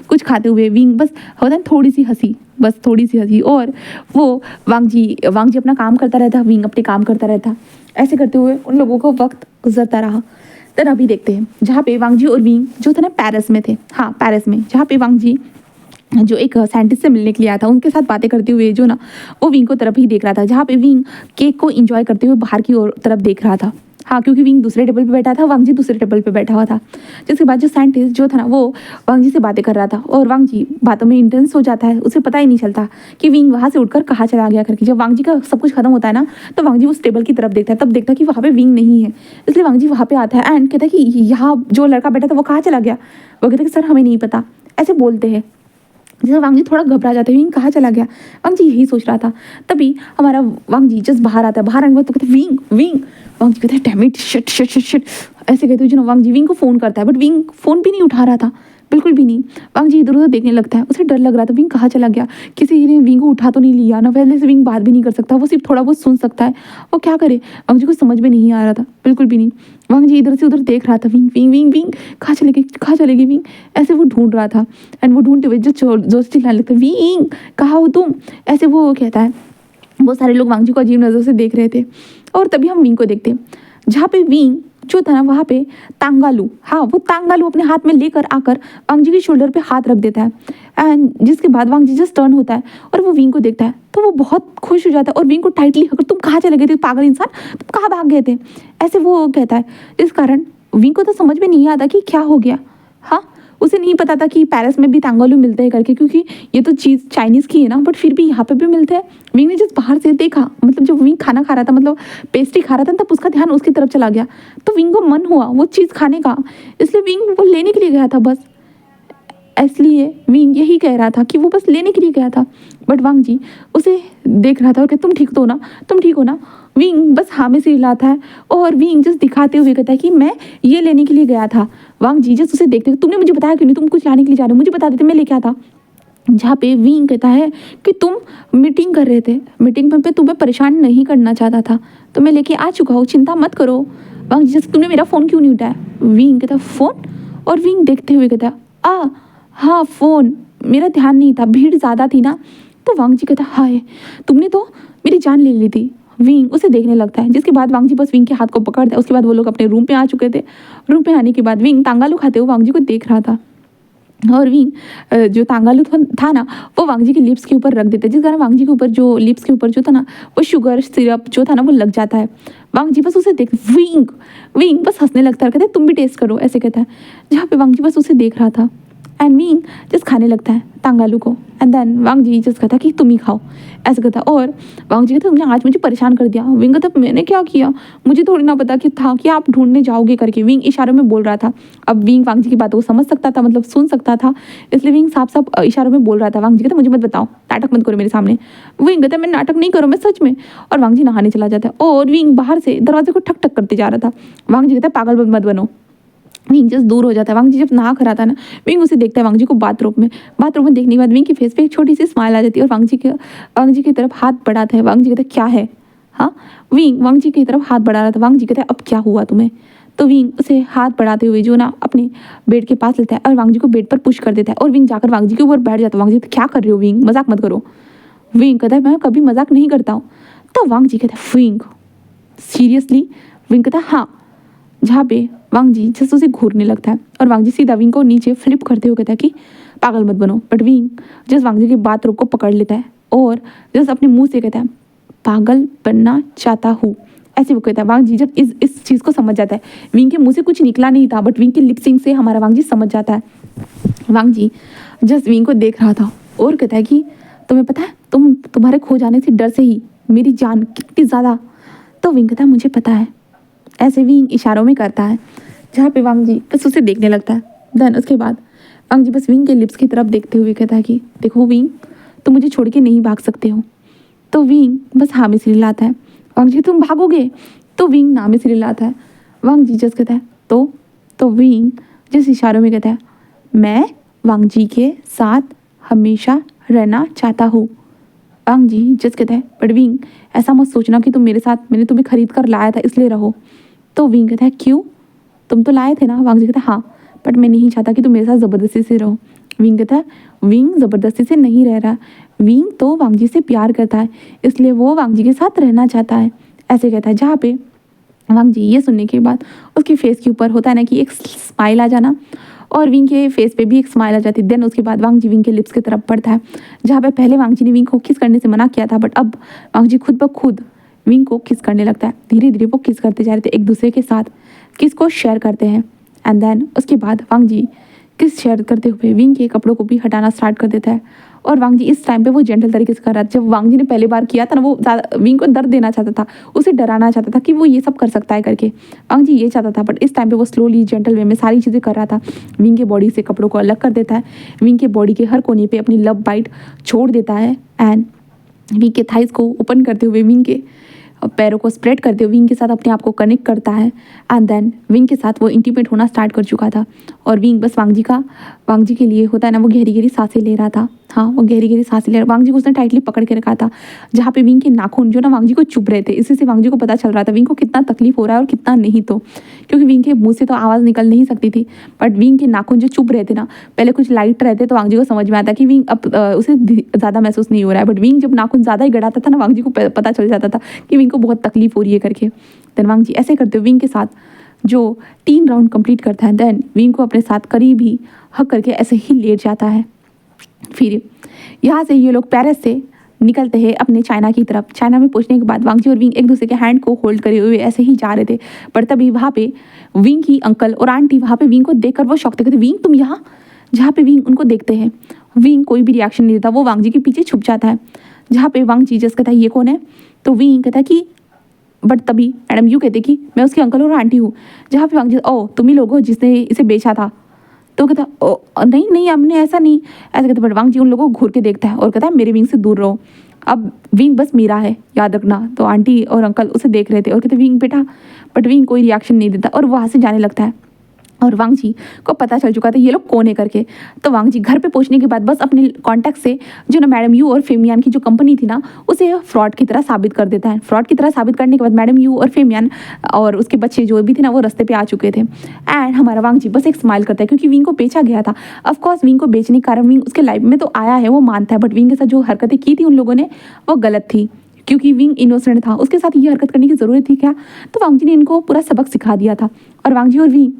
कुछ खाते हुए विंग बस होता है थोड़ी सी हंसी, बस थोड़ी सी हंसी, और वो वांग जी अपना काम करता रहता, विंग अपने काम करता रहता। ऐसे करते हुए उन लोगों को वक्त गुजरता रहा। तब अभी देखते हैं जहाँ पे वांग जी और विंग जो था ना पेरिस में थे। हाँ पेरिस में, जहाँ पे वांग जी जो एक साइंटिस्ट से मिलने के लिए आया था उनके साथ बातें करते हुए जो ना वो विंग को तरफ ही देख रहा था, जहाँ पे विंग केक को एंजॉय करते हुए बाहर की ओर तरफ देख रहा था। हाँ, क्योंकि विंग दूसरे टेबल पे बैठा था, वांग जी दूसरे टेबल पे बैठा हुआ था। जिसके बाद जो साइंटिस्ट जो था ना वो वांग जी से बातें कर रहा था और वांग जी बातों में इंटेंस हो जाता है। उसे पता ही नहीं चलता कि विंग वहाँ से उठकर कहाँ चला गया करके। जब वांग जी का सब कुछ खत्म होता है ना तो वांग जी उस टेबल की तरफ देखता है, तब देखता है कि वहाँ पे विंग नहीं है। इसलिए वांग जी वहाँ पे आता है एंड कहता है कि यहाँ जो लड़का बैठा था वो कहाँ चला गया। वो कहता है कि सर हमें नहीं पता, ऐसे बोलते हैं। जैसे वांग जी थोड़ा घबरा जाता है, विंग कहाँ चला गया, वांग जी यही सोच रहा था। तभी हमारा वांग जी जस्ट बाहर आता है। बाहर आने के बाद तो कहते विंग विंग, वांग जी कहते हैं damn it shit shit shit shit, ऐसे कहते हुए जो वांग जी विंग को फ़ोन करता है, बट विंग फ़ोन भी नहीं उठा रहा था, बिल्कुल भी नहीं। वांग जी इधर उधर देखने लगता है, उसे डर लग रहा था विंग कहाँ चला गया, किसी ने विंग को उठा तो नहीं लिया ना। पहले से विंग बात भी नहीं कर सकता, वो सिर्फ थोड़ा बहुत सुन सकता है, वो क्या करे। वांग जी को समझ में नहीं आ रहा था, बिल्कुल भी नहीं। वांग जी इधर से उधर देख रहा था, विंग विंग विंग विंग कहाँ चलेगी विंग, ऐसे वो ढूंढ रहा था। एंड वो ढूंढते हुए जो चिल्लाने लगता है विंग कहाँ हो तुम, ऐसे वो कहता है। बहुत सारे लोग वांग जी को अजीब नज़र से देख रहे थे। और तभी हम विंग को देखते हैं जहाँ पे विंग जो था ना वहाँ पे तांगालू, हाँ वो तांगालू अपने हाथ में लेकर आकर वांग जी के शोल्डर पे हाथ रख देता है। एंड जिसके बाद वांग जी जस्ट टर्न होता है और वो विंग को देखता है तो वो बहुत खुश हो जाता है और विंग को टाइटली, अगर तुम कहाँ चले गए थे पागल इंसान, तुम कहाँ भाग गए थे, ऐसे वो कहता है। इस कारण विंग को तो समझ में नहीं आता कि क्या हो गया। हाँ, उसे नहीं पता था कि पेरिस में भी तांगालू मिलते हैं करके, क्योंकि ये तो चीज़ चाइनीज़ की है ना, बट फिर भी यहाँ पे भी मिलते हैं। विंग ने जब बाहर से देखा, मतलब जब विंग खाना खा रहा था, मतलब पेस्ट्री खा रहा था, तब उसका ध्यान उसकी तरफ चला गया। तो विंग को मन हुआ वो चीज़ खाने का, इसलिए विंग वो लेने के लिए गया था बस। इसलिए विंग यही कह रहा था कि वो बस लेने के लिए गया था, बट वांग जी उसे देख रहा था और कहता तुम ठीक तो हो ना, तुम ठीक हो ना। विंग बस हाँ में सिर हिलाता है और विंग जस्ट दिखाते हुए कहता है कि मैं ये लेने के लिए गया था। वांग जी जस्ट उसे देखते तुमने मुझे बताया क्यों नहीं, तुम कुछ लाने के लिए जा रहे हो, मुझे बता देते मैं लेके आता। जहाँ पे विंग कहता है कि तुम मीटिंग कर रहे थे, मीटिंग पे तुम्हें परेशान नहीं करना चाहता था, तो मैं लेके आ चुका हूँ, चिंता मत करो। वांग जी जैसे तुमने मेरा फ़ोन क्यों नहीं उठाया। विंग कहता फ़ोन, और विंग देखते हुए कहता हाँ फ़ोन मेरा ध्यान नहीं था, भीड़ ज़्यादा थी ना। तो वांग जी कहता हाय तुमने तो मेरी जान ले ली थी। विंग उसे देखने लगता है, जिसके बाद वांग जी बस विंग के हाथ को पकड़ता है। उसके बाद वो लोग अपने रूम पे आ चुके थे। रूम पे आने के बाद विंग तांगालू खाते हुए वांग जी को देख रहा था और विंग जो तांगालू था ना वो वांग जी के लिप्स के ऊपर रख देते, जिस कारण वांग जी के ऊपर जो लिप्स के ऊपर जो था ना वो शुगर सिरप जो था ना वो लग जाता है। वांग जी बस उसे देख विंग विंग बस हंसने लगता है, कहते तुम भी टेस्ट करो ऐसे कहता है। जहाँ पे वांग जी बस उसे देख रहा था एंड विंग जस्ट खाने लगता है तांगालू को and then Wang Ji just कहता कि तुम ही खाओ ऐसे कहता। और वांग जी कहते तुमने आज मुझे परेशान कर दिया। विंग कहता मैंने क्या किया, मुझे थोड़ी ना पता कि था कि आप ढूंढने जाओगे करके। विंग इशारों में बोल रहा था। अब विंग वांग जी की बातों को समझ सकता था, मतलब सुन सकता था, इसलिए विंग साफ साफ इशारों में बोल रहा था। वांग जी कहता मुझे मत बताओ, नाटक मत करो मेरे सामने। विंग कहता मैं नाटक नहीं करूँ, मैं सच में। और वांग जी नहाने चला जाता है और विंग बाहर से दरवाजे को ठक ठक करते जा रहा था। वांग जी कहता पागल मत बनो। विंग जस्ट दूर हो जाता है। वांग जी जब नहा कर आता है ना, विंग उसे देखता है वांग जी को बाथरूम में देखने के बाद विंग के फेस पे एक छोटी सी स्माइल आ जाती है और वांग जी की तरफ हाथ बढ़ाता है। वांग जी कहता है क्या है। हाँ, विंग वांग जी की तरफ हाथ बढ़ा रहा था। वांग जी कहता है अब क्या हुआ तुम्हें। तो विंग उसे हाथ बढ़ाते हुए जो ना अपने बेड के पास लेता है और वांग जी को बेड पर पुश कर देता है और विंग जाकर वांग जी के ऊपर बैठ जाता है। वांग जी क्या कर रहे हो विंग, मजाक मत करो। विंग कहता है मैं कभी मजाक नहीं करता हूँ। तो वांग जी कहता है विंग सीरियसली। विंग कहता है हाँ। जहाँ पे वांग जी जस्ट उसे घूरने लगता है और वांग जी सीधा विंग को नीचे फ्लिप करते हुए कहता है कि पागल मत बनो। बट विंग जस्ट वांग जी के बात रोक को पकड़ लेता है और जस्ट अपने मुंह से कहता है पागल बनना चाहता हूँ, ऐसे वो कहता है। वांग जी जब इस चीज़ को समझ जाता है, विंग के मुंह से कुछ निकला नहीं था बट विंग के लिपसिंग से हमारा वांग जी समझ जाता है। वांग जी जस्ट विंग को देख रहा था और कहता है कि तुम्हें पता है तुम्हारे खो जाने से डर से ही मेरी जान कितनी ज़्यादा। तो विंग कहता है मुझे पता है, ऐसे विंग इशारों में करता है। जहाँ पे वांग जी बस उसे देखने लगता है। देन उसके बाद वांग जी बस विंग के लिप्स की तरफ देखते हुए कहता है कि देखो विंग तुम मुझे छोड़ के नहीं भाग सकते हो। तो विंग बस हाँ में सिर हिलाता है। वांग जी तुम भागोगे, तो विंग ना में सिर हिलाता है। वांग जी जस्ट कहता है तो विंग जिस इशारों में कहता है मैं वांग जी के साथ हमेशा रहना चाहता हूँ। वांग जी जस्ट कहता है बट विंग ऐसा मत सोचना कि तुम मेरे साथ, मैंने तुम्हें खरीद कर लाया था इसलिए रहो। तो विंग कहता है क्यों, तुम तो लाए थे ना। वांग जी कहता है हाँ, बट मैं नहीं चाहता कि तुम मेरे साथ ज़बरदस्ती से रहो। विंग कहता है विंग ज़बरदस्ती से नहीं रह रहा, विंग तो वांग जी से प्यार करता है इसलिए वो वांग जी के साथ रहना चाहता है, ऐसे कहता है। जहाँ पे वांग जी ये सुनने के बाद उसके फेस के ऊपर होता है ना कि एक स्माइल आ जाना और विंग के फेस पे भी एक स्माइल आ जाती है। देन उसके बाद वांग जी विंग के लिप्स की तरफ बढ़ता है। जहाँ पे पहले वांग जी ने विंग को किस करने से मना किया था बट अब वांग जी खुद ब खुद विंग को किस करने लगता है। धीरे धीरे वो किस करते जा रहे थे, एक दूसरे के साथ किस को शेयर करते हैं। एंड देन उसके बाद वांग जी किस शेयर करते हुए विंग के कपड़ों को भी हटाना स्टार्ट कर देता है और वांग जी इस टाइम पे वो जेंटल तरीके से कर रहा था। जब वांग जी ने पहली बार किया था ना, वो ज़्यादा विंग को दर्द देना चाहता था, उसे डराना चाहता था कि वो ये सब कर सकता है करके। वांग जी ये चाहता था बट इस टाइम पे वो स्लोली जेंटल वे में सारी चीज़ें कर रहा था। विंग के बॉडी से कपड़ों को अलग कर देता है, विंग के बॉडी के हर कोने पे अपनी लव बाइट छोड़ देता है एंड विंग के थाइस को ओपन करते हुए विंग के पैरों को स्प्रेड करते हुए विंग के साथ अपने आप को कनेक्ट करता है। एंड देन विंग के साथ वो इंटीमेट होना स्टार्ट कर चुका था और विंग बस वांग जी के लिए होता है ना वो गहरी गहरी सांसें ले रहा था। हाँ, वो गहरी गहरी सांसें ले रहा। वांग जी को उसने टाइटली पकड़ के रखा था। जहाँ पे विंग के नाखून जो ना वांग जी को चुभ रहे थे, इसी से वांग जी को पता चल रहा था विंग को कितना तकलीफ हो रहा है और कितना नहीं। तो क्योंकि विंग के मुंह से तो आवाज़ निकल नहीं सकती थी बट विंग के नाखून जो चुभ रहे थे ना, पहले कुछ लाइट रहते तो वांग जी को समझ में आता कि विंग अब उसे ज़्यादा महसूस नहीं हो रहा है बट विंग जब नाखून ज़्यादा ही गड़ाता था ना, वांग जी को पता चल जाता था कि विंग को बहुत तकलीफ हो रही है करके। देन वांग जी ऐसे करते हुए विंग के साथ जो 3 राउंड कंप्लीट करता है। देन विंग को अपने साथ करीब ही हक करके ऐसे ही लेट जाता है। फिर यहाँ से ये लोग पेरिस से निकलते हैं अपने चाइना की तरफ। चाइना में पहुंचने के बाद वांग जी और विंग एक दूसरे के हैंड को होल्ड करे हुए ऐसे ही जा रहे थे पर तभी वहाँ पे विंग की अंकल और आंटी वहाँ पे विंग को देखकर वो शॉक थे, कहते विंग तुम यहाँ। जहाँ पे विंग उनको देखते हैं, विंग कोई भी रिएक्शन नहीं देता, वो वांग जी के पीछे छुप जाता है। जहाँ पे वांग जी जस्ट कहता है ये कौन है। तो विंग कहता है कि बट तभी मैडम यू कहते कि मैं उसके अंकल और आंटी हूँ। जहाँ पे वांग जी ओ तुम ही लोग हो जिसने इसे बेचा था। तो कहता नहीं नहीं हमने ऐसा नहीं, ऐसा कहता। बट वांग जी उन लोगों को घूर के देखता है और कहता है मेरे विंग से दूर रहो, अब विंग बस मेरा है याद रखना। तो आंटी और अंकल उसे देख रहे थे और कहते विंग बेटा, बट विंग कोई रिएक्शन नहीं देता और वहाँ से जाने लगता है। और वांग जी को पता चल चुका था ये लोग कौन है करके। तो वांग जी घर पे पहुंचने के बाद बस अपने कॉन्टैक्ट से जो ना मैडम यू और फेमियान की जो कंपनी थी ना, उसे फ्रॉड की तरह साबित कर देता है। फ्रॉड की तरह साबित करने के बाद मैडम यू और फेमियान और उसके बच्चे जो भी थे ना वो रास्ते पे आ चुके थे। एंड हमारा वांग जी बस एक स्माइल करता है क्योंकि विंग को बेचा गया था। ऑफकोर्स विंग को बेचने के कारण विंग उसके लाइफ में तो आया है, वो मानता है, बट विंग के साथ जो हरकतें की थी उन लोगों ने वो गलत थी क्योंकि विंग इनोसेंट था, उसके साथ ये हरकत करने की ज़रूरत थी क्या। तो वांग जी ने इनको पूरा सबक सिखा दिया था। और वांग जी और विंग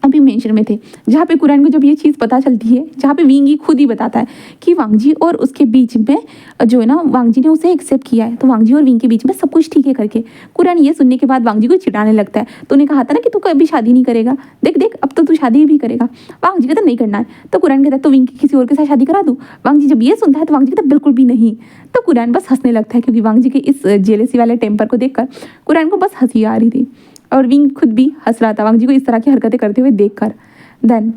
अभी मेंशन में थे जहाँ पे कुरान को जब ये चीज़ पता चलती है, जहाँ पे विंग ही खुद ही बताता है कि वांग जी और उसके बीच में जो है ना वांग जी ने उसे एक्सेप्ट किया है, तो वांग जी और विंग के बीच में सब कुछ ठीक है करके। कुरान ये सुनने के बाद वांग जी को चिढ़ाने लगता है। तो उन्हें कहा था ना कि तू कभी शादी नहीं करेगा, देख देख अब तो तू शादी भी करेगा। वांग जी कहता नहीं करना है। तो कुरान कहता है तो विंग की किसी और के साथ शादी करा दूँ। वांग जी जब ये सुनता है तो वांग जी कहता बिल्कुल भी नहीं। तो कुरान बस हंसने लगता है क्योंकि वांग जी के इस जेलेसी वाले टेम्पर को देखकर कुरान को बस हंसी आ रही थी और विंग खुद भी हंस रहा था वांग जी को इस तरह की हरकतें करते हुए देखकर। देन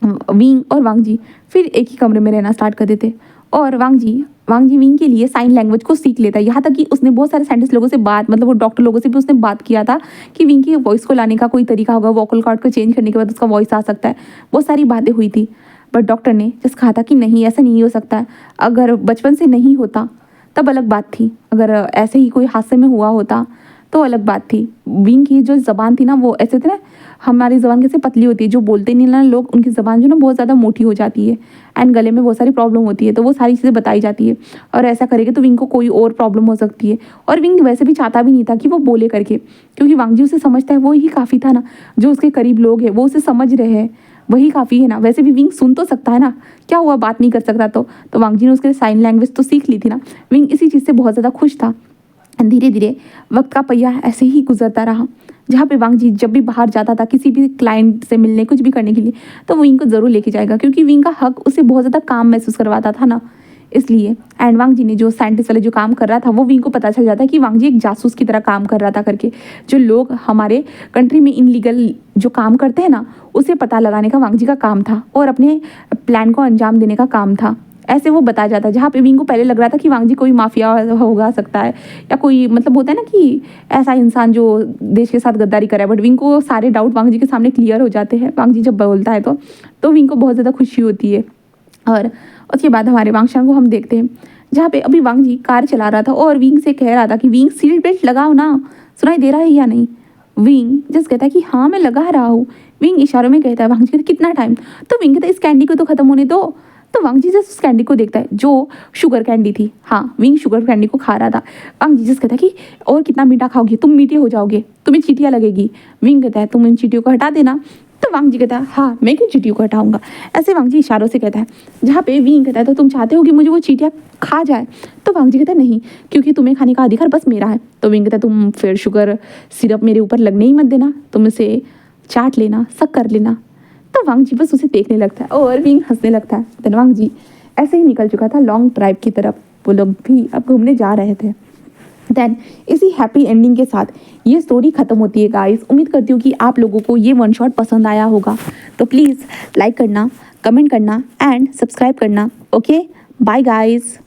विंग और वांग जी फिर एक ही कमरे में रहना स्टार्ट कर देते और वांग जी विंग के लिए साइन लैंग्वेज को सीख लेता है। यहाँ तक कि उसने बहुत सारे साइंटिस्ट लोगों से बात, मतलब वो डॉक्टर लोगों से भी उसने बात किया था कि विंग की वॉइस को लाने का कोई तरीका होगा, वोकल कॉर्ड को चेंज करने के बाद उसका वॉइस आ सकता है, बहुत सारी बातें हुई थी। बट डॉक्टर ने जस्ट कहा था कि नहीं ऐसा नहीं हो सकता है, अगर बचपन से नहीं होता तब अलग बात थी, अगर ऐसे ही कोई हादसे में हुआ होता तो अलग बात थी। विंग की जो ज़बान थी ना वो ऐसे थे ना, हमारी ज़बान कैसे पतली होती है, जो बोलते नहीं ना लोग उनकी ज़बान जो ना बहुत ज़्यादा मोटी हो जाती है एंड गले में बहुत सारी प्रॉब्लम होती है, तो वो सारी चीज़ें बताई जाती है और ऐसा करेंगे तो विंग को कोई और प्रॉब्लम हो सकती है। और विंग वैसे भी चाहता भी नहीं था कि वो बोले करके, क्योंकि वांग जी उसे समझता है, वो ही काफ़ी था ना, जो उसके करीब लोग हैं वो उसे समझ रहे हैं वही काफ़ी है ना। वैसे भी विंग सुन तो सकता है ना, क्या हुआ बात नहीं कर सकता तो वांग जी ने उसके साइन लैंग्वेज तो सीख ली थी ना। विंग इसी चीज़ से बहुत ज़्यादा खुश था। धीरे धीरे वक्त का पहिया ऐसे ही गुजरता रहा, जहाँ पे वांग जी जब भी बाहर जाता था किसी भी क्लाइंट से मिलने कुछ भी करने के लिए तो विंग को ज़रूर लेके जाएगा, क्योंकि विंग का हक उसे बहुत ज़्यादा काम महसूस करवाता था ना, इसलिए। एंड वांग जी ने जो साइंटिस्ट वाले जो काम कर रहा था वो विंग को पता चल जाता है कि वांग जी एक जासूस की तरह काम कर रहा था करके। जो लोग हमारे कंट्री में इनलीगल जो काम करते हैं ना उसे पता लगाने का वांग जी का काम था और अपने प्लान को अंजाम देने का काम था, ऐसे वो बताया जाता है। जहाँ पे विंग को पहले लग रहा था कि वांग जी कोई माफिया होगा सकता है या कोई मतलब होता है ना कि ऐसा इंसान जो देश के साथ गद्दारी करे, बट विंग को सारे डाउट वांग जी के सामने क्लियर हो जाते हैं। वांग जी जब बोलता है तो विंग को बहुत ज़्यादा खुशी होती है। और उसके बाद हमारे वांगशान को हम देखते हैं जहाँ पे अभी वांग जी कार चला रहा था और विंग से कह रहा था कि विंग सीट बेल्ट लगाओ ना, सुनाई दे रहा है या नहीं। विंग जस्ट कहता है कि हाँ मैं लगा रहा हूँ। विंग इशारों में कहता है, वांग जी कहता है कितना टाइम, तो विंग कहता है इस कैंडी को तो खत्म होने दो। तो वांग जी जस्ट उस कैंडी को देखता है जो शुगर कैंडी थी, हाँ विंग शुगर कैंडी को खा रहा था। वांग जी जस्ट कहता है कि और कितना मीठा खाओगे, तुम मीठे हो जाओगे, तुम्हें चीटियाँ लगेगी। विंग कहता है तुम इन चीटियों को हटा देना। तो वांग जी कहता है हाँ मैं क्यों चीटियों को हटाऊंगा, ऐसे वांग जी इशारों से कहता है। जहाँ पे विंग कहता है तो तुम चाहते हो कि मुझे वो चीटियाँ खा जाए। तो वांग जी कहता है नहीं, क्योंकि तुम्हें खाने का अधिकार बस मेरा है। तो विंग कहता है तुम फिर शुगर सिरप मेरे ऊपर लगने ही मत देना, तुम इसे चाट लेना, सक कर लेना। तो वांग जी बस उसे देखने लगता है और विंग हंसने लगता है। देन वांग जी ऐसे ही निकल चुका था लॉन्ग ड्राइव की तरफ, वो लोग भी अब घूमने जा रहे थे। देन इसी हैप्पी एंडिंग के साथ ये स्टोरी खत्म होती है गाइस। उम्मीद करती हूँ कि आप लोगों को ये वन शॉट पसंद आया होगा, तो प्लीज़ लाइक करना, कमेंट करना एंड सब्सक्राइब करना। Okay bye guys.